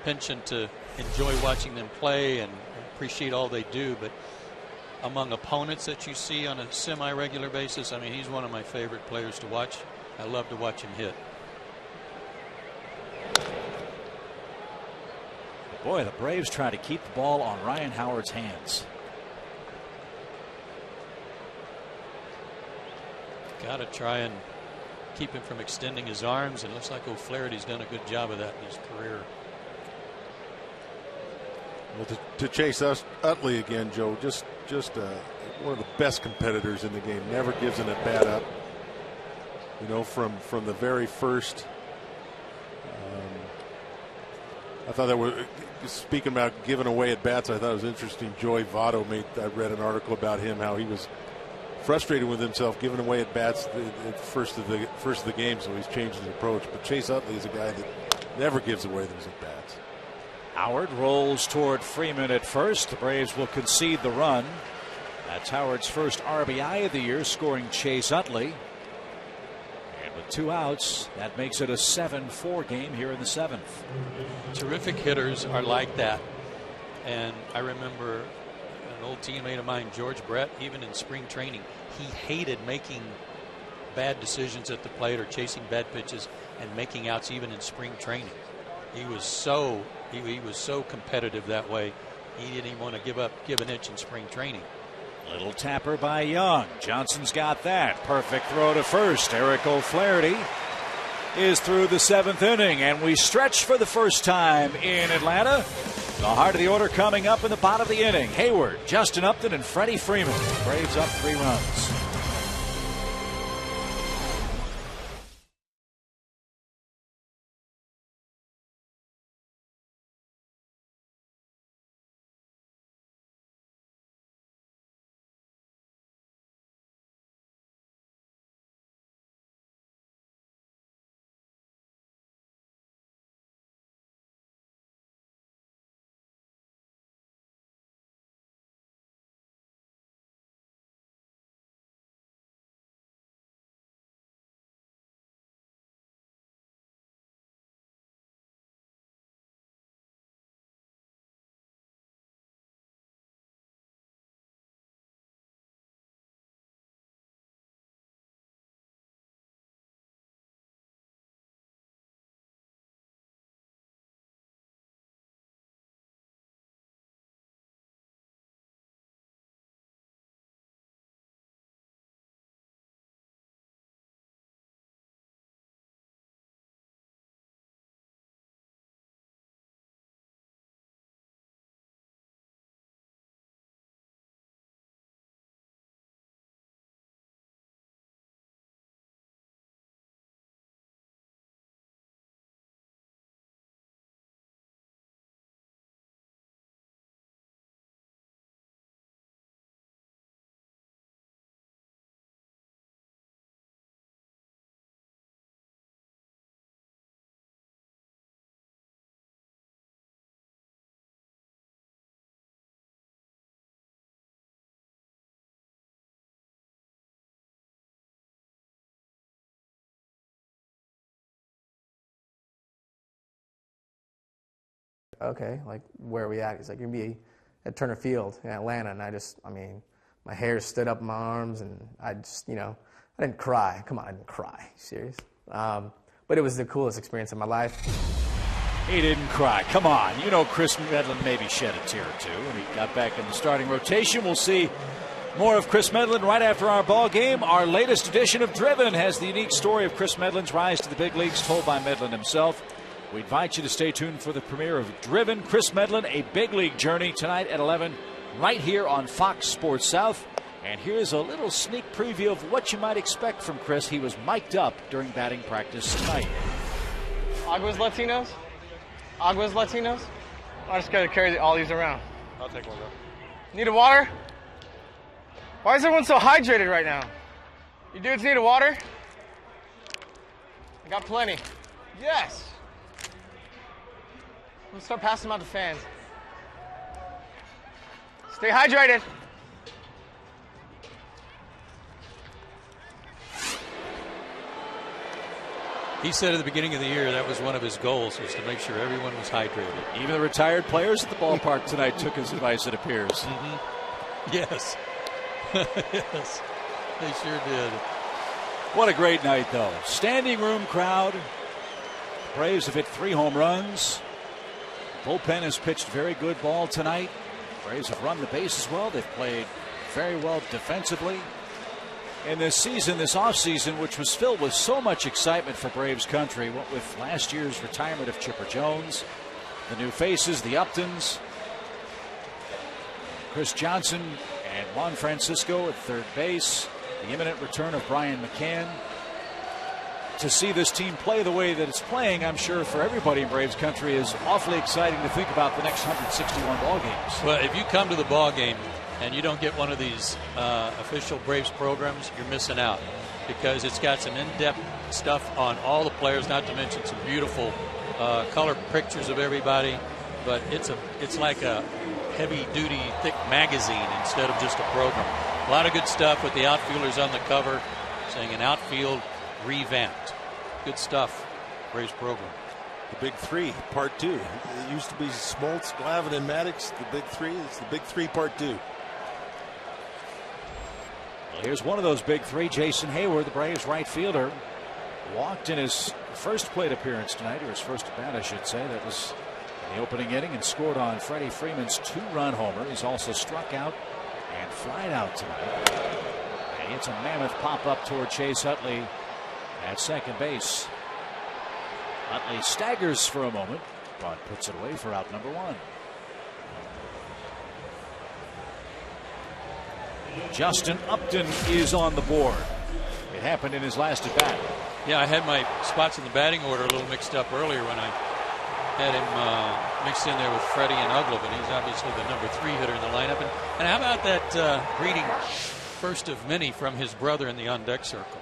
penchant to enjoy watching them play and appreciate all they do. But among opponents that you see on a semi-regular basis, I mean, he's one of my favorite players to watch. I love to watch him hit. Boy, the Braves try to keep the ball on Ryan Howard's hands. Got to try and keep him from extending his arms, and it looks like O'Flaherty's done a good job of that in his career. Well, to chase Utley again, Joe, just one of the best competitors in the game. Never gives an at bat up. You know, from the very first. I thought that was, speaking about giving away at bats, I thought it was interesting. Joey Votto I read an article about him, how he was frustrated with himself giving away at bats at first of the game, so he's changed his approach. But Chase Utley is a guy that never gives away those at bats. Howard rolls toward Freeman at first. The Braves will concede the run. That's Howard's first RBI of the year, scoring Chase Utley. And with 2 outs, that makes it a 7-4 game here in the 7th. Terrific hitters are like that. And I remember an old teammate of mine, George Brett, even in spring training, he hated making bad decisions at the plate or chasing bad pitches and making outs even in spring training. He was so competitive that way. He didn't even want to give an inch in spring training. Little tapper by Young. Johnson's got that. Perfect throw to first. Eric O'Flaherty is through the 7th inning, and we stretch for the first time in Atlanta. The heart of the order coming up in the bottom of the inning. Hayward, Justin Upton, and Freddie Freeman. Braves up 3 runs. Okay, like, where are we at? He's like, you're going to be at Turner Field in Atlanta. And my hair stood up in my arms, and I just, I didn't cry. Come on, I didn't cry. Serious? But it was the coolest experience of my life. He didn't cry. Come on. Chris Medlin maybe shed a tear or two when he got back in the starting rotation. We'll see more of Chris Medlin right after our ball game. Our latest edition of Driven has the unique story of Chris Medlin's rise to the big leagues, told by Medlin himself. We invite you to stay tuned for the premiere of Driven, Chris Medlin, a big league journey, tonight at 11, right here on Fox Sports South. And here's a little sneak preview of what you might expect from Chris. He was mic'd up during batting practice tonight. Aguas Latinos? Aguas Latinos? I just gotta carry all these around. I'll take one, bro. Need a water? Why is everyone so hydrated right now? You dudes need a water? I got plenty. Yes! I'm gonna start passing them out to fans. Stay hydrated. He said at the beginning of the year that was one of his goals, was to make sure everyone was hydrated. Even the retired players at the ballpark tonight took his advice, it appears. Mm-hmm. Yes. Yes, they sure did. What a great night, though. Standing room crowd. Braves have hit 3 home runs. Bullpen has pitched very good ball tonight. Braves have run the bases well. They've played very well defensively. In this season, this offseason, which was filled with so much excitement for Braves country, what with last year's retirement of Chipper Jones, the new faces, the Uptons, Chris Johnson and Juan Francisco at third base, the imminent return of Brian McCann. To see this team play the way that it's playing, I'm sure for everybody in Braves country, is awfully exciting to think about the next 161 ball games. Well, if you come to the ball game and you don't get one of these official Braves programs, you're missing out, because it's got some in-depth stuff on all the players, not to mention some beautiful color pictures of everybody. But it's like a heavy-duty, thick magazine instead of just a program. A lot of good stuff with the outfielders on the cover, saying an outfield revamped. Good stuff. Braves program. The Big Three, Part 2. It used to be Smoltz, Glavine, and Maddox. The Big Three. It's the Big Three, Part 2. Well, here's one of those Big Three, Jason Hayward, the Braves right fielder. Walked in his first plate appearance tonight, or his first at bat, I should say. That was in the opening inning, and scored on Freddie Freeman's 2-run homer. He's also struck out and flied out tonight. And it's a mammoth pop-up toward Chase Utley at second base. Utley staggers for a moment, but puts it away for out number 1. Justin Upton is on the board. It happened in his last at bat. Yeah, I had my spots in the batting order a little mixed up earlier when I had him mixed in there with Freddie and Uggla, but he's obviously the number 3 hitter in the lineup. And how about that greeting, first of many, from his brother in the on-deck circle?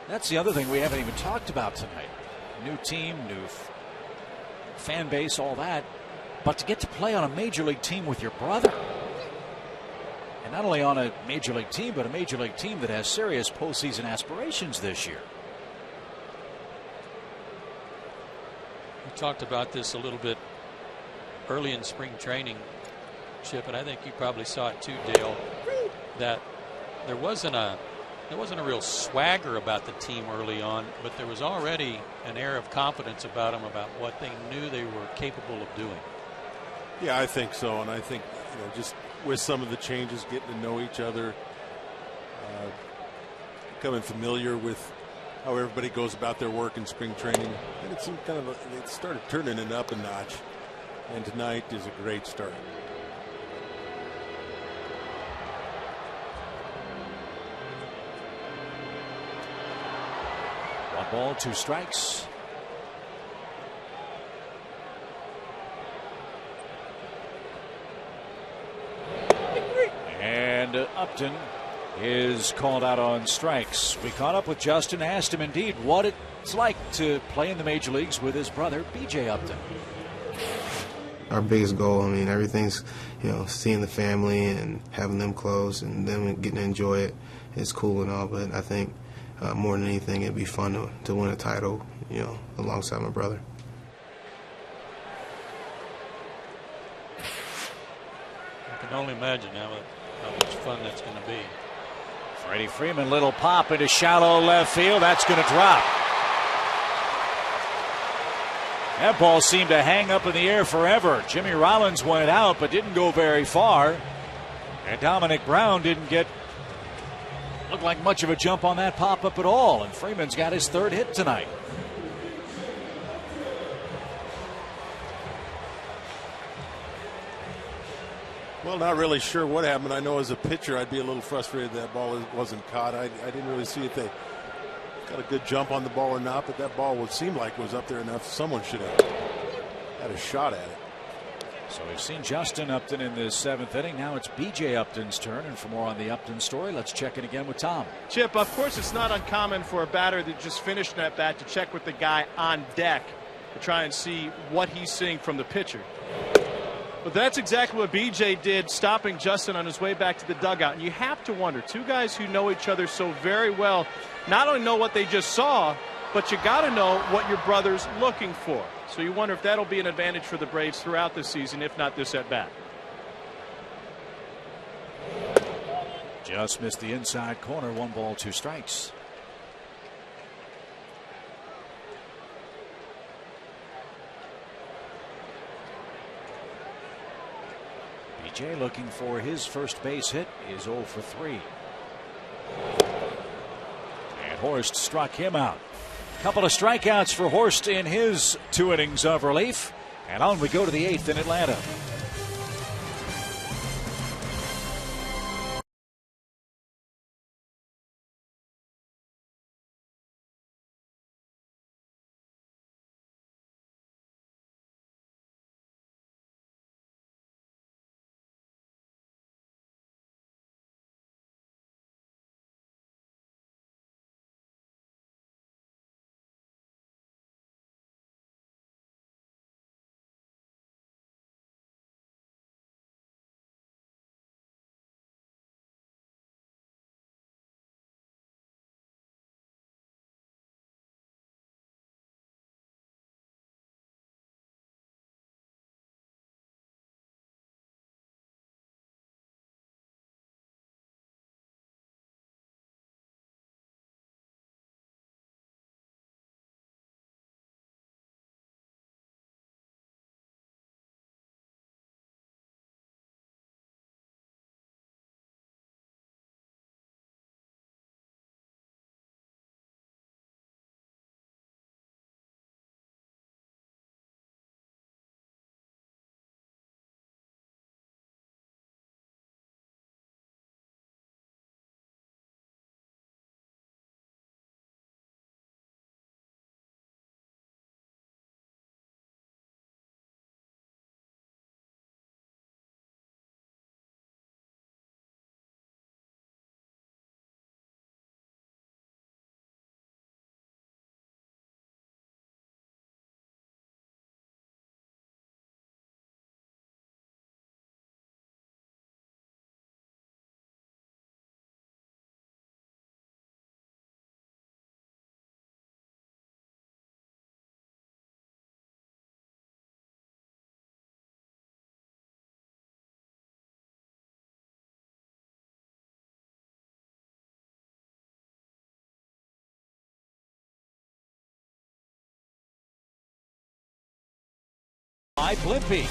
That's the other thing we haven't even talked about tonight. New team, new fan base, all that. But to get to play on a major league team with your brother. And not only on a major league team, but a major league team that has serious postseason aspirations this year. We talked about this a little bit early in spring training, Chip, and I think you probably saw it too, Dale, that there wasn't a real swagger about the team early on, but there was already an air of confidence about them, about what they knew they were capable of doing. Yeah, I think so, and I think just with some of the changes, getting to know each other, becoming familiar with how everybody goes about their work in spring training, and it seemed it started turning it up a notch, and tonight is a great start. One ball, 2 strikes. And Upton is called out on strikes. We caught up with Justin, asked him indeed what it's like to play in the major leagues with his brother, B.J. Upton. Our biggest goal, everything's, seeing the family and having them close and them getting to enjoy it is cool and all, but I think more than anything, it'd be fun to win a title, alongside my brother. I can only imagine how much fun that's going to be. Freddie Freeman, little pop into shallow left field. That's going to drop. That ball seemed to hang up in the air forever. Jimmy Rollins went out but didn't go very far. And Dominic Brown didn't look like much of a jump on that pop-up at all. And Freeman's got his 3rd hit tonight. Well, not really sure what happened. I know as a pitcher, I'd be a little frustrated that ball wasn't caught. I didn't really see if they got a good jump on the ball or not, but that ball would seem like was up there enough. Someone should have had a shot at it. So we've seen Justin Upton in the 7th inning. Now it's B.J. Upton's turn. And for more on the Upton story, let's check in again with Tom. Chip, of course, it's not uncommon for a batter that just finished an at-bat to check with the guy on deck to try and see what he's seeing from the pitcher. But that's exactly what B.J. did, stopping Justin on his way back to the dugout. And you have to wonder, 2 guys who know each other so very well, not only know what they just saw, but you got to know what your brother's looking for. So you wonder if that'll be an advantage for the Braves throughout the season, if not this at bat. Just missed the inside corner. 1 ball, 2 strikes. B.J. looking for his first base hit is 0 for 3. And Horst struck him out. Couple of strikeouts for Horst in his 2 innings of relief. And on we go to the 8th in Atlanta. By Blimpie.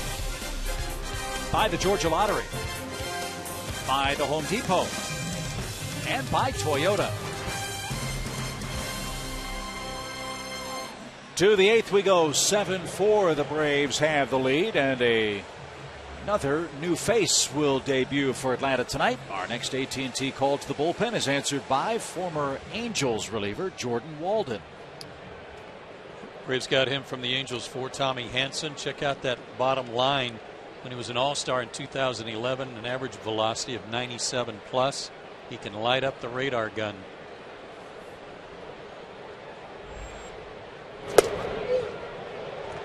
By the Georgia Lottery. By the Home Depot. And by Toyota. To the 8th we go. 7-4. The Braves have the lead, and another new face will debut for Atlanta tonight. Our next AT&T call to the bullpen is answered by former Angels reliever Jordan Walden. Braves got him from the Angels for Tommy Hanson. Check out that bottom line. When he was an All-Star in 2011, an average velocity of 97 plus. He can light up the radar gun.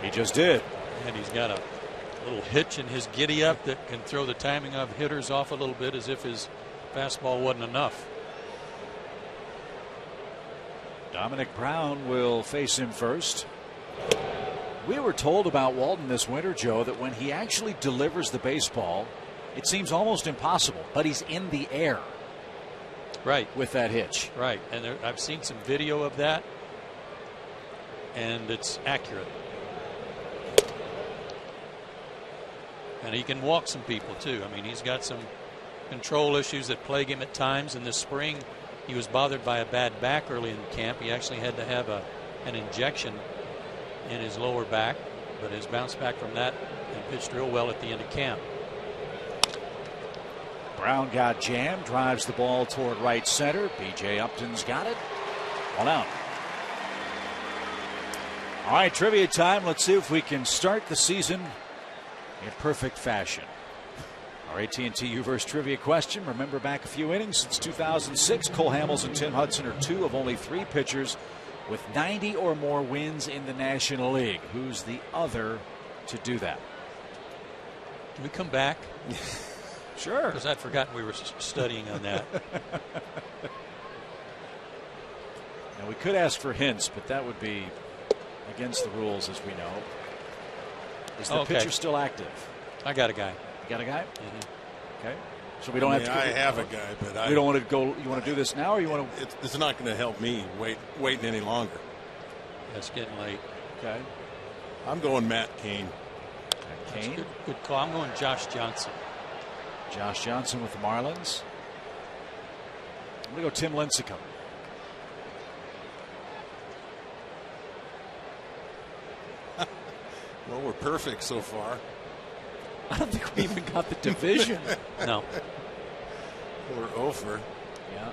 He just did. And he's got a little hitch in his giddy up that can throw the timing of hitters off a little bit, as if his fastball wasn't enough. Dominic Brown will face him first. We were told about Walden this winter, Joe, that when he actually delivers the baseball, it seems almost impossible, but he's in the air. Right. With that hitch. Right. And I've seen some video of that, and it's accurate. And he can walk some people, too. I mean, he's got some control issues that plague him at times. In this spring, he was bothered by a bad back early in camp. He actually had to have an injection in his lower back, but has bounced back from that and pitched real well at the end of camp. Brown got jammed, drives the ball toward right center. B.J. Upton's got it. 1 out. All right, trivia time. Let's see if we can start the season in perfect fashion. Our AT&T U-verse trivia question. Remember back a few innings since 2006, Cole Hamels and Tim Hudson are 2 of only 3 pitchers with 90 or more wins in the National League. Who's the other to do that? Can we come back? Sure. Because I'd forgotten we were studying on that. Now we could ask for hints, but that would be against the rules, as we know. Is the pitcher still active? I got a guy. You got a guy? Mm-hmm. Okay. So we don't have to. I have a guy, but we don't want to go. You want to do this now, or you want to? It's not going to help me waiting any longer. It's getting late. Okay. I'm going Matt Cain. Cain. Good call. I'm going Josh Johnson. Josh Johnson with the Marlins. I'm going to go Tim Lincecum. Well, we're perfect so far. I don't think we even got the division. No. We're over. Yeah.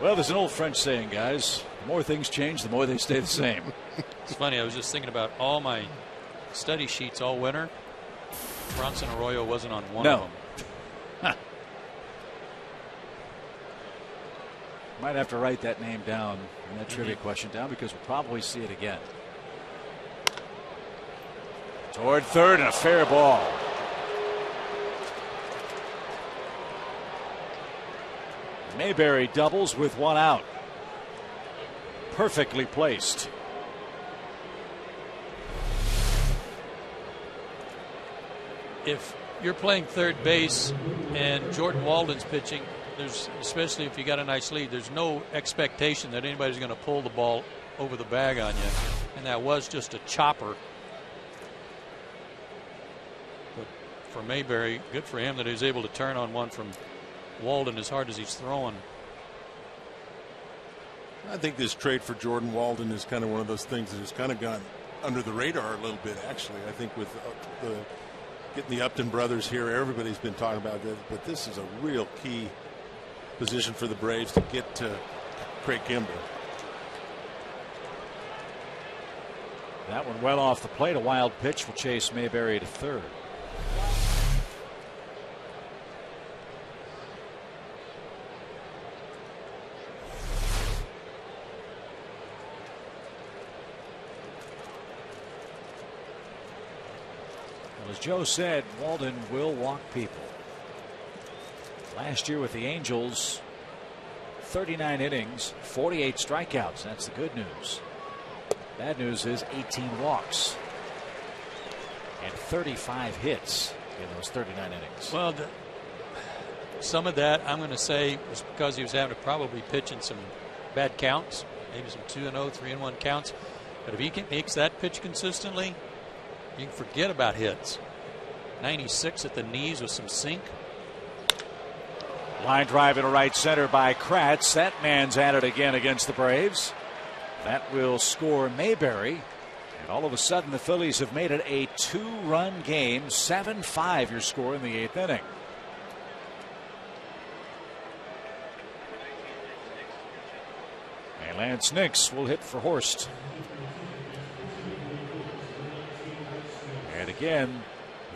Well, there's an old French saying, guys. The more things change, the more they stay the same. It's funny. I was just thinking about all my study sheets all winter. Bronson Arroyo wasn't on one of them. Huh. Might have to write that name down and that trivia question down, because we'll probably see it again. Toward third, and a fair ball. Mayberry doubles with 1 out. Perfectly placed. If you're playing third base and Jordan Walden's pitching, especially if you got a nice lead, there's no expectation that anybody's going to pull the ball over the bag on you. And that was just a chopper. But for Mayberry, good for him that he was able to turn on one from Walden as hard as he's throwing. I think this trade for Jordan Walden is kind of one of those things that has kind of gone under the radar a little bit, actually. I think with getting the Upton brothers here, everybody's been talking about this, but this is a real key position for the Braves to get to Craig Kimbrell. That one well off the plate. A wild pitch will chase Mayberry to third. Well, as Joe said, Walden will walk people. Last year with the Angels, 39 innings, 48 strikeouts. That's the good news. Bad news is 18 walks and 35 hits in those 39 innings. Well, some of that I'm going to say was because he was having to probably pitch in some bad counts, maybe some 2-0, 3-1 counts. But if he makes that pitch consistently, you can forget about hits. 96 at the knees with some sink. Line drive into right center by Kratz. That man's at it again against the Braves. That will score Mayberry. And all of a sudden, the Phillies have made it a 2-run game. 7-5 your score in the 8th inning. And Lance Nix will hit for Horst. And again,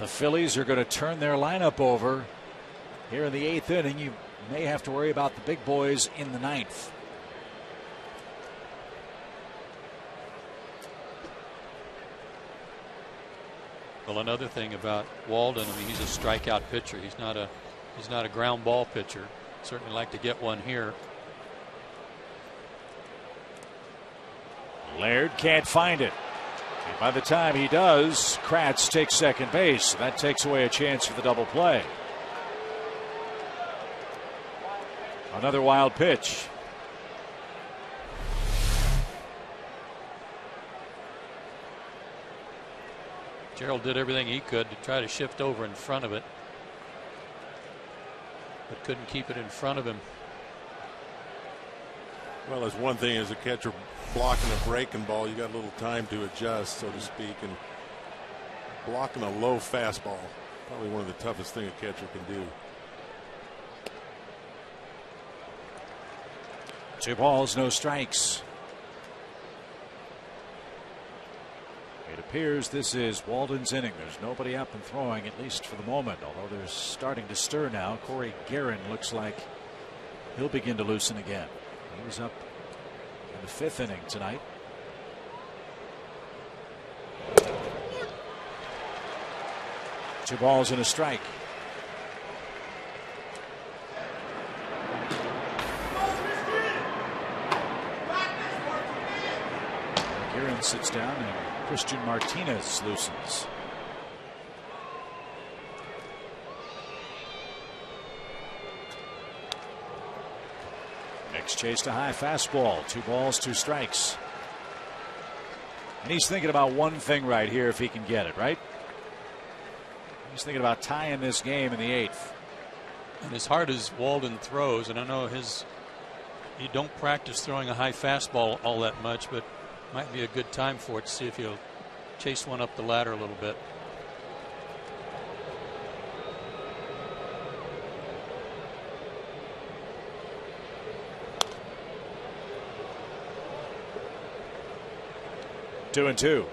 the Phillies are going to turn their lineup over here in the 8th inning. You may have to worry about the big boys in the 9th. Well, another thing about Walden, I mean, he's a strikeout pitcher. He's not a ground ball pitcher. Certainly like to get one here. Laird can't find it. And by the time he does, Kratz takes second base. That takes away a chance for the double play. Another wild pitch. Gerald did everything he could to try to shift over in front of it, but couldn't keep it in front of him. Well, there's one thing as a catcher blocking a breaking ball, you got a little time to adjust, so to speak, and blocking a low fastball, probably one of the toughest thing a catcher can do. 2 balls, no strikes. It appears this is Walden's inning. There's nobody up and throwing, at least for the moment, although they're starting to stir now. Corey Guerin looks like he'll begin to loosen again. He was up in the 5th inning tonight. Two balls and a strike. Guerin sits down and Christian Martinez loosens. Next chased a high fastball. 2 balls, 2 strikes. And he's thinking about one thing right here if he can get it, right? He's thinking about tying this game in the 8th. And as hard as Walden throws, and I know you don't practice throwing a high fastball all that much, but might be a good time for it to see if he'll chase one up the ladder a little bit. Two and two.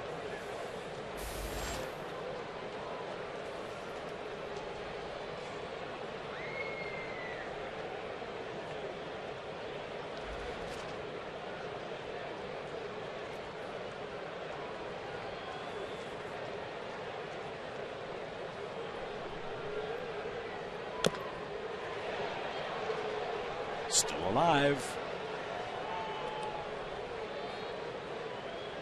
Still alive.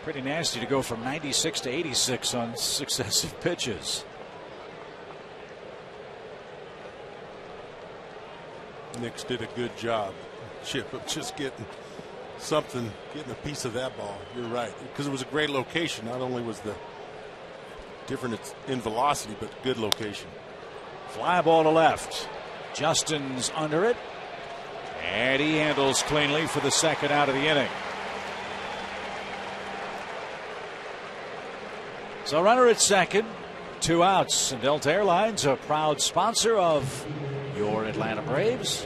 Pretty nasty to go from 96 to 86 on successive pitches. Nix did a good job, Chip, of just getting something, getting a piece of that ball. You're right, because it was a great location. Not only was the difference in velocity, but good location. Fly ball to left. Justin's under it. And he handles cleanly for the second out of the inning. So runner at second, 2 outs, and Delta Airlines, a proud sponsor of your Atlanta Braves.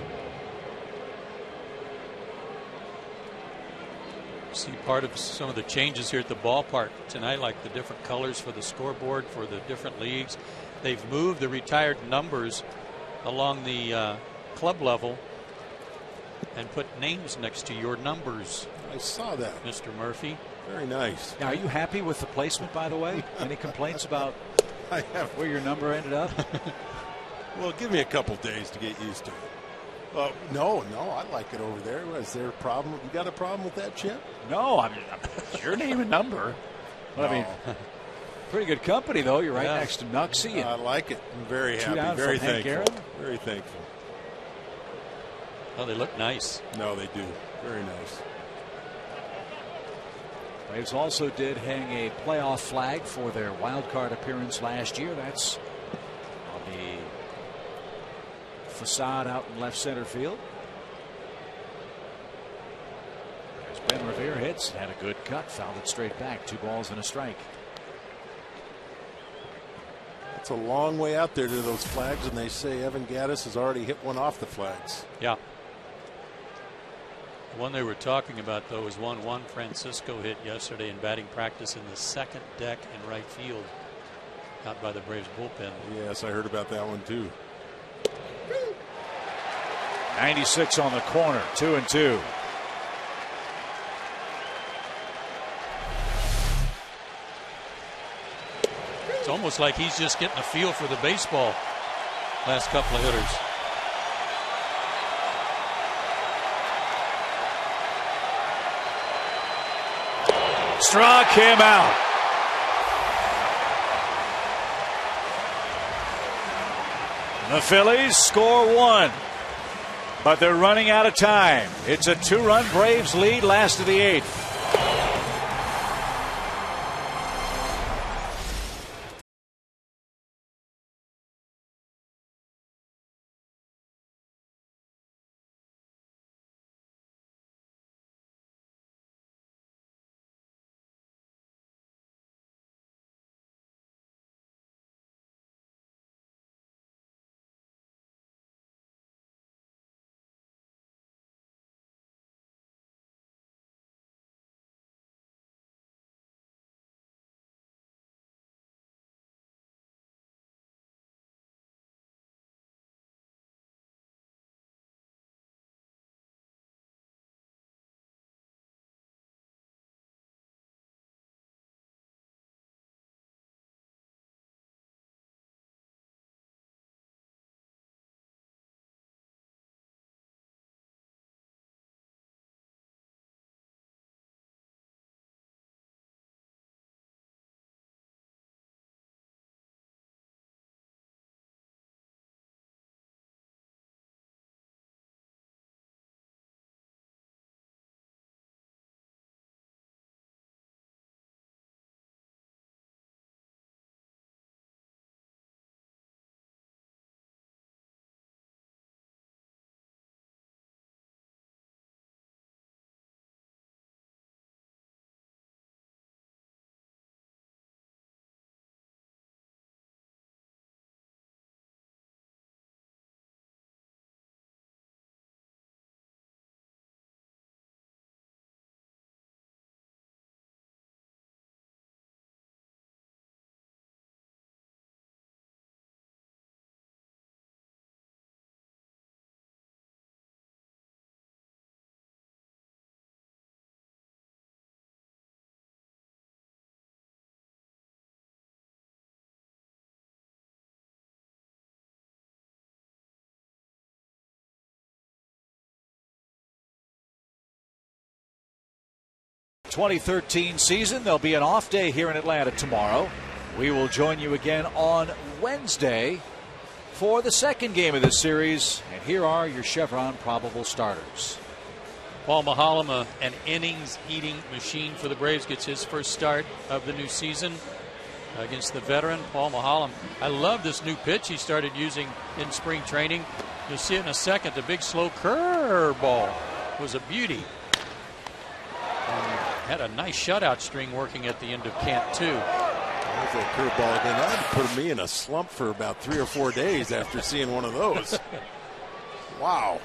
See part of some of the changes here at the ballpark tonight, like the different colors for the scoreboard for the different leagues. They've moved the retired numbers along the club level and put names next to your numbers. I saw that, Mr. Murphy. Very nice. Now, are you happy with the placement, by the way? Any complaints about where your number ended up? Well, give me a couple days to get used to it. No, I like it over there. Is there a problem? You got a problem with that, Chip? No, I mean, it's your name and number. Well, No. I mean, pretty good company, though. You're right next to Nuxie. I like it. I'm very happy. down Very from Hank thankful. Aaron? Very thankful. Oh, they look nice. No, they do. Very nice. Braves also did hang a playoff flag for their wild card appearance last year. That's on the facade out in left center field. As Ben Revere hits, had a good cut, fouled it straight back. 2 balls and a strike. It's a long way out there to those flags, and they say Evan Gattis has already hit one off the flags. Yeah. The one they were talking about, though, is one Juan Francisco hit yesterday in batting practice in the second deck in right field out by the Braves bullpen. Yes, I heard about that one, too. 96 on the corner, 2-2. It's almost like he's just getting a feel for the baseball last couple of hitters. Struck him out. The Phillies score 1, but they're running out of time. It's a 2-run Braves lead, last of the 8th. ...2013 season. There'll be an off day here in Atlanta tomorrow. We will join you again on Wednesday for the second game of this series. And here are your Chevron probable starters. Paul Maholm, an innings-eating machine for the Braves, gets his first start of the new season against the veteran Paul Maholm. I love this new pitch he started using in spring training. You'll see it in a second. The big slow curveball was a beauty. Had a nice shutout string working at the end of camp, too. There's that curveball again. That put me in a slump for about 3 or 4 days after seeing one of those. Wow.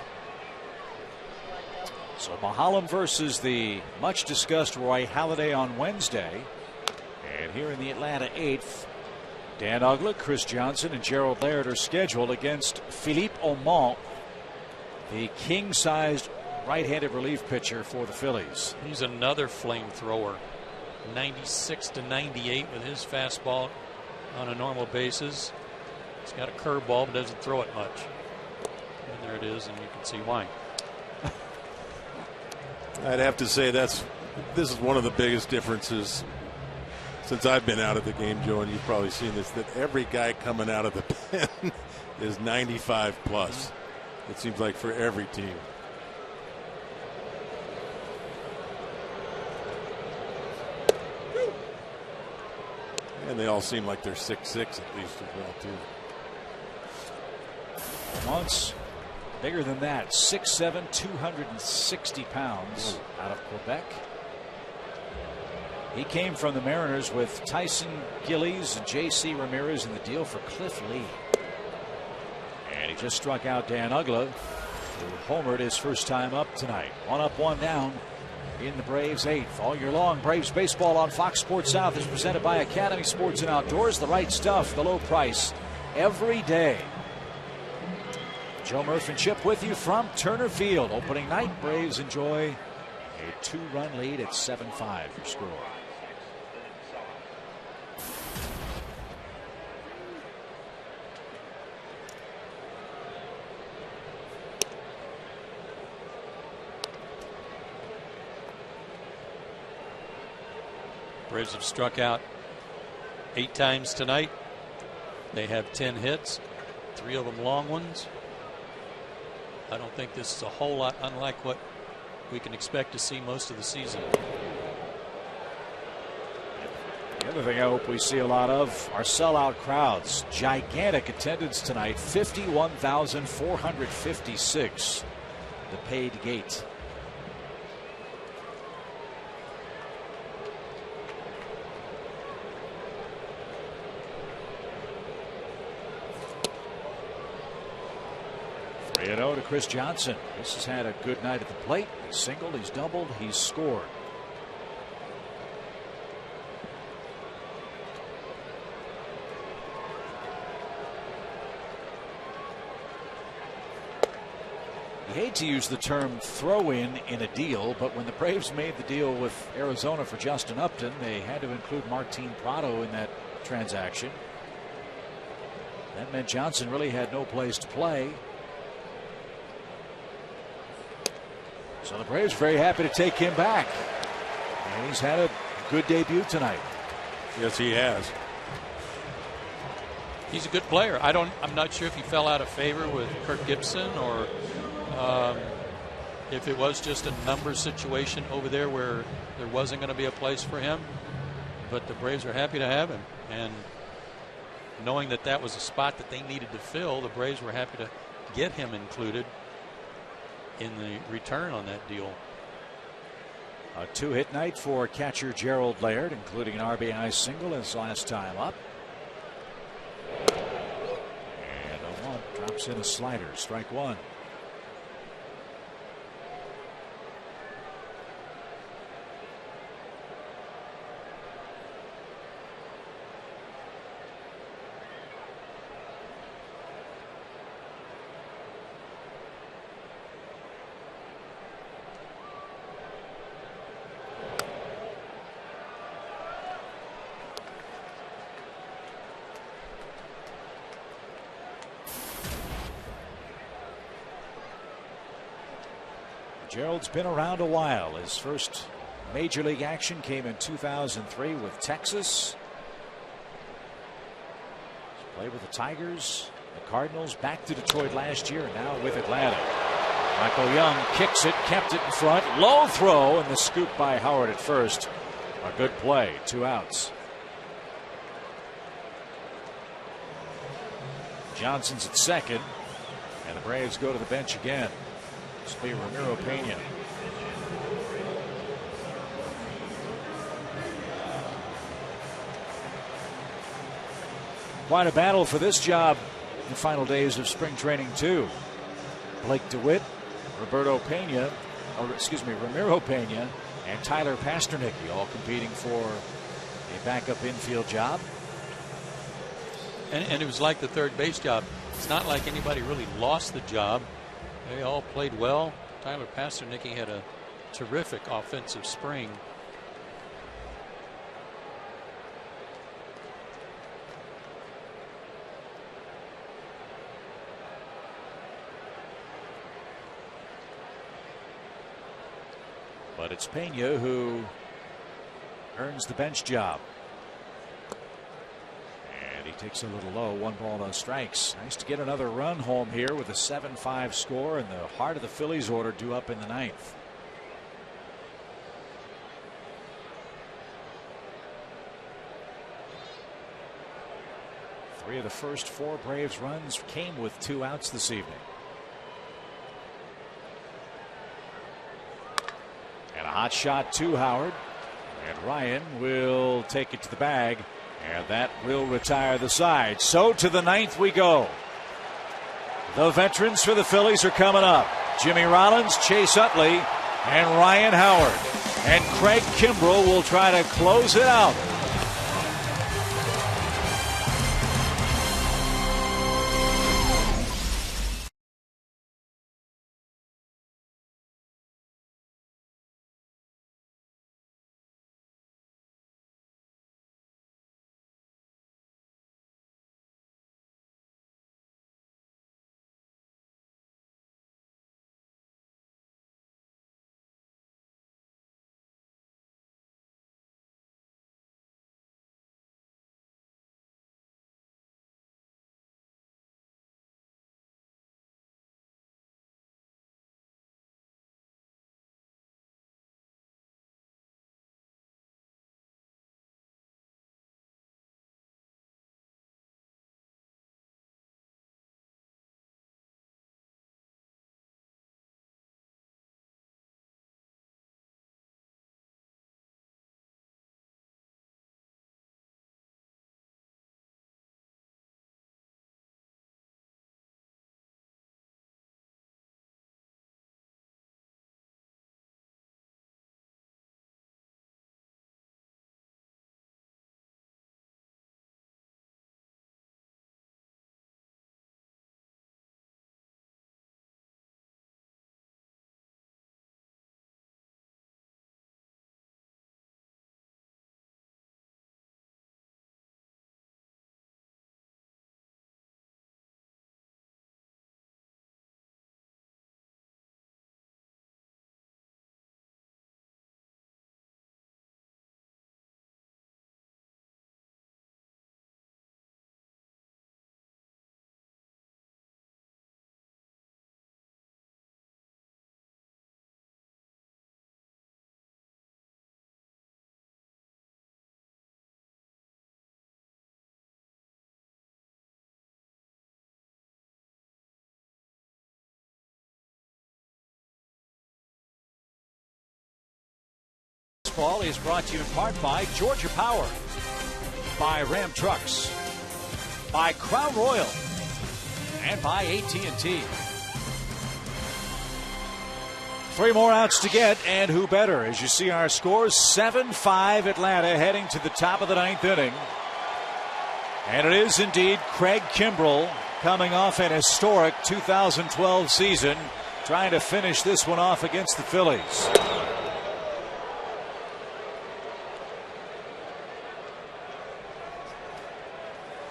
So Maholm versus the much discussed Roy Halladay on Wednesday. And here in the Atlanta 8th, Dan Uggla, Chris Johnson, and Gerald Laird are scheduled against Philippe Aumont, the king-sized right-handed relief pitcher for the Phillies. He's another flamethrower. 96 to 98 with his fastball on a normal basis. He's got a curveball but doesn't throw it much. And there it is, and you can see why. I'd have to say this is one of the biggest differences since I've been out of the game, Joe, and you've probably seen this, that every guy coming out of the pen is 95 plus. It seems like for every team. And they all seem like they're 6'6" at least as well, too. Once bigger than that, 6'7", 260 pounds, out of Quebec. He came from the Mariners with Tyson Gillies and J.C. Ramirez in the deal for Cliff Lee. And he just struck out Dan Uggla, who homered his first time up tonight. 1 up, 1 down in the Braves' 8th. All year long, Braves baseball on Fox Sports South is presented by Academy Sports and Outdoors. The right stuff, the low price, every day. Joe Murph and Chip with you from Turner Field. Opening night, Braves enjoy a 2-run lead at 7-5 your score. Braves have struck out 8 times tonight. They have 10 hits, 3 of them long ones. I don't think this is a whole lot unlike what we can expect to see most of the season. The other thing I hope we see a lot of are sellout crowds. Gigantic attendance tonight, 51,456. The paid gate. To Chris Johnson. Chris has had a good night at the plate. He's singled, he's doubled, he's scored. You hate to use the term throw-in in a deal, but when the Braves made the deal with Arizona for Justin Upton, they had to include Martin Prado in that transaction. That meant Johnson really had no place to play. So the Braves are very happy to take him back. And he's had a good debut tonight. Yes, he has. He's a good player. I'm not sure if he fell out of favor with Kirk Gibson or if it was just a numbers situation over there where there wasn't going to be a place for him. But the Braves are happy to have him. And knowing that that was a spot that they needed to fill, the Braves were happy to get him included in the return on that deal. A 2-hit night for catcher Gerald Laird, including an RBI single his last time up. And a 1 drops in a slider, strike 1. Gerald's been around a while. His first major league action came in 2003 with Texas. He's played with the Tigers, the Cardinals, back to Detroit last year, and now with Atlanta. Michael Young kicks it, kept it in front. Low throw, and the scoop by Howard at first. A good play, 2 outs. Johnson's at second, and the Braves go to the bench again. This will be Ramiro Pena. Quite a battle for this job in the final days of spring training, too. Blake DeWitt, Ramiro Pena, and Tyler Pasternicki all competing for a backup infield job. And it was like the third base job. It's not like anybody really lost the job. They all played well. Tyler Pasternicki had a terrific offensive spring. But it's Pena who earns the bench job. And he takes a little low. 1 ball, no strikes. Nice to get another run home here with a 7-5 score and the heart of the Phillies order due up in the 9th. 3 of the first 4 Braves runs came with 2 outs this evening. And a hot shot to Howard. And Ryan will take it to the bag. And that will retire the side. So to the 9th we go. The veterans for the Phillies are coming up. Jimmy Rollins, Chase Utley, and Ryan Howard. And Craig Kimbrell will try to close it out. Ball is brought to you in part by Georgia Power, by Ram Trucks, by Crown Royal, and by AT&T. 3 more outs to get, and who better? As you see our scores, 7-5 Atlanta heading to the top of the 9th inning. And it is indeed Craig Kimbrell coming off an historic 2012 season, trying to finish this one off against the Phillies.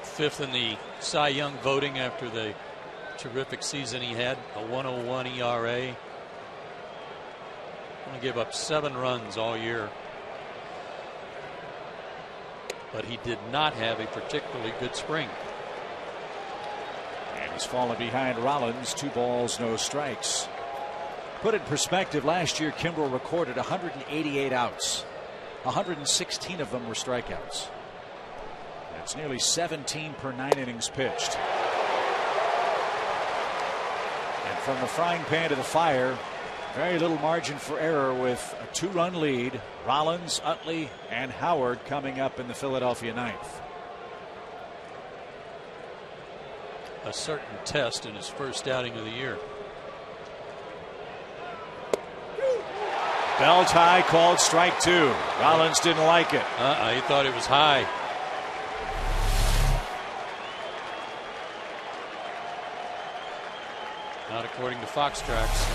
Fifth in the Cy Young voting after the terrific season he had, a 1.01 ERA. Only gave up 7 runs all year. But he did not have a particularly good spring. And he's fallen behind Rollins, 2 balls, no strikes. Put in perspective, last year Kimbrell recorded 188 outs. 116 of them were strikeouts. It's nearly 17 per 9 innings pitched. And from the frying pan to the fire, very little margin for error with a 2-run lead. Rollins, Utley, and Howard coming up in the Philadelphia 9th. A certain test in his first outing of the year. Belt high, called strike 2. Rollins didn't like it. He thought it was high. Not according to Fox Tracks.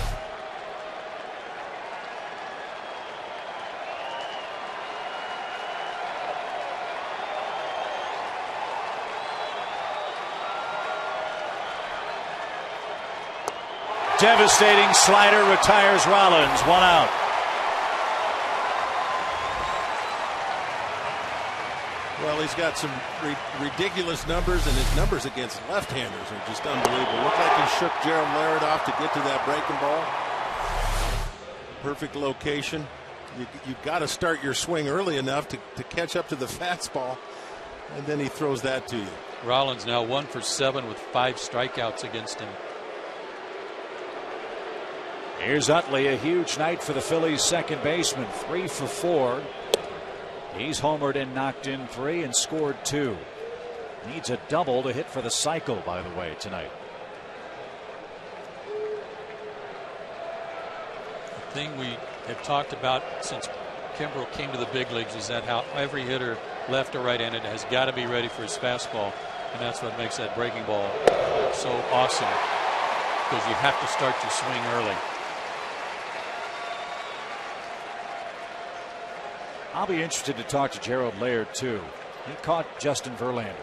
Devastating slider retires Rollins. 1 out. Well, he's got some ridiculous numbers, and his numbers against left-handers are just unbelievable. Looked like he shook Gerald Laird off to get to that breaking ball. Perfect location. You've got to start your swing early enough to catch up to the fastball. And then he throws that to you. Rollins now 1 for 7 with 5 strikeouts against him. Here's Utley, a huge night for the Phillies' second baseman, 3 for 4. He's homered and knocked in 3 and scored 2. Needs a double to hit for the cycle, by the way, tonight. The thing we have talked about since Kimbrel came to the big leagues is that how every hitter, left or right-handed, has got to be ready for his fastball, and that's what makes that breaking ball so awesome, because you have to start your swing early. I'll be interested to talk to Gerald Laird, too. He caught Justin Verlander.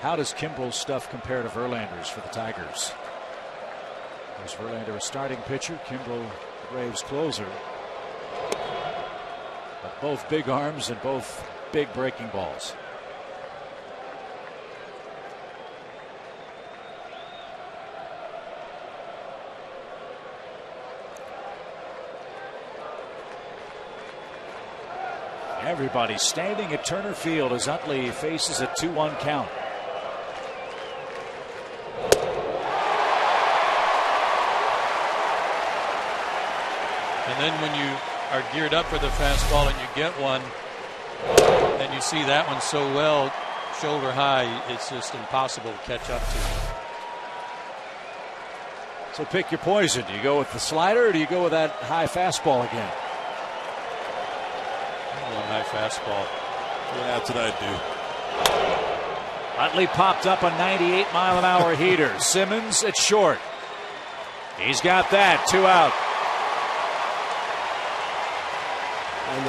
How does Kimbrel's stuff compare to Verlander's for the Tigers? Was Verlander a starting pitcher? Kimbrel, the Braves' closer. But both big arms and both big breaking balls. Everybody standing at Turner Field as Utley faces a 2-1 count. And then when you are geared up for the fastball and you get one, and you see that one so well, shoulder high, it's just impossible to catch up to. So pick your poison. Do you go with the slider or do you go with that high fastball again? High fastball. Yeah, that's what I'd do. Utley popped up a 98-mile-an-hour heater. Simmons at short. He's got that. 2 out.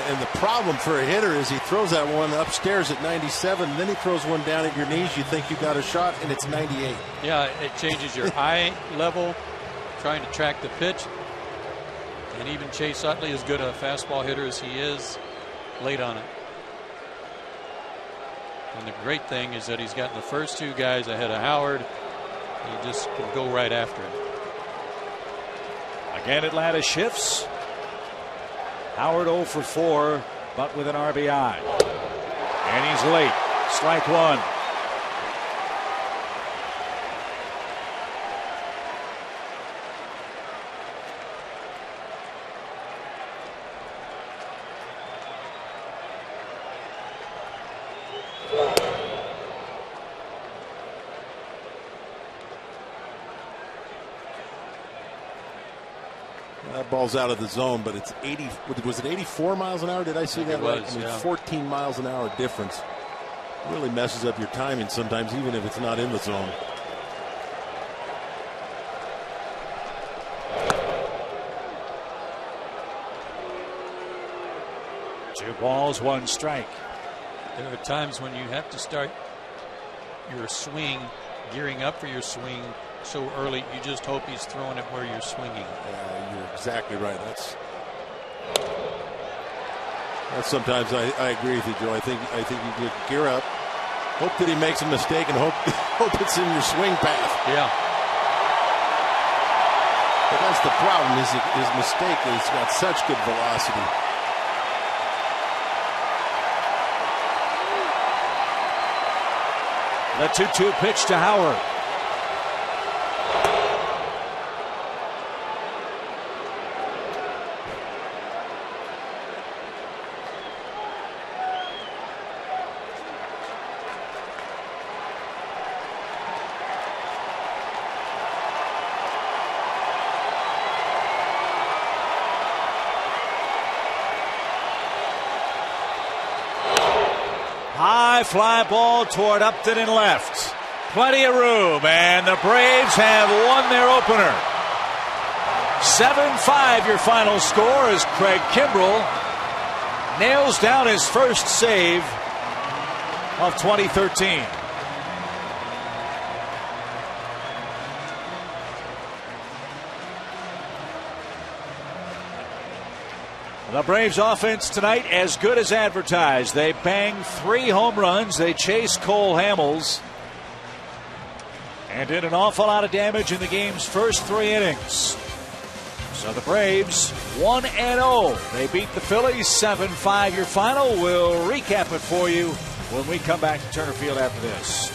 And the problem for a hitter is he throws that one upstairs at 97, and then he throws one down at your knees. You think you got a shot, and it's 98. Yeah, it changes your eye level, trying to track the pitch. And even Chase Utley, as good a fastball hitter as he is, late on it. And the great thing is that he's gotten the first 2 guys ahead of Howard. He just can go right after him. Again, Atlanta shifts. Howard 0 for 4, but with an RBI. And he's late. Strike 1. That ball's out of the zone, but it's 80. Was it 84 miles an hour? Did I see that right? Was, I mean, yeah. 14 miles an hour difference. Really messes up your timing sometimes, even if it's not in the zone. Two balls, 1 strike. There are times when you have to start your swing, gearing up for your swing so early. You just hope he's throwing it where you're swinging. Yeah, you're exactly right. That's sometimes I agree with you, Joe. I think you gear up, hope that he makes a mistake, and hope it's in your swing path. Yeah. But that's the problem. Is his mistake is got such good velocity. The 2-2 pitch to Howard. High fly ball toward Upton and left. Plenty of room, and the Braves have won their opener. 7-5 your final score as Craig Kimbrel nails down his first save of 2013. The Braves offense tonight as good as advertised. They banged 3 home runs. They chased Cole Hamels and did an awful lot of damage in the game's first 3 innings. So the Braves 1-0. They beat the Phillies 7-5 your final. We'll recap it for you when we come back to Turner Field after this.